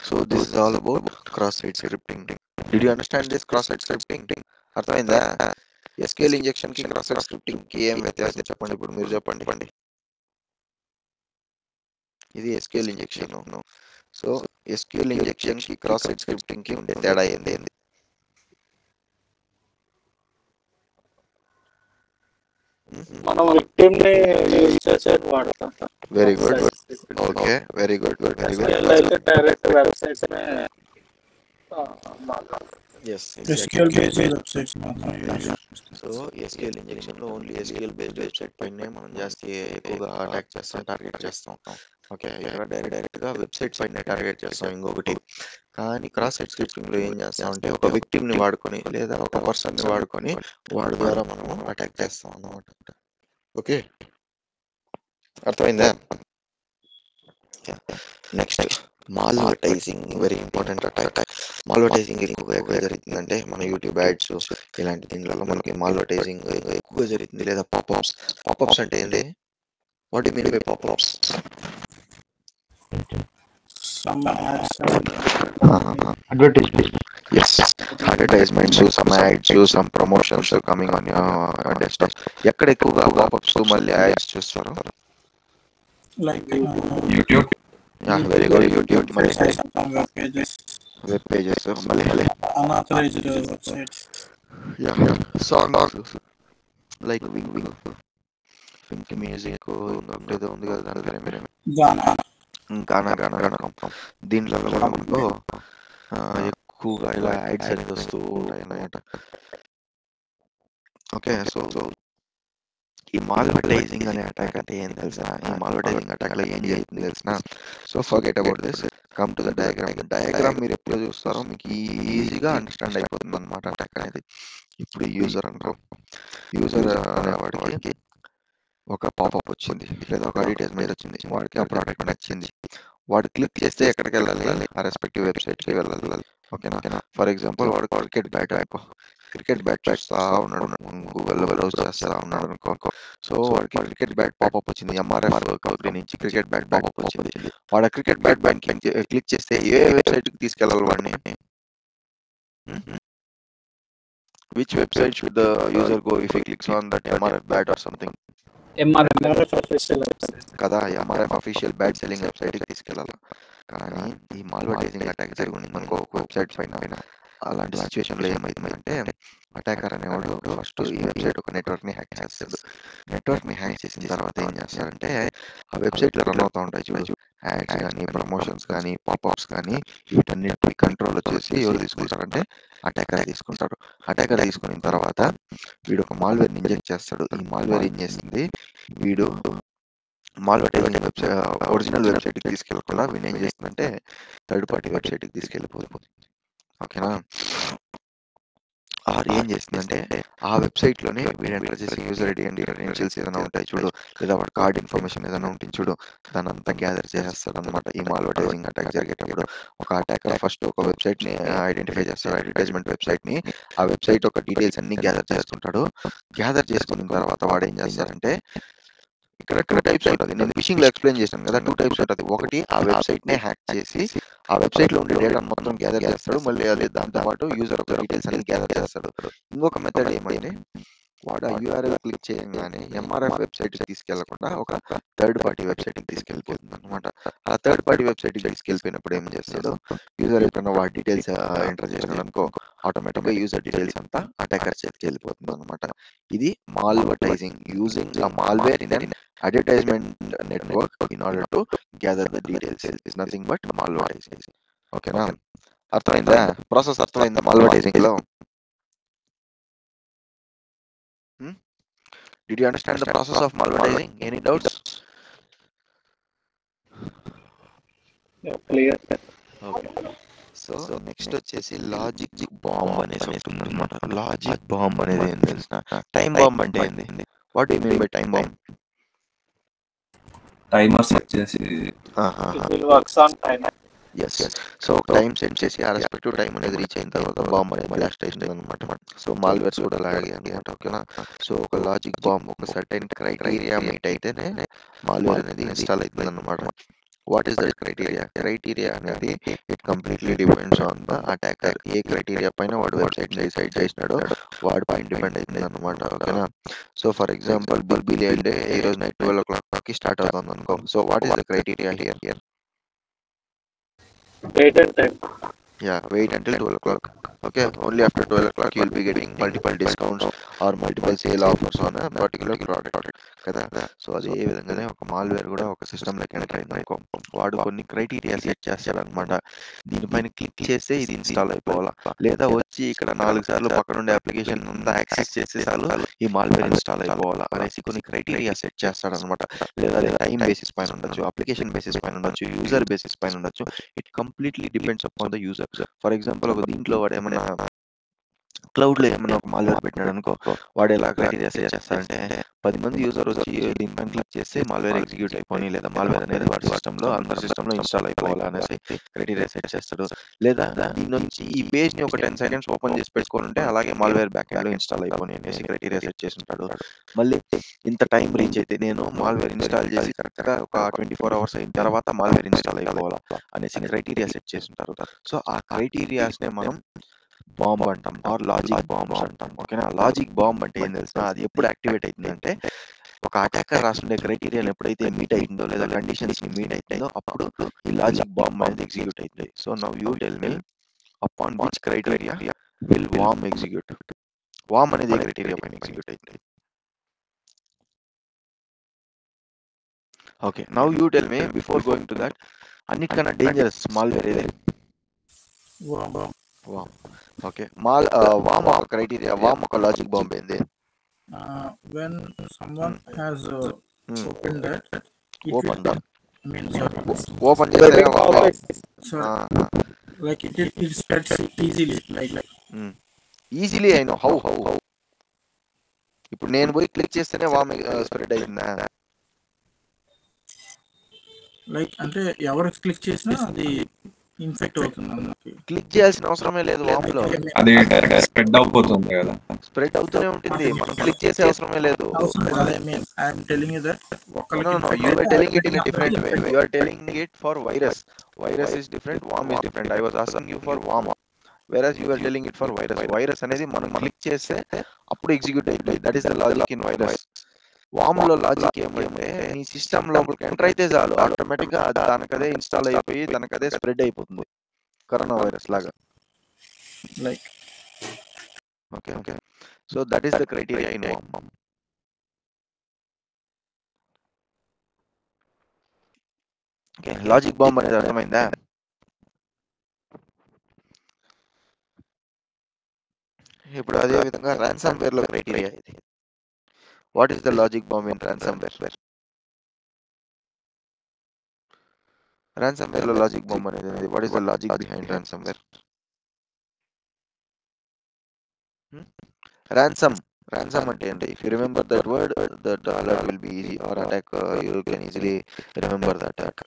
So this is all about cross site scripting. Did you understand this cross site scripting? అర్థమైందా? SQL injection కి క్రాస్ సైట్ స్క్రిప్టింగ్ కి ఏం వ్యత్యాసం చెప్పండి, ఇప్పుడు మీరు చెప్పండి. ఇది SQL injection. So SQL injection కి క్రాస్ సైట్ స్క్రిప్టింగ్ కి ఉండే తేడా ఏంది? మనం విక్టిమ్ ని యూజ్ చేసేది వాడతాం. Very good. Okay, very good. SQL అయితే డైరెక్ట్ వెబ్సైట్స్ నే SQL based websites మాత్రమే use చేస్తాం. సో ఎస్క్యూఎల్ ఇంజెక్షన్ లో ఓన్లీ ఎస్క్యూఎల్ బేస్డ్ వెబ్సైట్ పైనే మనం ఎక్కువగా అటాక్ చేస్తాం, టార్గెట్ చేస్తాం. ఓకే, ఇక్కడ డైరెక్ట్ గా వెబ్సైట్ పైన టార్గెట్ చేస్తాం. ఇంకొకటి కానీ క్రాస్ సైట్ స్క్రిప్టింగ్ లో ఏం చేస్తాం అంటే ఒక విక్టిమ్ ని వాడుకొని లేదా ఒక పర్సన్ ని వాడుకొని వాడి ద్వారా మనం అటాక్ చేస్తాం అన్నమాట. ఓకే, అర్థమైందా? Next malvertising, very important attack. Malvertising ఎక్కువగా ఎక్కడ జరుగుతుందంటే మన యూట్యూబ్ యాడ్స్ ఇలాంటి దీనిలలో మనకి మాల్వర్టైజింగ్ ఎక్కువగా జరుగుతుంది. లేదా పాపప్స్ అంటే ఏంటి? What you mean by pop-ups? Some ads and Yes, advertisements, some ads, some promotions coming on your desktop. ఎక్కడ ఎక్కువగా పాపప్స్ మళ్ళీ యాడ్స్ చూస్తారు? like YouTube. Very good. YouTube, మళ్ళీ some web pages, మళ్ళీ unauthorized websites. Songs like pink music ఏదో ఉంది కదా, దాని పేరు Ghana. గానా. దీంట్లో కూడా మనకు ఎక్కువగా ఇలా యాడ్స్ అనేది వస్తూ ఉంటాయి అన్నమాట. ఓకే, సో ఈ మాల్వర్టైజింగ్ అనే అటాక్ అంటే ఏం తెలుసా? ఈ మాల్వర్టైజింగ్ అటాక్ లో ఏం జరుగుతుంది తెలుసా? So forget about this, come to the diagram. మీరు ఎప్పుడు చూస్తారో మీకు ఈజీగా అండర్స్టాండ్ అయిపోతుంది అనమాట అటాక్ అనేది. ఇప్పుడు యూజర్ అనేవాడికి ఒక పాపప్ వచ్చింది లేదా ఒక అడ్వర్టైజ్మెంట్ వచ్చింది, వాడికి ఆ ప్రోడక్ట్ నచ్చింది. వాడు క్లిక్ చేస్తే ఎక్కడికి వెళ్ళాలి? ఆ రెస్పెక్టివ్ వెబ్సైట్కి వెళ్ళాలి. ఓకేనా? ఫర్ ఎగ్జాంపుల్ వాడు క్రికెట్ బ్యాట్ చూస్తా ఉన్నాడు, గూగుల్లో బ్రౌజ్ చేస్తా ఉన్నాడు అనుకో. సో వాడికి క్రికెట్ బ్యాట్ పాపప్ వచ్చింది, MRF కంపెనీ నుంచి క్రికెట్ బ్యాట్ పాపప్ వచ్చింది. వాడు క్రికెట్ బ్యాట్ క్లిక్ చేస్తే ఏ వెబ్సైట్ కి తీసుకెళ్ళాలి వాడిని? Which website should the user go if he clicks on that MRF bat or something? MRF official కదా, MRF official bat selling website కి తీసుకెళ్ళాలి. కానీ ఈ మాల్వర్టైజింగ్ అటాక్ జరిగింది మనకు ఒక వెబ్సైట్ పైన. అలాంటి సిచ్యువేషన్ లో ఏమైతుందంటే అటాకర్ అనేవాడు ఫస్ట్ ఈ వెబ్సైట్ ఒక నెట్వర్క్ ని హ్యాక్ చేస్తాడు. నెట్వర్క్ ని హ్యాక్ చేసిన తర్వాత ఏం చేస్తాడంటే ఆ వెబ్సైట్ లో రన్ అవుతా ఉంటాయి చూడు, యాడ్స్ కానీ ప్రమోషన్స్ కానీ పాపప్స్ కానీ, వీటన్నిటి కంట్రోల్ వచ్చేసి ఎవరు తీసుకుంటారంటే అటాకర్ తీసుకుంటాడు. అటాకర్ తీసుకున్న తర్వాత వీడు ఒక మాల్వేర్ ని ఇంజెక్ట్ చేస్తాడు. ఈ మాల్వేర్ ఏం చేసింది, వీడు మాల్వర్టైజింగ్ వెబ్సైట్ ఒరిజినల్ వెబ్సైట్ కి తీసుకెళ్ళకుండా వీడు ఏం చేస్తుందంటే థర్డ్ పార్టీ వెబ్సైట్ కి తీసుకెళ్ళిపోతుంది. ఓకేనా? ఆర్ ఏం చేస్తుందంటే ఆ వెబ్సైట్ లోనే వీడు ఎంటర్ చేసి యూజర్ ఐడి అండ్ క్రెడెన్షియల్స్ ఏదైనా ఉంటాయి చూడు, లేదా వాడు కార్డ్ ఇన్ఫర్మేషన్ ఏదైనా ఉంటుంది చూడు, దాని అంతా గ్యాదర్ చేసేస్తాడు అనమాట. ఈ మాల్వర్టైజింగ్ అటాక్ జరిగేటప్పుడు ఒక అటాకర్ ఫస్ట్ ఒక వెబ్సైట్ ని ఐడెంటిఫై చేస్తాడు, అడ్వర్టైజ్మెంట్ వెబ్సైట్ ని. ఆ వెబ్సైట్ ఒక డీటెయిల్స్ అన్ని గ్యాదర్ చేసుకుంటాడు. గ్యాదర్ చేసుకున్న తర్వాత వాడు ఏం చేస్తారంటే ఇక్కడ 2 టైప్స్ ఉంటుంది. నేను ఫిషింగ్ లో ఎక్స్ప్లెయిన్ చేశాను కదా, 2 టైప్స్ ఉంటుంది. ఒకటి ఆ వెబ్సైట్ నే హ్యాక్ చేసి ఆ వెబ్సైట్ లో ఉండే డేటా మొత్తం గ్యాదర్ చేస్తాడు, మళ్ళీ అదే దాంతో పాటు యూజర్ యొక్క డీటెయిల్స్ అనేది గ్యాదర్ చేస్తాడు. ఇంకొక మెథడ్ ఏమంటే వాడు ఆ URL క్లిక్ చేయగానే MRF వెబ్సైట్ కి తీసుకెళ్లకుండా ఒక థర్డ్ పార్టీ వెబ్సైట్ కి తీసుకెళ్ళిపోతుంది అనమాట. ఆ థర్డ్ పార్టీ వెబ్సైట్ కి తీసుకెళ్ళిపోయినప్పుడు ఏం చేస్తాడు, యూజర్ ఎప్పుడైనా వాడి డీటెయిల్స్ ఎంటర్ చేసినాడు అనుకో, ఆటోమేటిక్ గా యూజర్ డీటెయిల్స్ అంతా అటాకర్ చేతికి వెళ్ళిపోతుంది అనమాట. ఇది malvertising, using a malware in an advertisement network in order to gather the details. It is nothing but malvertising. ఓకేనా? అర్థమైందా? ప్రాసెస్ అర్థమైందా మాల్వర్టైజింగ్ లో? Did you understand the process of malvertising? Any doubts? Clear. Okay. So next వచ్చేసి logic bomb అనేసి ఉంటుంది అనమాట. Logic bomb అనేది ఏం తెలిసిన? టైం బాంబ్ అంటే ఏంది? What you mean by time bomb? Timer set చేసి works on time. Yes, so time set చేసి ఆ రెస్పెక్టివ్ టైం అనేది రీచ్ అయిన తర్వాత బాంబ్ అనేది బ్లాస్ట్ అయింది అనమాట. సో మాల్వేర్స్ కూడా అలాగే అనమాట. ఓకేనా? సో ఒక లాజిక్ బాంబ్ ఒక సర్టైన్ క్రైటీరియా మీట్ అయితేనే మాల్వేర్ అనేది ఇన్స్టాల్ అవుతుంది అనమాట. What is that criteria? Criteria అనేది it completely depends on the attacker. ఏ క్రైటీరియా పైన వాడు వెబ్సైట్ డిసైడ్ చేసినాడో వాడి పైన డిపెండ్ అవుతుంది అనమాట. ఓకేనా? So for example big billion day ఈ రోజు నైట్ 12 o'clock స్టార్ట్ అవుతుంది అనుకో. So what is the criteria here? Date and time. Yeah, wait until 12 o'clock. Okay, only after 12 o'clock you will be getting multiple discounts or multiple sale offers on a particular product కదా. So అదే విధంగానే ఒక malware కూడా ఒక సిస్టంలోకి enter అయింది అనుకో. వాడు కొన్ని క్రైటీరియా సెట్ చేస్తాడు అనమాట. దీనిపైన క్లిక్ చేస్తే ఇది ఇన్స్టాల్ అయిపోవాలా, లేదా వచ్చి ఇక్కడ 4 సార్లు పక్కన ఉండే అప్లికేషన్ అంతా యాక్సెస్ చేస్తే చాలు ఈ మాల్వేర్ ఇన్స్టాల్ అయిపోవాలా అనేసి కొన్ని క్రైటీరియా సెట్ చేస్తాడు అనమాట. లేదా అది టైం బేసిస్ పైన ఉండొచ్చు, అప్లికేషన్ బేసిస్ పైన ఉండొచ్చు, యూజర్ బేసిస్ పైన ఉండొచ్చు. It completely depends upon the user. For example ఒక దీంట్లో వాడు ఏమైనా క్లౌడ్లో ఏమైనా ఒక మాల్వేర్ పెట్టినాడు అనుకో, వాడు ఎలా క్రైటీరియా సెట్ చేస్తారంటే 10 మంది యూజర్ వచ్చి దీనిపైన క్లిక్ చేస్తే మాల్వేర్ ఎగ్జిక్యూట్ అయిపోయి, లేదా మాల్వేర్ అనేది వాడి సిస్టంలో అందరి సిస్టంలో ఇన్స్టాల్ అయిపోవాలి అనేసి క్రైటీరియా సెట్ చేస్తాడు. లేదా దీని నుంచి ఈ పేజ్ ని ఒక 10 seconds ఓపెన్ చేసి పెట్టుకోవాలంటే అలాగే మాల్వేర్ బ్యాక్ ఎండ్ లో ఇన్స్టాల్ అయిపోయి అనేసి క్రైటీరియా సెట్ చేసి ఉంటాడు. మళ్ళీ ఇంత టైం రీచ్ అయితే నేను మాల్వేర్ ఇన్స్టాల్ చేసి కరెక్ట్ గా ఒక 24 hours అయిన తర్వాత మాల్వేర్ ఇన్స్టాల్ అయిపోవాలా అనేసి క్రైటీరియా సెట్ చేసి ఉంటారు. సో ఆ క్రైటీరియాస్ నే మనం బాంబ్ అంటాం ఆర్ లాజిక్ బాంబ్స్ అంటాం. ఓకేనా? లాజిక్ బాంబ్ అంటే ఏం తెలుసా? అది ఎప్పుడు యాక్టివేట్ అవుతుందంటే ఒక అటాకర్ రాసుండే క్రైటీరియాని ఎప్పుడైతే మీట్ అవుతుందో లేదా కండిషన్స్ ని మీట్ అవుతుందో అప్పుడు ఈ లాజిక్ బాంబ్ అనేది ఎగ్జిక్యూట్ అవుతుంది. So now you tell me upon which criteria will worm execute? Worm అనేది ఏ క్రైటీరియా పైన ఎగ్జిక్యూట్ అవుతుంది? Okay, now you tell me before going to that అన్నిటికన్నా డేంజరస్ మాల్వేర్ ఏది? వామ్. ఓకే, వామ్ ఒక criteria, worm ఒక logic bomb ఏంది? When someone has opened that, it open will, I mean, sorry, open చేస్తే Webbing complex. sorry, like it spreads easily, like easily అయినా how ఇప్పుడు నేను పోయి click చేస్తేనే వామ్ స్ప్రెడ్ అయిందా? అంటే ఎవరు క్లిక్ చేసినా అది ఇన్ఫెక్ట్ అవుతుంది అందరికి. క్లిక్ చేయాల్సిన అవసరమే లేదు వామ్ లో, అది డైరెక్ట్ స్ప్రెడ్ అయిపోతుంది కదా. స్ప్రెడ్ అవుతూనే ఉంటుంది, మనం క్లిక్ చేసే అవసరమే లేదు. అవసరం లేదు. అదే mean I'm telling you that No, no, you are telling it in a different way. You are telling it for virus. Virus is different, worm is different. I was asking you for worm, whereas you are telling it for virus. Virus అనేది మనం click చేస్తే అప్పుడు execute అవుతుంది. That is the logic in virus. Worm లో logic ఏమంటే నీ system లోపలికి enter అయితే చాలు ఆటోమేటిక్ గా దానికదే ఇన్స్టాల్ అయిపోయి దానికదే స్ప్రెడ్ అయిపోతుంది, కరోనా వైరస్ లాగా. Like okay okay, so that is the criteria in worm. Okay, logic bomb అనేది అర్థమైందా? ఇప్పుడు అదే విధంగా రాన్సమ్ వేర్ లో క్రైటీరియా ఇది. What is the logic bomb in ransomware? Ransomware లో లాజిక్ బాంబ్ అనేది what is the logic behind ransomware? Ransom అంటే ఏంటి? If you remember that word, that alert will be easy or attack, you can easily remember the attack.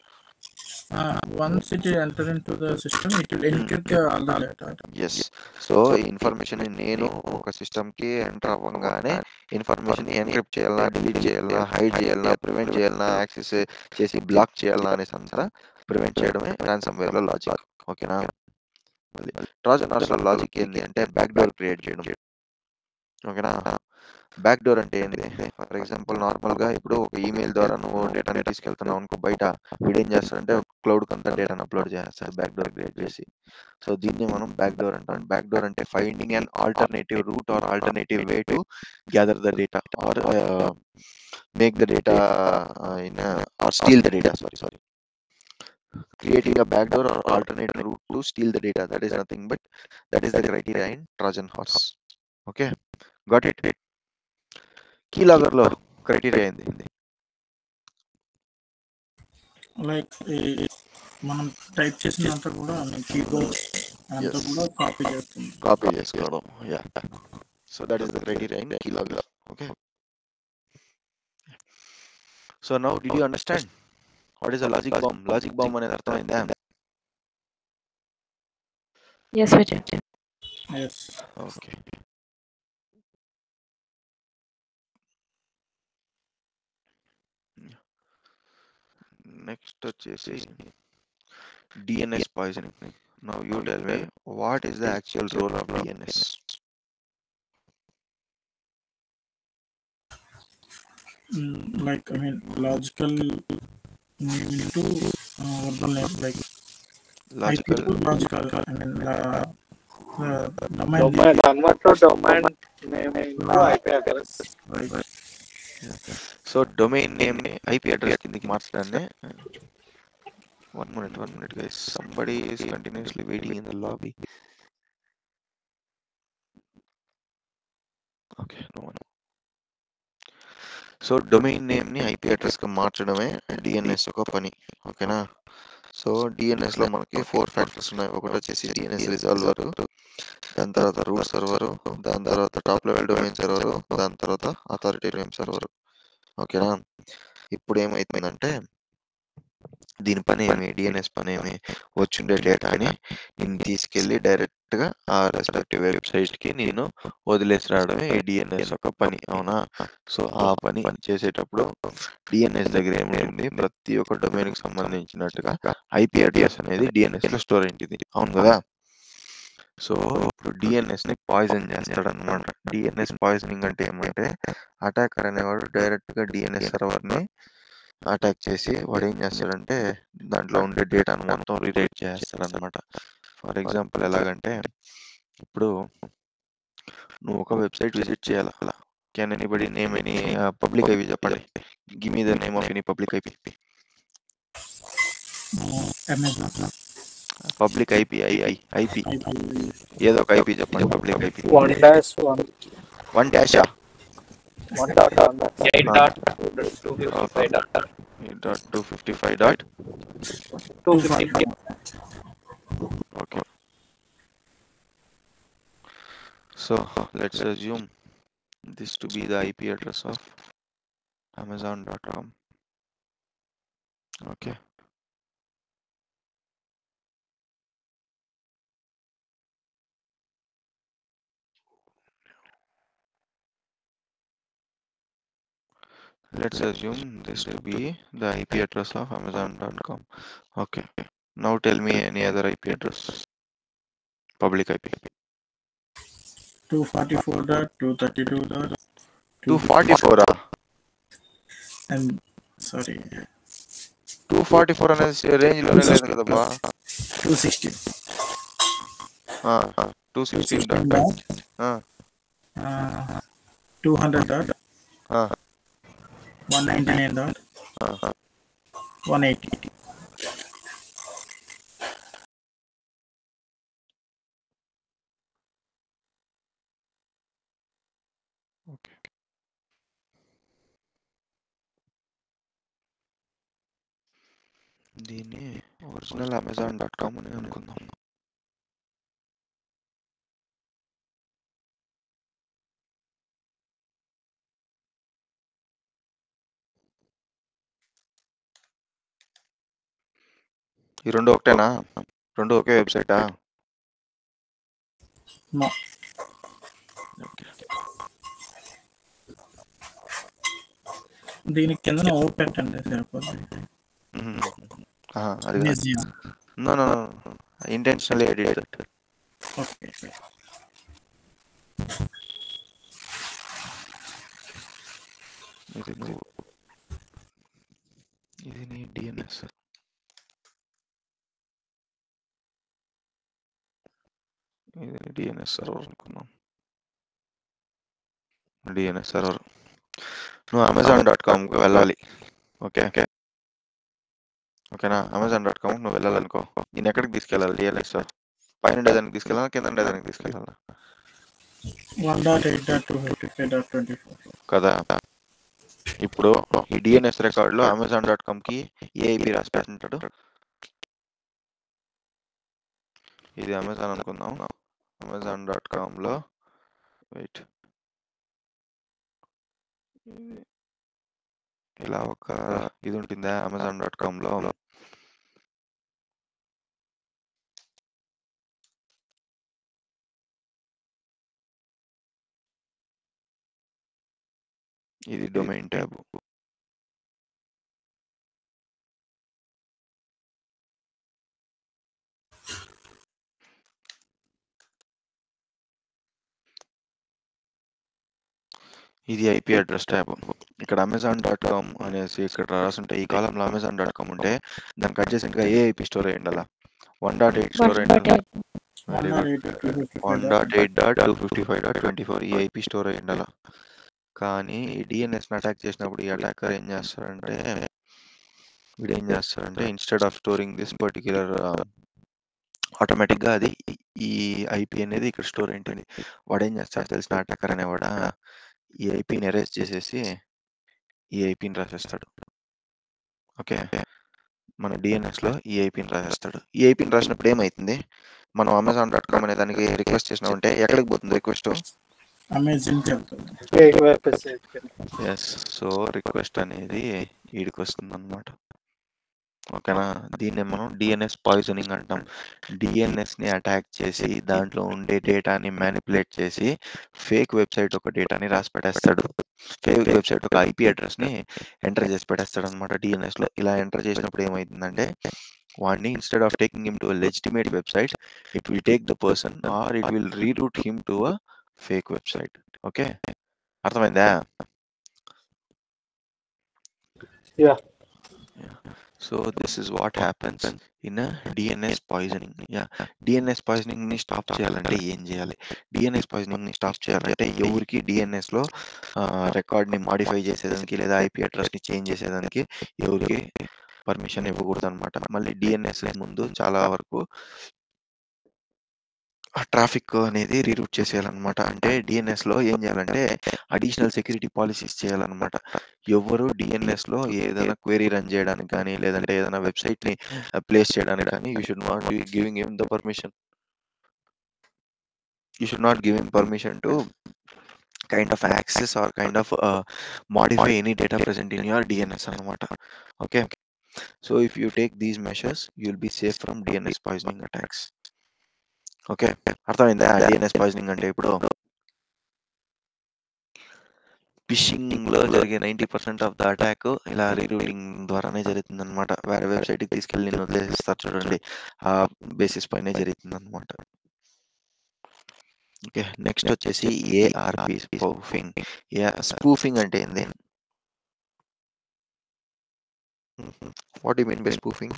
once it enter into the system, it will encrypt all the data. Yes. So ఈ information నేను ఒక system కి enter అవ్వగానే information encrypt చేయాలన్నా, delete చేయాలన్నా, hide చేయాలన్నా, prevent చేయాలన్నా, access చేసి బ్లాక్ చేయాలన్నా అనేసి అంతా ప్రివెంట్ చేయడమే రాన్సమ్ వేర్ లో లాజిక్. ఓకేనా? ట్రోజన్ హార్స్ లో లాజిక్ ఏంటి అంటే బ్యాక్ డోర్ క్రియేట్ చేయడం. ఓకేనా? బ్యాక్ డోర్ అంటే ఏంటి? ఫర్ ఎగ్జాంపుల్ నార్మల్ గా ఇప్పుడు ఒక ఈమెయిల్ ద్వారా నువ్వు డేటాని తీసుకెళ్తున్నావు అనుకో, బయట వీడు ఏం చేస్తాడంటే క్లౌడ్ కంతా డేటాను అప్లోడ్ చేస్తాడు బ్యాక్ డోర్ క్రియేట్ చేసి. సో దీన్ని మనం బ్యాక్ డోర్ అంటాం. బ్యాక్ డోర్ అంటే finding an alternative route or alternative way to gather the data or make the data in or steal the data. Sorry, creating a backdoor or alternate route to steal the data. That is nothing but that is the criteria in Trojan horse. Okay, got it? Keylogger లో క్రైటీరియా ఏంది? Like మనం type చేసినంత కూడా keyboard అంతా కూడా copy చేస్తుంది. Copy చేసుకోవడం. Yeah, so that is the criteria in keylogger. Okay, so now did you understand what is the logic bomb? Logic bomb అనేది అర్థమైందా? Yes, Vijay. Yes. Okay, next వచ్చేసి DNS poisoning. Now you tell me what is the actual role of DNS? Like, I mean, logical meaning to verbal name, like IP logical to logical. I mean, domain Domain, name, convert to domain name into IP address. right? So domain name ని IP address కిందకి మార్చడాన్ని one minute guys, somebody is continuously waiting in the lobby. Okay, no one. So domain name ని IP address గా మార్చడమే DNS ఒక పని. ఓకేనా? So DNS లో మనకి 4 ఫ్యాక్టర్స్ ఉన్నాయి. ఒకటి వచ్చేసి డిఎన్ఎస్ రిజాల్వర్, దాని తర్వాత రూట్ సర్వర్, దాని తర్వాత టాప్ లెవెల్ డొమైన్ సర్వర్, దాని తర్వాత అథారిటేటివ్ సర్వర్. ఓకేనా? ఇప్పుడు ఏమైతుందంటే దీని పని ఏమి, డిఎన్ఎస్ పని ఏమి, వచ్చిండే డేటాని నేను తీసుకెళ్ళి డైరెక్ట్గా ఆ రెస్పెక్టివ్ వెబ్సైట్కి నేను వదిలేసి రావడమే ఈ డిఎన్ఎస్ ఒక పని. అవునా? సో ఆ పని చేసేటప్పుడు డిఎన్ఎస్ దగ్గర ఏముంటుంది, ప్రతి ఒక్క డొమైన్కి సంబంధించినట్టుగా ఐపీ అడ్రస్ అనేది డిఎన్ఎస్లో స్టోర్ అయింది. అవును కదా? సో ఇప్పుడు డిఎన్ఎస్ని పాయిజన్ చేస్తాడనమాట. డిఎన్ఎస్ పాయిజనింగ్ అంటే ఏమంటే అటాకర్ అనేవాడు డైరెక్ట్గా డిఎన్ఎస్ సర్వర్ని అటాక్ చేసి వాడు ఏం చేస్తాడంటే దాంట్లో ఉండే డేటాను మొత్తం రీరైట్ చేస్తాడనమాట. ఫర్ ఎగ్జాంపుల్ ఎలాగంటే ఇప్పుడు నువ్వు ఒక వెబ్సైట్ విజిట్ చేయాలా, can anybody name any public IP చెప్పండి. Give me the name of any public IP. Amazon. Public IP IP ఏదో ఒక ఐపీ చెప్పండి, పబ్లిక్ ఐపీ. 1-1. 1 డాషా 8.255.250. Okay. So let's assume this to be the IP address of Amazon.com. Okay. Let's assume this to be the IP address of Amazon.com. Okay. Now tell me any other IP address. Public IP. 244.232. 244. And sorry, 244 అనేది range లోనే లేదు కదా బా. 216. 216 dot, 200 dot, 199 dot, 180. Okay. దీన్ని original Amazon.com అని అనుకుందాం. ఈ రెండు ఒకటేనా? రెండు ఒకే వెబ్సైటా? No. దీనికి కింద ఓ పెట్టండి సరిపోతుంది. అది no intentionally edit that. Okay. ఇది నీ డిఎన్ఎస్. ఇది డిఎన్ఎస్ సర్వర్ అనుకున్నాం. DNS server. నువ్వు Amazon.comకి వెళ్ళాలి. ఓకేనా? Amazon.com నువ్వు వెళ్ళాలనుకో, నేను ఎక్కడికి తీసుకెళ్ళాలి? డిఎన్ఎస్ పైన దానికి తీసుకెళ్ళాలా, కింద దానికి తీసుకెళ్ళాలా? 1.8.255.24 కదా. ఇప్పుడు ఈ డిఎన్ఎస్ రికార్డులో Amazon.comకి ఏ ఐపీ రాసి పెట్టింటాడు? ఇది అమెజాన్ అనుకుందాం. Amazon.comలో వెయిట్, ఇలా ఒక ఇది ఉంటుందా Amazon.comలో? ఇది డొమైన్ ట్యాబ్. ఇది ఐపీ అడ్రస్ ట్యాబ్. ఇక్కడ amazon.com అనేసి ఇక్కడ రాసుంటే ఈ కాలంలో amazon.com ఉంటే దాన్ని కట్ చేసి ఇంకా ఏ ఐపీ స్టోర్ అయ్యి ఉండాలా? 1.8 స్టోర్ అయ్యి ఉండాలా? Very good. 1.8.255.24 ఈ ఐపీ స్టోర్ అయ్యి ఉండాలా. కానీ ఈ డిఎన్ఎస్ని అటాక్ చేసినప్పుడు ఈ అటాకర్ ఏం చేస్తాడంటే వీడు ఏం చేస్తాడంటే instead of storing this particular ఆటోమేటిక్గా అది ఈ ఐపీ అనేది ఇక్కడ స్టోర్ ఏంటండి. వాడు ఏం చేస్తాడు తెలిసిన అటాకర్ అనేవాడ ఈ ఐపీని ఎరేజ్ చేసేసి ఈ ఐపీని రాసేస్తాడు. ఓకే, మన డిఎన్ఎస్లో ఈ ఐపీని రాసేస్తాడు. ఈ ఐపీని రాసినప్పుడు ఏమవుతుంది, మనం amazon.com అనే దానికి రిక్వెస్ట్ చేసినామంటే ఎక్కడికి పోతుంది రిక్వెస్ట్? ఎస్, సో రిక్వెస్ట్ అనేది వీడికి వస్తుంది అనమాట. ఓకేనా, దీన్నే మనం డిఎన్ఎస్ పాయిజనింగ్ అంటాం. డిఎన్ఎస్ని అటాక్ చేసి దాంట్లో ఉండే డేటాని మ్యానిపులేట్ చేసి ఫేక్ వెబ్సైట్ ఒక డేటాని రాసి పెట్టేస్తాడు. ఫేక్ వెబ్సైట్ ఒక ఐపీ అడ్రస్ని ఎంటర్ చేసి పెట్టేస్తాడు అనమాట డిఎన్ఎస్లో. ఇలా ఎంటర్ చేసినప్పుడు ఏమవుతుందంటే వాడిని instead of taking him to a legitimate website it will take the person are it will reroute him to a fake website. Okay, అర్థమైందా? Yeah. So this is what happens in a DNS poisoning. Yeah, DNS poisoning ని stop చేయాలంటే ఏం చేయాలి? DNS poisoning ని stop చేయాలంటే ఎవరికి DNS లో record ని మాడిఫై చేసేదానికి లేదా ఐపీ అడ్రస్ ని చేంజ్ చేసేదానికి ఎవరికి పర్మిషన్ ఇవ్వకూడదు అనమాట. మళ్ళీ డిఎన్ఎస్ ముందు చాలా వరకు ట్రాఫిక్ అనేది రీరూట్ చేసేయాలన్నమాట. అంటే డిఎన్ఎస్లో ఏం చేయాలంటే అడిషనల్ సెక్యూరిటీ పాలసీస్ చేయాలన్నమాట. ఎవరు డిఎన్ఎస్లో ఏదైనా క్వెరీ రన్ చేయడానికి కానీ లేదంటే ఏదైనా వెబ్సైట్ని ప్లేస్ చేయడానికి కానీ you should not giving him the permission. You should not give him permission to kind of access or kind of modify any data present in your DNS అన్నమాట. Okay, so if you take these measures you will be safe from DNS poisoning attacks. Okay, అర్థమైందా DNS poisoning అంటే? ఇప్పుడు fishing లో జరిగే 90% of the attack ఇలా rerouting ద్వారానే జరుగుతుంది అనమాట. వేరే వెబ్సైట్కి తీసుకెళ్ళి నేను వదిలేస్తారు చూడండి, ఆ బేసిస్ పైనే జరుగుతుంది అనమాట. ఓకే, నెక్స్ట్ వచ్చేసి ఏఆర్పి స్పూఫింగ్. స్పూఫింగ్ అంటే ఏంది? What you mean by spoofing?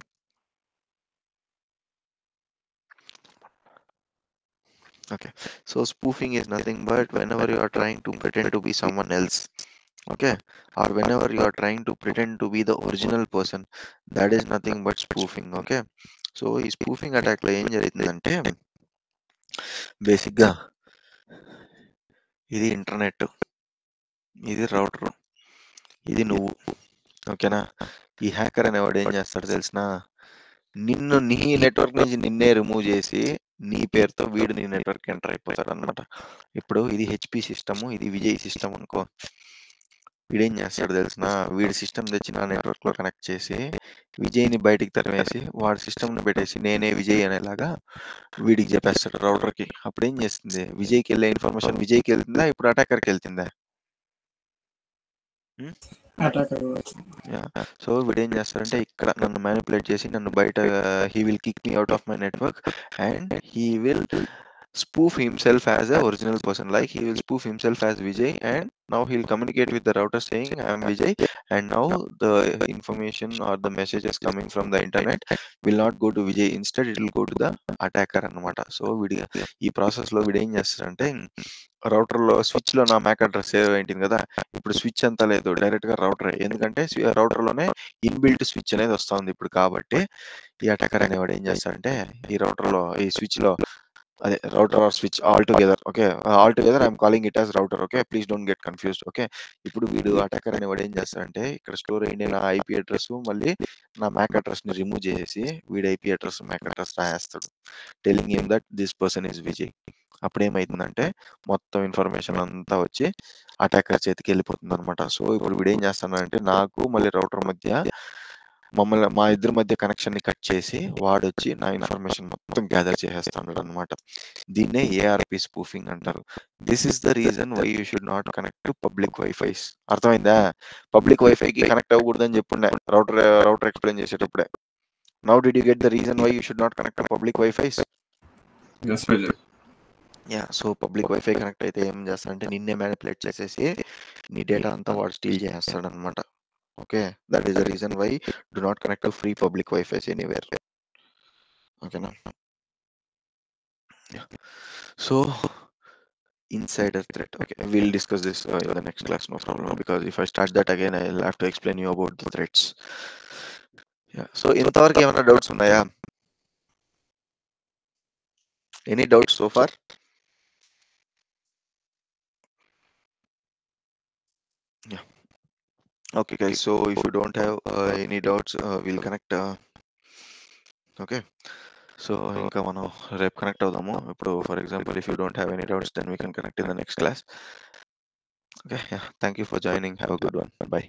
Okay, so spoofing is nothing but whenever you are trying to pretend to be someone else, okay, or whenever you are trying to pretend to be the original person, that is nothing but spoofing. Okay, so ఈ spoofing attack లో ఏం జరుగుతుందంటే బేసిక్గా ఇది internet, ఇది router, ఇది నువ్వు. ఓకేనా, ఈ హ్యాకర్ అనేవాడు ఏం చేస్తాడు తెలిసిన, నిన్ను నీ నెట్వర్క్ నుంచి నిన్నే రిమూవ్ చేసి నీ పేరుతో వీడు నీ నెట్వర్క్ ఎంటర్ అయిపోతాడు అనమాట. ఇప్పుడు ఇది హెచ్పి సిస్టమ్, ఇది విజయ్ సిస్టమ్ అనుకో. వీడేం చేస్తాడు తెలిసిన, వీడి సిస్టమ్ తెచ్చి నా నెట్వర్క్ లో కనెక్ట్ చేసి విజయ్ని బయటికి తరిమేసి వాడి సిస్టమ్ని పెట్టేసి నేనే విజయ్ అనేలాగా వీడికి చెప్పేస్తాడు రౌటర్కి. అప్పుడు ఏం చేస్తుంది, విజయ్కి వెళ్ళే ఇన్ఫర్మేషన్ విజయ్కి వెళ్తుందా, ఇప్పుడు అటాకర్కి వెళ్తుందా? సో వీడు ఏం చేస్తాడంటే ఇక్కడ నన్ను మ్యానిపులేట్ చేసి నన్ను బయట he will kick me out of my network and he will spoof himself as a original person, like he will spoof himself as Vijay and now he'll communicate with the router saying I am Vijay, and now the information or the messages coming from the internet will not go to Vijay, instead it will go to the attacker అన్నమాట. So వీడి ఈ process లో వీడు ఏం చేస్తాడంటే router లో switch లో నా మ్యాక్ అడ్రస్ సేవ్ అయింటుంది కదా, ఇప్పుడు స్విచ్ అంతా లేదు, డైరెక్ట్ గా రౌటర్, ఎందుకంటే రౌటర్ లోనే ఇన్బిల్ట్ స్విచ్ అనేది వస్తుంది ఇప్పుడు. కాబట్టి ఈ అటాకర్ అనేవాడు ఏం చేస్తాడంటే ఈ రౌటర్ లో ఈ స్విచ్ లో అదే router are switch all together. Okay, all together I'm calling it as router. Okay, please don't get confused. Okay, ఇప్పుడు వీడు అటాకర్ అనేవాడు ఏం చేస్తాడంటే ఇక్కడ స్టోర్ అయిన నా ఐపీ అడ్రస్ మళ్ళీ నా మ్యాక్ అడ్రస్ ని రిమూవ్ చేసేసి వీడి ఐపీ అడ్రస్ మ్యాక్ అడ్రస్ రాయేస్తాడు, telling him that this person is Vijay. అప్పుడు ఏమైతుందంటే మొత్తం ఇన్ఫర్మేషన్ అంతా వచ్చి అటాకర్ చేతికి వెళ్ళిపోతుంది అనమాట. సో ఇప్పుడు వీడు ఏం చేస్తాడంటే నాకు మళ్ళీ రౌటర్ మధ్య మా ఇద్దరి మధ్య కనెక్షన్ ని కట్ చేసి వాడు వచ్చి నా ఇన్ఫర్మేషన్ మొత్తం గ్యాదర్ చేసేస్తాడు అనమాట. దీన్నే ఏఆర్పి స్పూఫింగ్ అంటారు. This is the reason why you should not connect to public WiFis. అర్థమైందా? పబ్లిక్ వైఫైకి కనెక్ట్ అవ్వకూడదని చెప్పుండే రౌటర్ ఎక్స్ప్లెయిన్ చేసేటప్పుడే. Now did you get the reason why you should not connect to public WiFis? Yes, Vijay. Yeah, so public WiFi connect అయితే ఏం చేస్తానంటే నిన్నే manipulate చేసేసి నీ డేటా అంతా వాడు స్టీల్ చేస్తాడనమాట. Okay, that is the reason why do not connect to free public wifis anywhere. ఓకేనా? So insider threat, okay, we'll discuss this in the next class, no problem, because if I start that again I'll have to explain you about the threats. Yeah, so ఇంతవరకు ఏమైనా doubts ఉన్నాయా? Any doubts so far? Yeah. Okay guys, so if you don't have any doubts, we'll connect. Okay, so ఇంకా మనం రేపు connect అవుదాము. ఇప్పుడు for example if you don't have any doubts, then we can connect in the next class. Okay, yeah, thank you for joining, have a good one, bye.